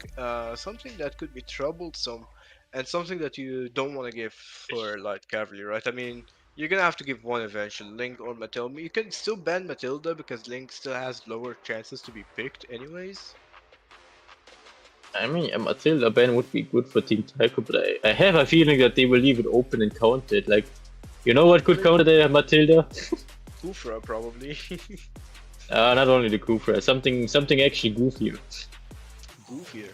something that could be troublesome, and something that you don't want to give for Light Cavalry, right? I mean, you're gonna have to give one eventually, Ling or Matilda. You can still ban Matilda because Ling still has lower chances to be picked anyways. I mean, a Matilda ban would be good for Team Taiko, but I have a feeling that they will leave it open and counter it. Like, you know what could counter the Matilda? Kufra probably. Not only the Kufra, something actually goofier. Goofier.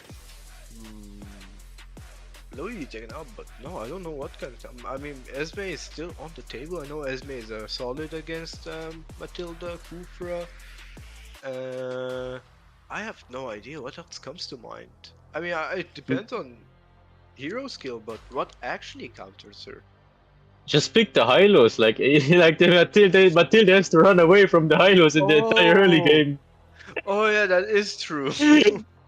Louis taken out, but no, I don't know what kind of. I mean, Esme is still on the table. I know Esme is solid against Matilda, Kufra. I have no idea what else comes to mind. I mean, it depends on hero skill, but what actually counters her? Just pick the Hylos, like the Matilda has to run away from the Hylos in the entire early game. Oh yeah, that is true.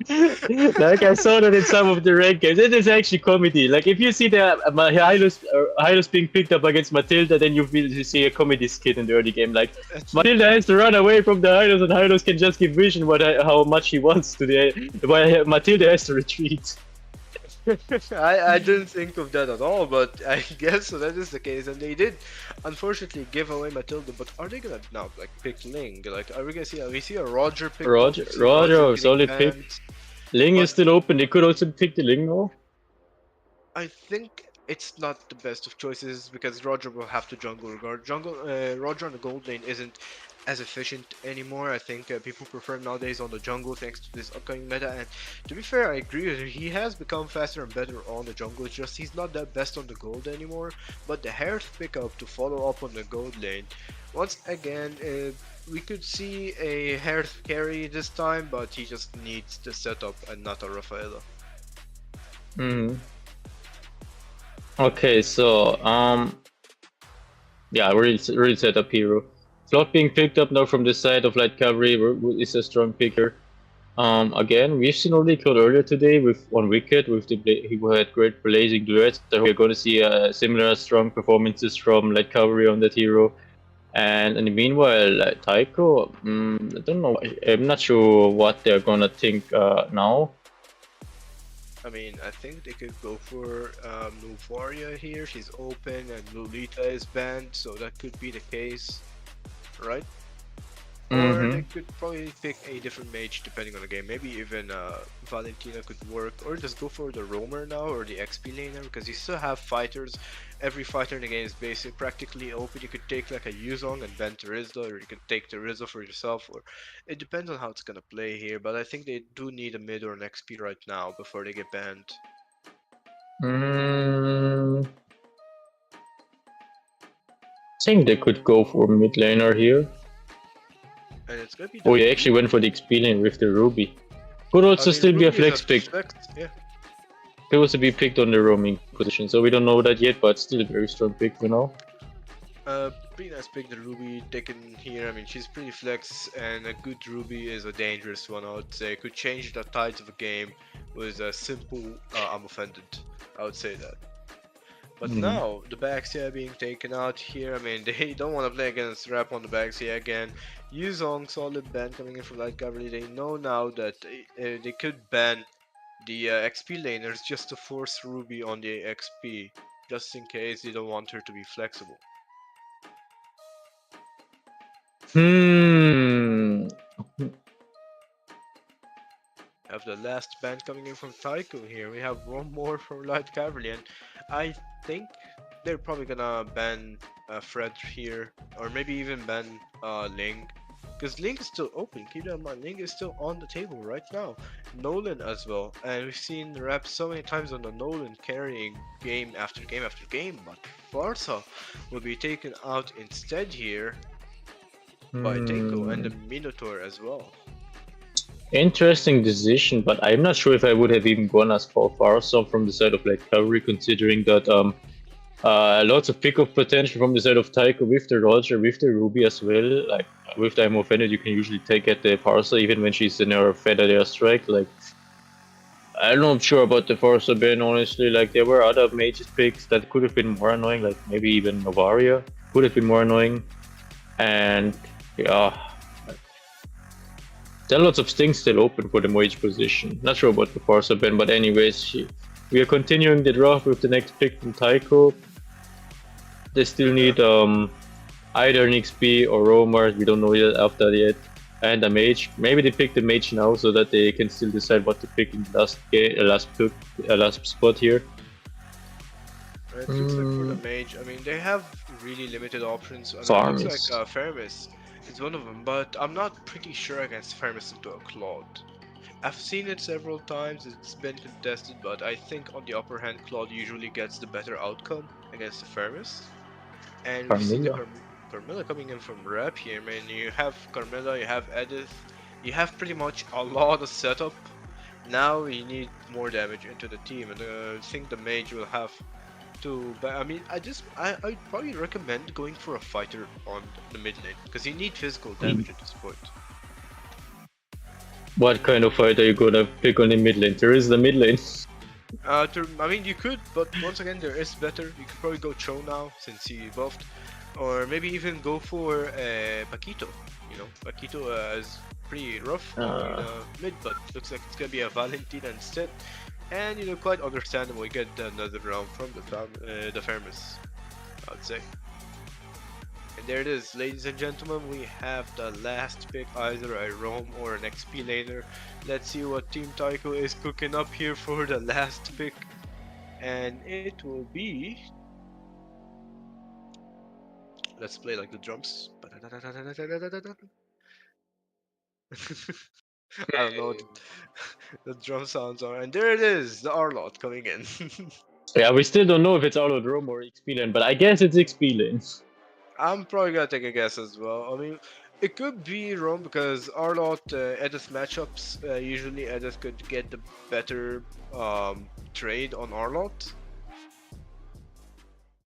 Like I saw that in some of the rank games. It is actually comedy. Like if you see the Hylos being picked up against Matilda, then you see a comedy skit in the early game. Like Matilda has to run away from the Hylos, and Hylos can just give vision how much he wants to the. While Matilda has to retreat. I didn't think of that at all, but I guess so that is the case, and they did unfortunately give away Matilda. But are they gonna now like pick Ling? Like, are we gonna see? We see a Roger pick. Roger, solid pick. Ling is still open. They could also pick the Ling now. I think it's not the best of choices because Roger will have to jungle. Roger on the gold lane isn't as efficient anymore. I think people prefer him nowadays on the jungle thanks to this upcoming meta. And to be fair, I agree with you. He has become faster and better on the jungle. It's just he's not that best on the gold anymore. But the Hearth pickup to follow up on the gold lane. Once again, we could see a Hearth carry this time, but he just needs the setup and not a Rafaela. Okay, so yeah, real setup hero. Flock being picked up now from the side of Light Cavalry is a strong picker. Again, we've seen already Claude earlier today with on Wicked with who had great blazing duets. So we're going to see similar strong performances from Light Cavalry on that hero. And in the meanwhile, Teiko, I don't know. I'm not sure what they're gonna think now. I mean, I think they could go for Nuvaria here. She's open and Lolita is banned, so that could be the case, right? Or they could probably pick a different mage depending on the game. Maybe even Valentina could work, or just go for the roamer now or the XP laner because you still have fighters. Every fighter in the game is basically practically open. You could take like a Yuzong and ban Terizla, or you could take Terizla for yourself, or it depends on how it's gonna play here. But I think they do need a mid or an XP right now before they get banned. I think they could go for mid laner here. And it's gonna be Oh, he actually went for the XP lane with the Ruby. Could also still be a flex pick. Yeah. Could also be picked on the roaming position, so we don't know that yet, but still a very strong pick for now. Pretty nice pick, the Ruby taken here. I mean, she's pretty flex, and a good Ruby is a dangerous one, I would say. Could change the tides of a game with a simple I'm offended. I would say that. But now, the Baxia being taken out here, I mean, they don't want to play against Rap on the Baxia again. Yuzong, solid ban coming in from Light Cavalry. They know now that they could ban the XP laners just to force Ruby on the XP, just in case they don't want her to be flexible. Have the last ban coming in from Teiko here. We have one more from Light Cavalry, and I think they're probably gonna ban Fred here, or maybe even ban Ling. Because Link is still open, keep that in mind, Link is still on the table right now. Nolan as well, and we've seen Rap so many times on the Nolan carrying game after game after game, but Barca will be taken out instead here by Teiko and the Minotaur as well. Interesting decision, but I'm not sure if I would have even gone as far some from the side of like Cavalry, considering that lots of pickup potential from the side of Taiko with the Roger, with the Ruby as well. Like with the I'm offended, you can usually take at the Parsa even when she's in her feathered airstrike. Like I'm not sure about the Parsa ban honestly. Like there were other mages picks that could have been more annoying, like maybe even Novaria could have been more annoying. And yeah, there are lots of things still open for the mage position. Not sure about the Parsa ban, but anyways, we are continuing the draft with the next pick from Taiko. They still need either an XP or Roamer, we don't know yet after that yet, and a mage. Maybe they pick the mage now so that they can still decide what to pick in the last spot here. Right, looks like for the mage, I mean they have really limited options. I mean, Farms. it looks like Fermis is one of them, but I'm not pretty sure against Fermis into a Claude. I've seen it several times, it's been contested, but I think on the upper hand Claude usually gets the better outcome against the Fermis. And we see the Carmilla coming in from Rep here, man. You have Carmilla, you have Edith, you have pretty much a lot of setup. Now you need more damage into the team, and I think the mage will have to. But I mean, I'd probably recommend going for a fighter on the mid lane because you need physical damage at this point. What kind of fight are you gonna pick on the mid lane? There is the mid lane. I mean, you could, but once again, there is better. You could probably go Cho now since he buffed, or maybe even go for Paquito. You know, Paquito is pretty rough in mid, but looks like it's gonna be a Valentina instead. And you know, quite understandable. You get another round from the Fermis, I'd say. And there it is, ladies and gentlemen, we have the last pick, either a roam or an XP laner. Let's see what Team Taiko is cooking up here for the last pick. And it will be... Let's play like the drums. I don't know what the drum sounds are. And there it is, the Arlott coming in. Yeah, we still don't know if it's Arlott Rome or XP lane, but I guess it's XP lane. I'm probably gonna take a guess as well. I mean, it could be wrong because Arlott Edith matchups, usually Edith could get the better trade on Arlott.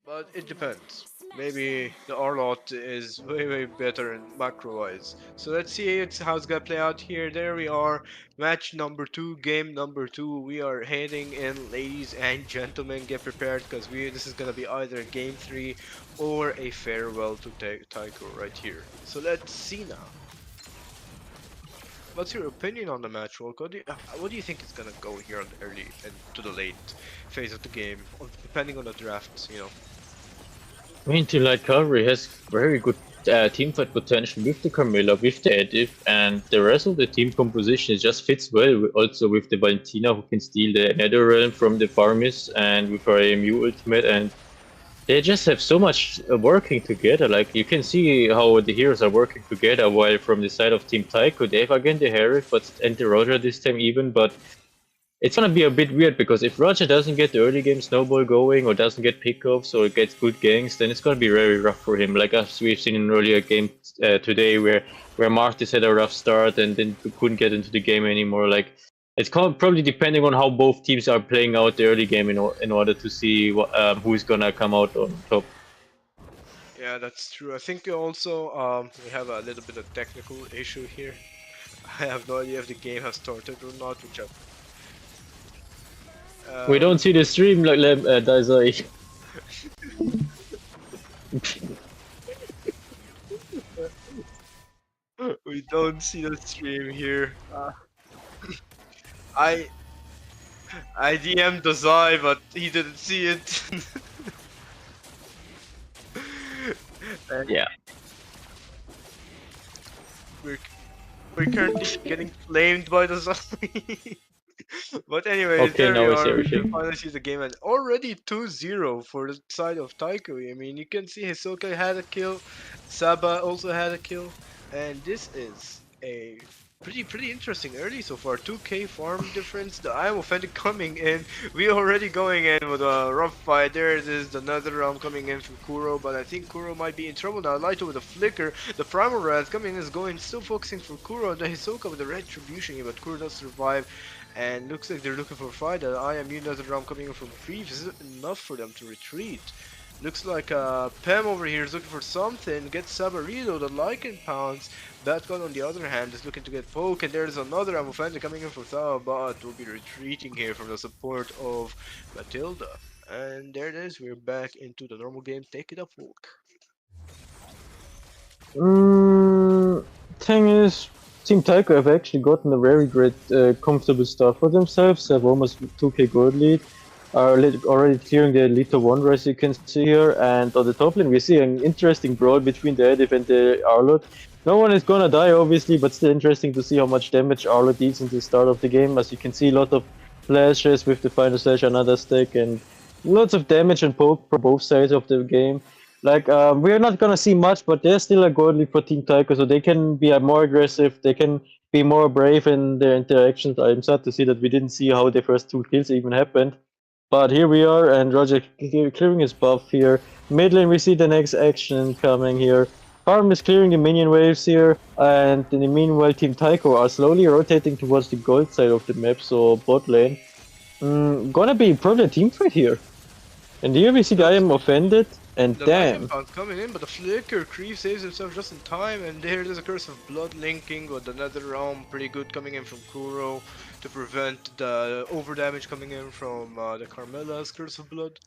But it depends. Maybe the Arlott is way better in macro wise. So let's see how it's gonna play out here. There we are, match number 2, game number 2. We are heading in, ladies and gentlemen. Get prepared because this is gonna be either game 3 or a farewell to Taiko right here. So let's see now. What's your opinion on the match, Rolk? What do you think is gonna go here on the early and to the late phase of the game, depending on the drafts, you know? I mean, team like Cavalry has very good teamfight potential with the Carmilla, with the Edith, and the rest of the team composition it just fits well. Also with the Valentina, who can steal the Nether Realm from the Farmis, and with her AMU ultimate, and they just have so much working together. Like you can see how the heroes are working together. While from the side of Team Taiko, they have again the Harry, and the Roger this time even, but. It's gonna be a bit weird because if Roger doesn't get the early game snowball going or doesn't get pickups or gets good ganks, then it's gonna be very rough for him. Like as we've seen in an earlier game today, where Martis had a rough start and then couldn't get into the game anymore. Like it's probably depending on how both teams are playing out the early game in order to see who is gonna come out on top. Yeah, that's true. I think also we have a little bit of technical issue here. I have no idea if the game has started or not, which I've we don't see the stream like Dazai. We don't see the stream here. I DM'd Dazai, but he didn't see it. Yeah. We're currently getting flamed by Dazai. But anyways, Okay, there we now it's are. We can everything. finally see the game, and already 2-0 for the side of Teiko. I mean, you can see Hisoka had a kill, Saba also had a kill, and this is a pretty interesting early so far. 2k farm difference. The I am offended coming in. We already going in with a rough fight. There it is, another round coming in from Kuro, but I think Kuro might be in trouble now. Lighto with a flicker. The primal raz coming in is going, still focusing for Kuro. The Hisoka with the retribution here, but Kuro does survive. And looks like they're looking for a fight. I am another round coming in from Creeps. Is it enough for them to retreat? Looks like Pem over here is looking for something. Gets Sabarito, the Lycan pounds. Batgun on the other hand is looking to get poke, and there's another Amofenda coming in for Thao, but will be retreating here from the support of Matilda. And there it is, we're back into the normal game. Take it up, Volk. Thing is, Team Taiko have actually gotten a very great, comfortable start for themselves. They have almost 2k gold lead, are already clearing the Elite 1 as you can see here. And on the top lane, we see an interesting brawl between the Edif and the Arlot. No one is gonna die, obviously, but still interesting to see how much damage Arlot deals in the start of the game. As you can see, a lot of flashes with the final slash, another stack, and lots of damage and poke from both sides of the game. Like, we're not gonna see much, but there's still a gold lead for Team Taiko, so they can be more aggressive, they can be more brave in their interactions. I'm sad to see that we didn't see how the first 2 kills even happened. But here we are, and Roger clearing his buff here. Mid lane, we see the next action coming here. Farm is clearing the minion waves here, and in the meanwhile, Team Taiko are slowly rotating towards the gold side of the map, so bot lane. Gonna be probably a team fight here. And here we see the I am offended. And the damn. coming in, but the flicker Creep saves himself just in time, and there is a curse of blood linking with another realm pretty good coming in from Kuro to prevent the over damage coming in from the Carmela's curse of blood.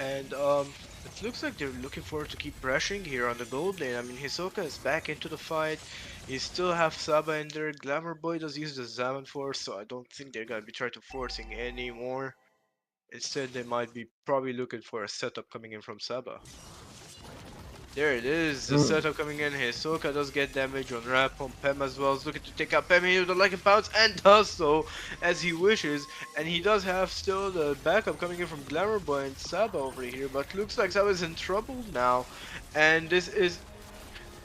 And it looks like they're looking forward to keep pressuring here on the gold lane. I mean, Hisoka is back into the fight. You still have Saba in there. Glamour Boy does use the Zaman Force, so I don't think they're gonna be trying to forcing anymore. Instead, they might be probably looking for a setup coming in from Saba. There it is, the setup coming in. Hisoka does get damage on Rap, on Pem as well. Is looking to take out Pem here with the Lycan Pounce, and does so as he wishes. And he does have still the backup coming in from Glamour Boy and Saba over here. But looks like Saba's in trouble now. And this is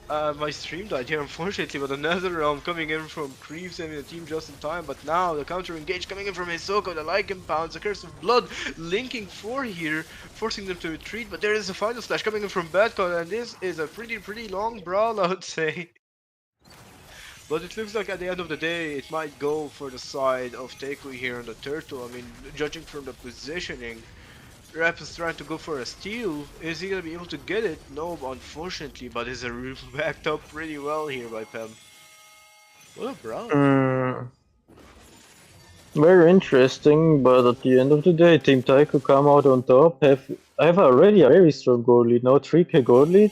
my stream died here unfortunately, but another realm coming in from Creep saving the team just in time. But now the counter engage coming in from Hisoka, the Lycan Pounds, the Curse of Blood linking 4 here, forcing them to retreat. But there is a final slash coming in from Batcon, and this is a pretty long brawl, I would say. But it looks like at the end of the day, it might go for the side of Teiko here on the turtle. I mean, judging from the positioning, Rap is trying to go for a steal. Is he gonna be able to get it? No, unfortunately, but is backed up pretty well here by Pem. What a brawl. Very interesting, but at the end of the day, Team Taiko come out on top, have already a very strong gold lead, now 3k gold lead,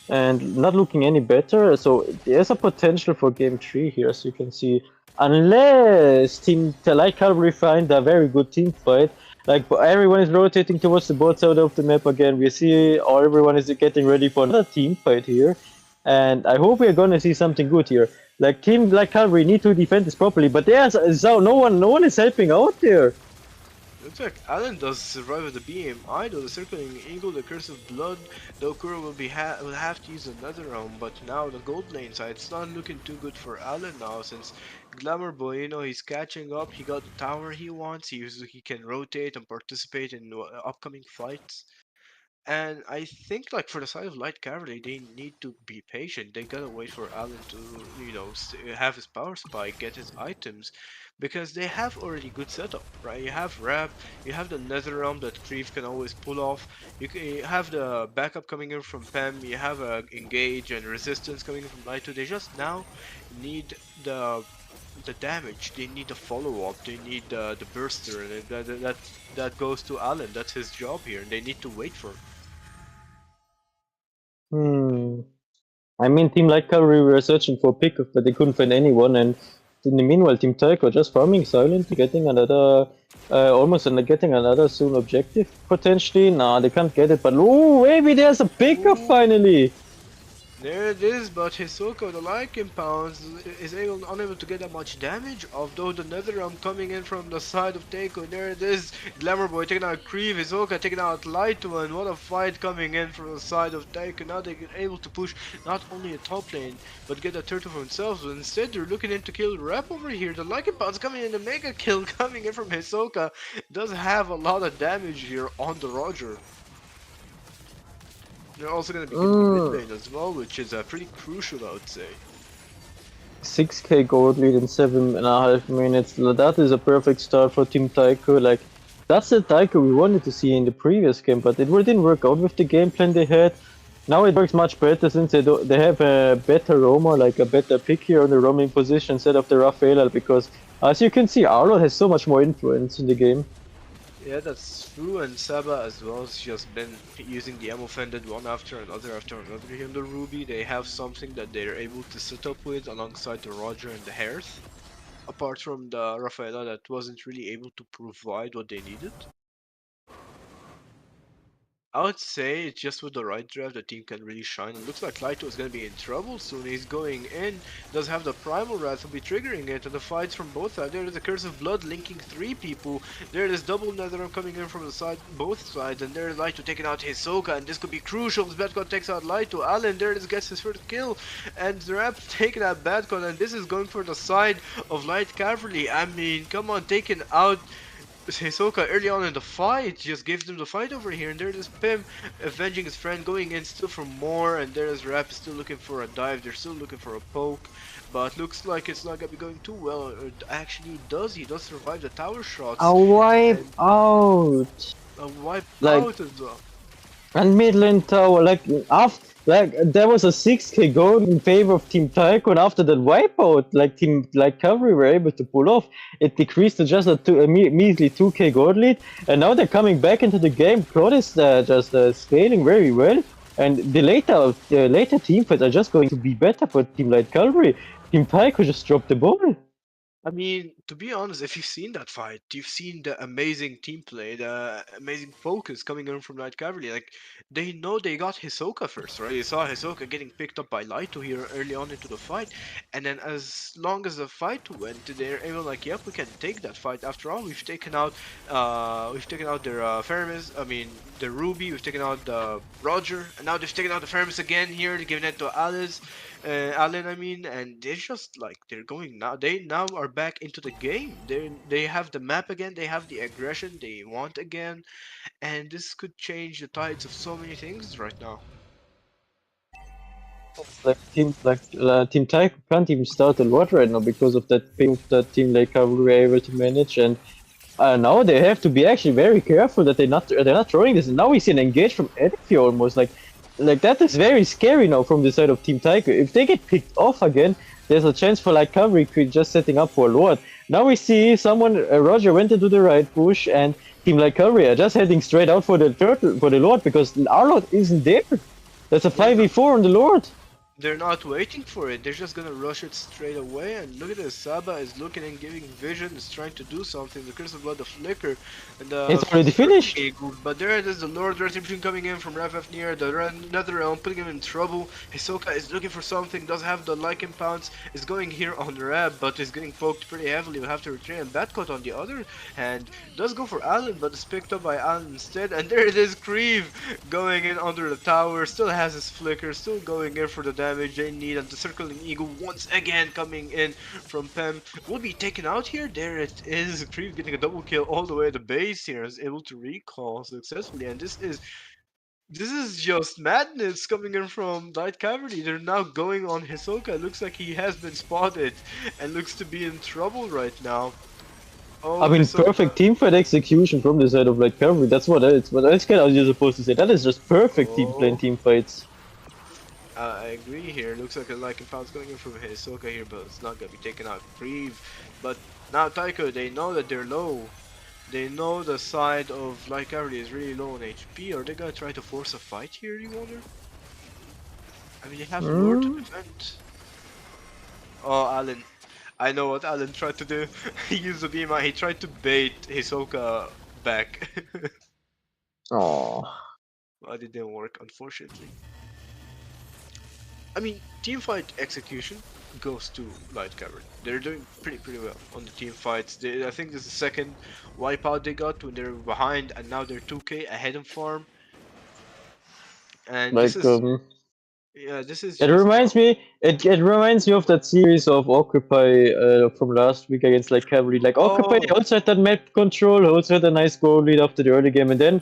and not looking any better, so there's a potential for game 3 here, as you can see, unless Team Cavalry find a very good team fight. Like, everyone is rotating towards the bot side of the map again. We see everyone is getting ready for another team fight here. And I hope we're gonna see something good here. Like, team like Cavalry need to defend this properly, but there's so no one is helping out there. Looks like Alan does survive with the BMI though, the circling eagle, the curse of blood. The Okura will have to use another round, but now the gold lane side, it's not looking too good for Alan now, since Glamour Boy, you know, he's catching up, he got the tower he wants, he can rotate and participate in upcoming fights. And I think, like, for the side of Light Cavalry, they need to be patient. They gotta wait for Alan to, you know, have his power spike, get his items, because they have already good setup, right? You have Rap, you have the Nether Realm that Creef can always pull off. You have the backup coming in from Pem. You have Engage and Resistance coming in from Light 2. They just now need the damage. They need the follow up. They need the burster, and that goes to Alan. That's his job here, and they need to wait for him. I mean, Team Light Cavalry were searching for a pickup, but they couldn't find anyone, and in the meanwhile, Team Teiko just farming silently, getting another, getting another soon objective, potentially. Nah, they can't get it, but oh, maybe there's a pickup finally! There it is, but Hisoka, the Lycan Pounds, is unable to get that much damage, although the Netherrealm coming in from the side of Teiko. There it is, Glamour Boy taking out Creeve, Hisoka taking out Lighto, and what a fight coming in from the side of Teiko. Now they're able to push not only a top lane, but get a turtle for themselves, but instead they're looking in to kill Rep over here. The Lycan Pounds coming in, the mega kill coming in from Hisoka does have a lot of damage here on the Roger. They're also going to be getting mid lane as well, which is pretty crucial, I would say. 6k gold lead in 7.5 minutes. That is a perfect start for Team Teiko. Like, that's the Teiko we wanted to see in the previous game, but it didn't work out with the game plan they had. Now it works much better since they have a better roamer, like a better pick here on the roaming position instead of the Rafaela, because as you can see, Arlo has so much more influence in the game. Yeah, that's true, and Saba as well has just been using the ammo fended one after another here in the Ruby. They have something that they're able to sit up with alongside the Roger and the Hearth. Apart from the Rafaela that wasn't really able to provide what they needed. I would say it's just with the right draft the team can really shine. It looks like Lighto is going to be in trouble soon. He's going in, does have the Primal Wrath, will be triggering it, and the fights from both sides. There is a Curse of Blood linking 3 people. There is double Netherrealm coming in from the side, both sides, and there is Lighto taking out Hisoka, and this could be crucial. This Badcon takes out Lighto. Allen, there it is, gets his first kill, and Zerap taking out Badcon, and this is going for the side of Light Cavalry. I mean, come on, taking out Hisoka early on in the fight just gives them the fight over here, and there is Pim avenging his friend, going in still for more, and there is Rap still looking for a dive, they're still looking for a poke, but looks like it's not gonna be going too well. It actually does, he does survive the tower shots. A wipe out! A wipe Like, out as well. And mid lane tower, there was a 6k goal in favor of Team Teiko, and after that wipeout, Cavalry were able to pull off. It decreased to just a measly 2k gold lead, and now they're coming back into the game. Claude is just scaling very well, and the later team fights are just going to be better for Team Light Cavalry. Team Teiko just dropped the ball. I mean, to be honest, if you've seen that fight, you've seen the amazing team play, the amazing focus coming in from Light Cavalry. Like, they know they got Hisoka first, right? You saw Hisoka getting picked up by Lighto here early on into the fight, and then as long as the fight went, they're able like, yep, we can take that fight. After all, we've taken out their Feramis, I mean, the Ruby, we've taken out the Roger, and now they've taken out the Feramis again here, giving it to Alice. Allen, I mean, and they're just like they're going now. They now are back into the game. They have the map again. They have the aggression they want again, and this could change the tides of so many things right now. Team Teiko can't even start a lot right now because of that thing that Team Lake Cavalry were able to manage, and now they have to be actually very careful that they're not throwing this. And now we see an engage from Edifio almost like that is very scary now from the side of Team Teiko. If they get picked off again, there's a chance for like Cavalry just setting up for a Lord. Now we see someone, Roger went into the right bush, and Team like Cavalry are just heading straight out for the turtle, for the Lord, because our Lord isn't there. That's a 5v4 on the Lord. They're not waiting for it, they're just gonna rush it straight away, and look at this, Saba is looking and giving vision, is trying to do something, the Curse of Blood, the Flicker, and the... It's already finished! But there it is, the Lord Retribution coming in from Rafaf near the Netherrealm, putting him in trouble. Hisoka is looking for something, does have the Lycan Pounce, is going here on Rab, but is getting poked pretty heavily, will have to retreat, and Batcut on the other hand, does go for Allen, but is picked up by Allen instead, and there it is, Creeve going in under the tower, still has his Flicker, still going in for the damage they need, and the circling eagle once again coming in from Pem will be taken out here. There it is, Creeve getting a double kill all the way at the base here, is able to recall successfully, and this is just madness coming in from Light Cavalry. They're now going on Hisoka. It looks like he has been spotted and looks to be in trouble right now. Oh, I mean, Hisoka. perfect teamfight execution from the side of Light Cavalry. That's what else can I was supposed to say. That is just perfect team fights. I agree here. Looks like a Lycan Pounce going in from Hisoka here, but it's not gonna be taken out. Creeve. But now Teiko, they know that they're low. They know the side of Light Cavalry is really low on HP. Are they gonna try to force a fight here, you wonder? I mean, you have Lord to defend. Oh, Allen. I know what Allen tried to do. He used the beam. He tried to bait Hisoka back. Oh. But it didn't work, unfortunately. I mean, team fight execution goes to Light Cavalry. They're doing pretty well on the team fights. I think this is the second wipeout they got when they're behind, and now they're 2k ahead in farm. And this Like is yeah, this is it just reminds me. It reminds me of that series of Occupy from last week against like Cavalry. Like Occupy oh. also had that map control, also had a nice goal lead after the early game, and then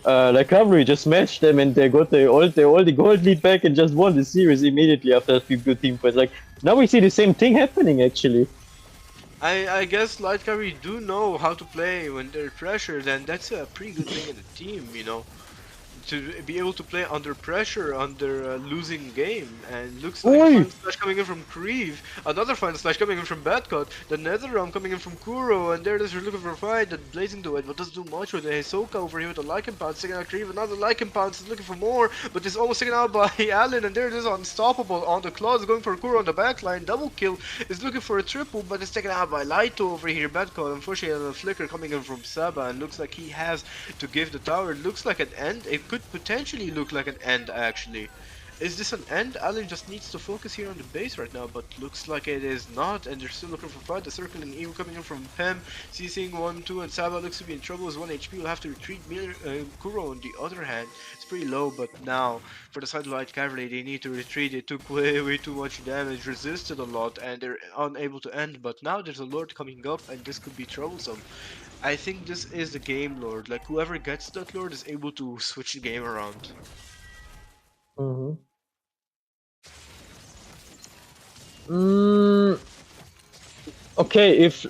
like Cavalry just matched them and they got the all the gold lead back and just won the series immediately after a few good team fights. Like now we see the same thing happening actually. I guess Light Cavalry do know how to play when they're pressured, and that's a pretty good thing in the team, you know. To be able to play under pressure, under a losing game, and looks like a final slash coming in from Kriv, another final slash coming in from Badcut, the Nether Realm coming in from Kuro, and there it is, you're looking for a fight, the Blazing Duet, but doesn't do much with the Hisoka over here with the Lycan Pounce, taking out Kriv, another Lycan Pounce is looking for more, but is almost taken out by Allen, and there it is, unstoppable on the claws, going for Kuro on the backline, double kill, is looking for a triple, but it's taken out by Laito over here, Badcut, unfortunately, a flicker coming in from Saba, and looks like he has to give the tower, it looks like an end, it could potentially look like an end actually. Is this an end? Allen just needs to focus here on the base right now, but looks like it is not, and they're still looking for fight. The circling Eagle coming in from Pem, CCing 1-2, and Saba looks to be in trouble as 1 HP will have to retreat. Kuro on the other hand, it's pretty low, but now for the side of Light Cavalry they need to retreat. They took way too much damage, resisted a lot, and they're unable to end, but now there's a Lord coming up and this could be troublesome. I think this is the game Lord, like whoever gets that Lord is able to switch the game around. Okay, if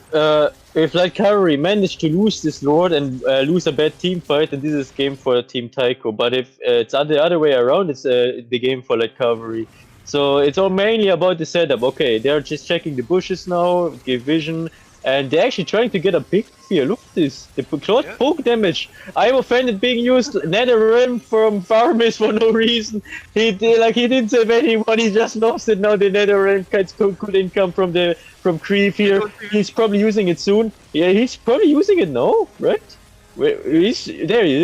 Light Cavalry managed to lose this Lord and lose a bad team fight, then this is game for Team Teiko. But if it's the other way around, it's the game for Light Cavalry. So it's all mainly about the setup. Okay, they're just checking the bushes now, give vision, and they're actually trying to get a big fear. Look at this. They put poke damage. I'm offended being used Nether Realm from Farmers for no reason. He didn't save anyone, he just lost it. Now the Nether Realm couldn't come from Kriv here. He's probably using it soon. Yeah, he's probably using it now, right? There he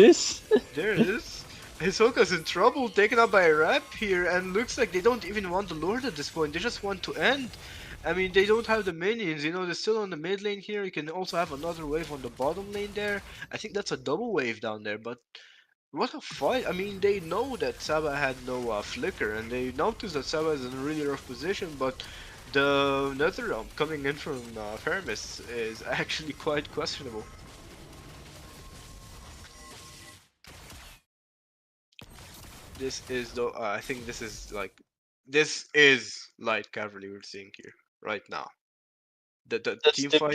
is. There it is. Hisoka's in trouble, taken out by a rap here, and looks like they don't even want the Lord at this point. They just want to end. I mean, they don't have the minions, you know, they're still on the mid lane here. You can also have another wave on the bottom lane there. I think that's a double wave down there, but what a fight. I mean, they know that Saba had no flicker, and they noticed that Saba is in a really rough position, but the Nether Realm coming in from Fermis is actually quite questionable. This is the, I think this is Light Cavalry we're seeing here. Right now, that's team the fight,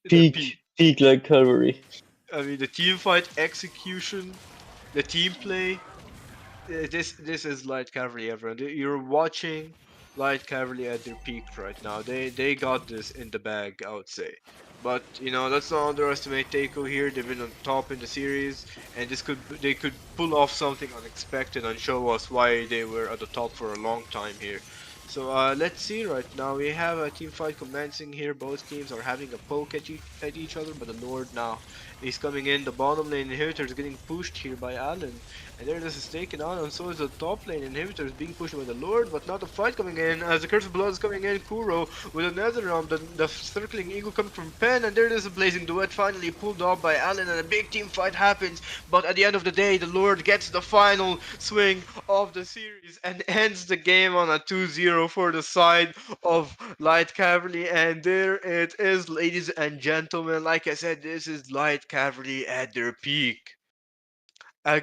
peak Light Cavalry. I mean, the team fight execution, the team play. This is Light Cavalry, everyone. You're watching Light Cavalry at their peak right now. They got this in the bag, I would say. But you know, let's not underestimate Teiko here. They've been on top in the series, and they could pull off something unexpected and show us why they were at the top for a long time here. So let's see right now. We have a team fight commencing here. Both teams are having a poke at each other, but the Lord now is coming in. The bottom lane inhibitor is getting pushed here by Allen. And there this is taken on, and so is the top lane inhibitor is being pushed by the Lord, but now the fight coming in as the Curse of Blood is coming in. Kuro with a Nether Realm, the circling eagle coming from Pen, and there it is, a blazing duet finally pulled off by Allen, and a big team fight happens. But at the end of the day, the Lord gets the final swing of the series and ends the game on a 2-0 for the side of Light Cavalry. And there it is, ladies and gentlemen. Like I said, this is Light Cavalry at their peak. A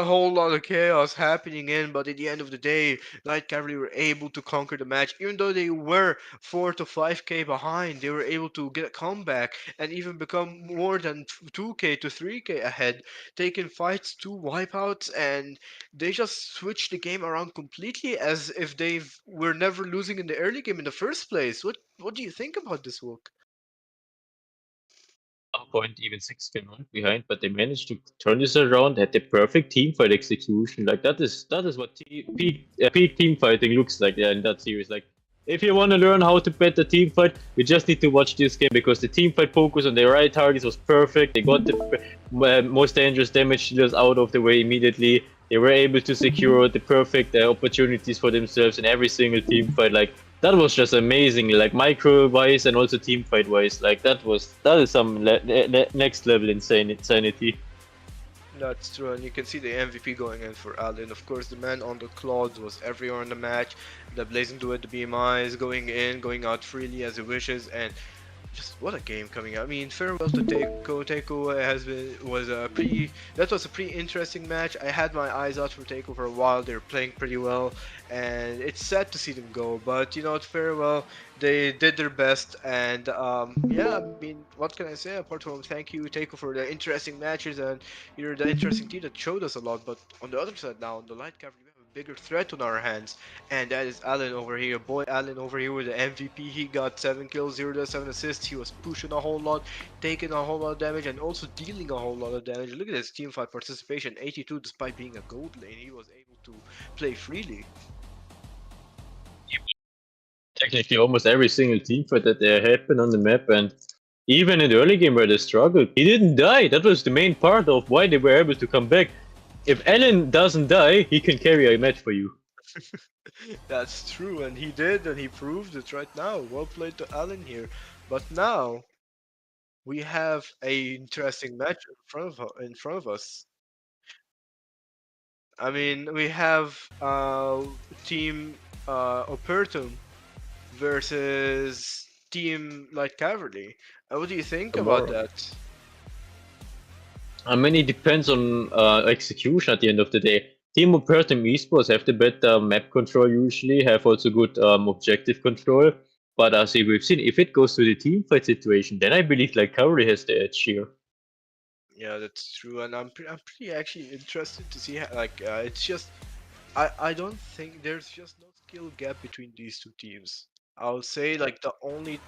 whole lot of chaos happening but at the end of the day, Light Cavalry were able to conquer the match. Even though they were 4 to 5k behind, they were able to get a comeback and even become more than 2k to 3k ahead, taking fights to wipeouts, and they just switched the game around completely as if they were never losing in the early game in the first place. What do you think about this, Wook? Some point even 6k behind, but they managed to turn this around, had the perfect team fight execution. Like that is what peak team fighting looks like in that series. Like if you want to learn how to bet the team fight, you just need to watch this game, because the team fight focus on the right targets was perfect. They got the most dangerous damage dealers out of the way immediately. They were able to secure the perfect opportunities for themselves in every single team fight. Like that was just amazing. Like micro wise and also team fight wise. Like that is some next level insanity. That's true, and you can see the MVP going in for Allen. Of course, the man on the clouds was everywhere in the match. The Blazing Duet, the BMIs going in, going out freely as he wishes, and just what a game coming out. I mean, farewell to Teiko. Teiko was a pretty interesting match. I had my eyes out for Teiko for a while. They're playing pretty well, and it's sad to see them go. But you know, it's farewell. They did their best, and yeah. I mean, what can I say apart from thank you, Teiko, for the interesting matches, and you're the interesting team that showed us a lot. But on the other side now, on the light cavalry, we have a bigger threat on our hands, and that is Allen over here. Boy, Allen over here with the MVP. He got 7 kills, 0 to 7 assists. He was pushing a whole lot, taking a whole lot of damage, and also dealing a whole lot of damage. Look at his team fight participation, 82, despite being a gold lane. He was able to play freely. Technically, almost every single team fight that there happened on the map, and even in the early game where they struggled, he didn't die. That was the main part of why they were able to come back. If Allen doesn't die, he can carry a match for you. That's true, and he did, and he proved it right now. Well played to Allen here. But now we have a interesting match in front of us. I mean, we have team Opertum versus team Light Cavalry. What do you think about that? I mean, it depends on execution at the end of the day. Team Opertum eSports have the better map control usually, have also good objective control. But as we've seen, if it goes to the team fight situation, then I believe like Cavalry has the edge here. Yeah, that's true, and I'm pretty actually interested to see how, like it's just I don't think there's just no skill gap between these two teams. I'll say like the only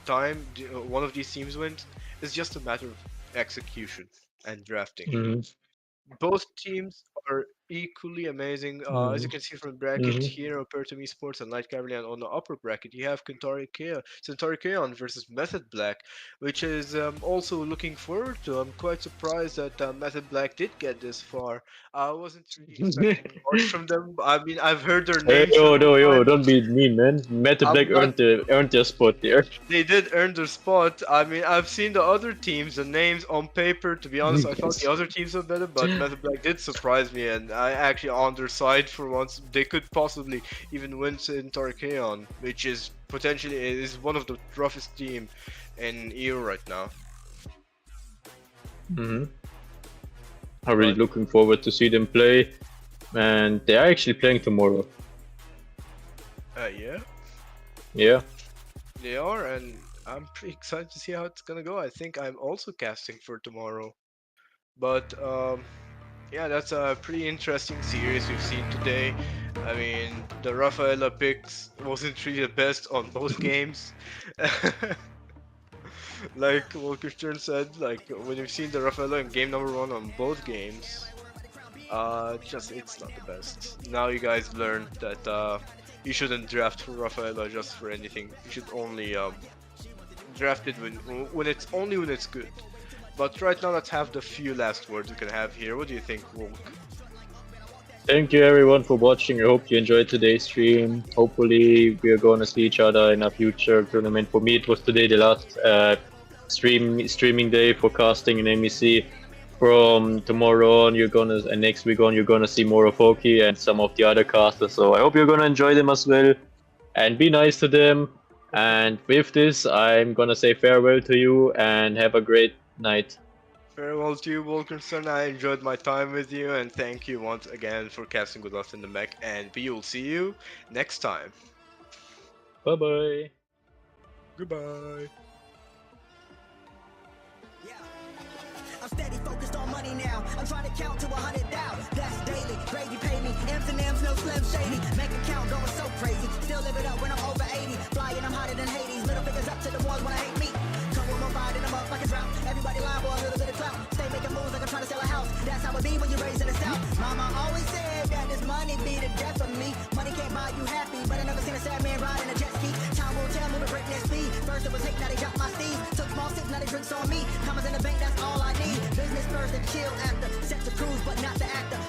time one of these teams wins is just a matter of execution and drafting. Both teams are equally amazing. As you can see from the bracket here, Opertum eSports and Light Cavalry, and on the upper bracket you have Centauri Chaos versus Method Black, which is also looking forward to. I'm quite surprised that Method Black did get this far. I wasn't really expecting much from them. I mean, I've heard their Hey, names. yo, don't be mean, man. Method Black earned their spot there. They did earn their spot. I mean, I've seen the other teams, the names on paper. To be honest, I thought the other teams were better, but Method Black did surprise me, and I actually on their side for once. They could possibly even win Centauri Chaos, which is potentially is one of the roughest team in EU right now. I'm really looking forward to see them play, and they are actually playing tomorrow. Yeah. Yeah. They are, and I'm pretty excited to see how it's gonna go. I think I'm also casting for tomorrow. But yeah, that's a pretty interesting series we've seen today. I mean, the Rafaela picks wasn't really the best on both games. Like Wolkerstern said, like when you've seen the Rafaela in game number 1 on both games, it's not the best. Now you guys learned that you shouldn't draft for Rafaela just for anything. You should only draft it when it's good. But right now, let's have the few last words we can have here. What do you think, Wolk? Thank you everyone for watching. I hope you enjoyed today's stream. Hopefully we are gonna see each other in a future tournament. For me, it was today the last streaming day for casting in MEC. From tomorrow on, and next week on, you're gonna see more of Hoki and some of the other casters. So I hope you're gonna enjoy them as well, and be nice to them. And with this, I'm gonna say farewell to you and have a great night. Farewell to you, Wilkinson. I enjoyed my time with you, and thank you once again for casting with us in the MEC. And we will see you next time. Bye bye. Goodbye. I'm steady focused on money now. I'm trying to count to 100 down. That's daily. Grady pay me. M's and M's, no slim shady. Make a count going so crazy. Still live it up when I'm over 80. Flying, I'm hotter than Hades. Middle fingers up to the ones when I hate me. Come with my ride and I'm up like a drought. Everybody lying for a little bit of clout. Stay making moves like I'm trying to sell a house. That's how it be when you're raised in the South. Mama always said that this money be the death of me. Money can't buy you happy, but I never seen a sad man riding a jet ski. Time will tell me to break that speed. First it was hate, now they got my steez. Took small sips, now they drinks on me. Commas in the bank, that's all I need. Business first and chill after. Set to cruise, but not the actor.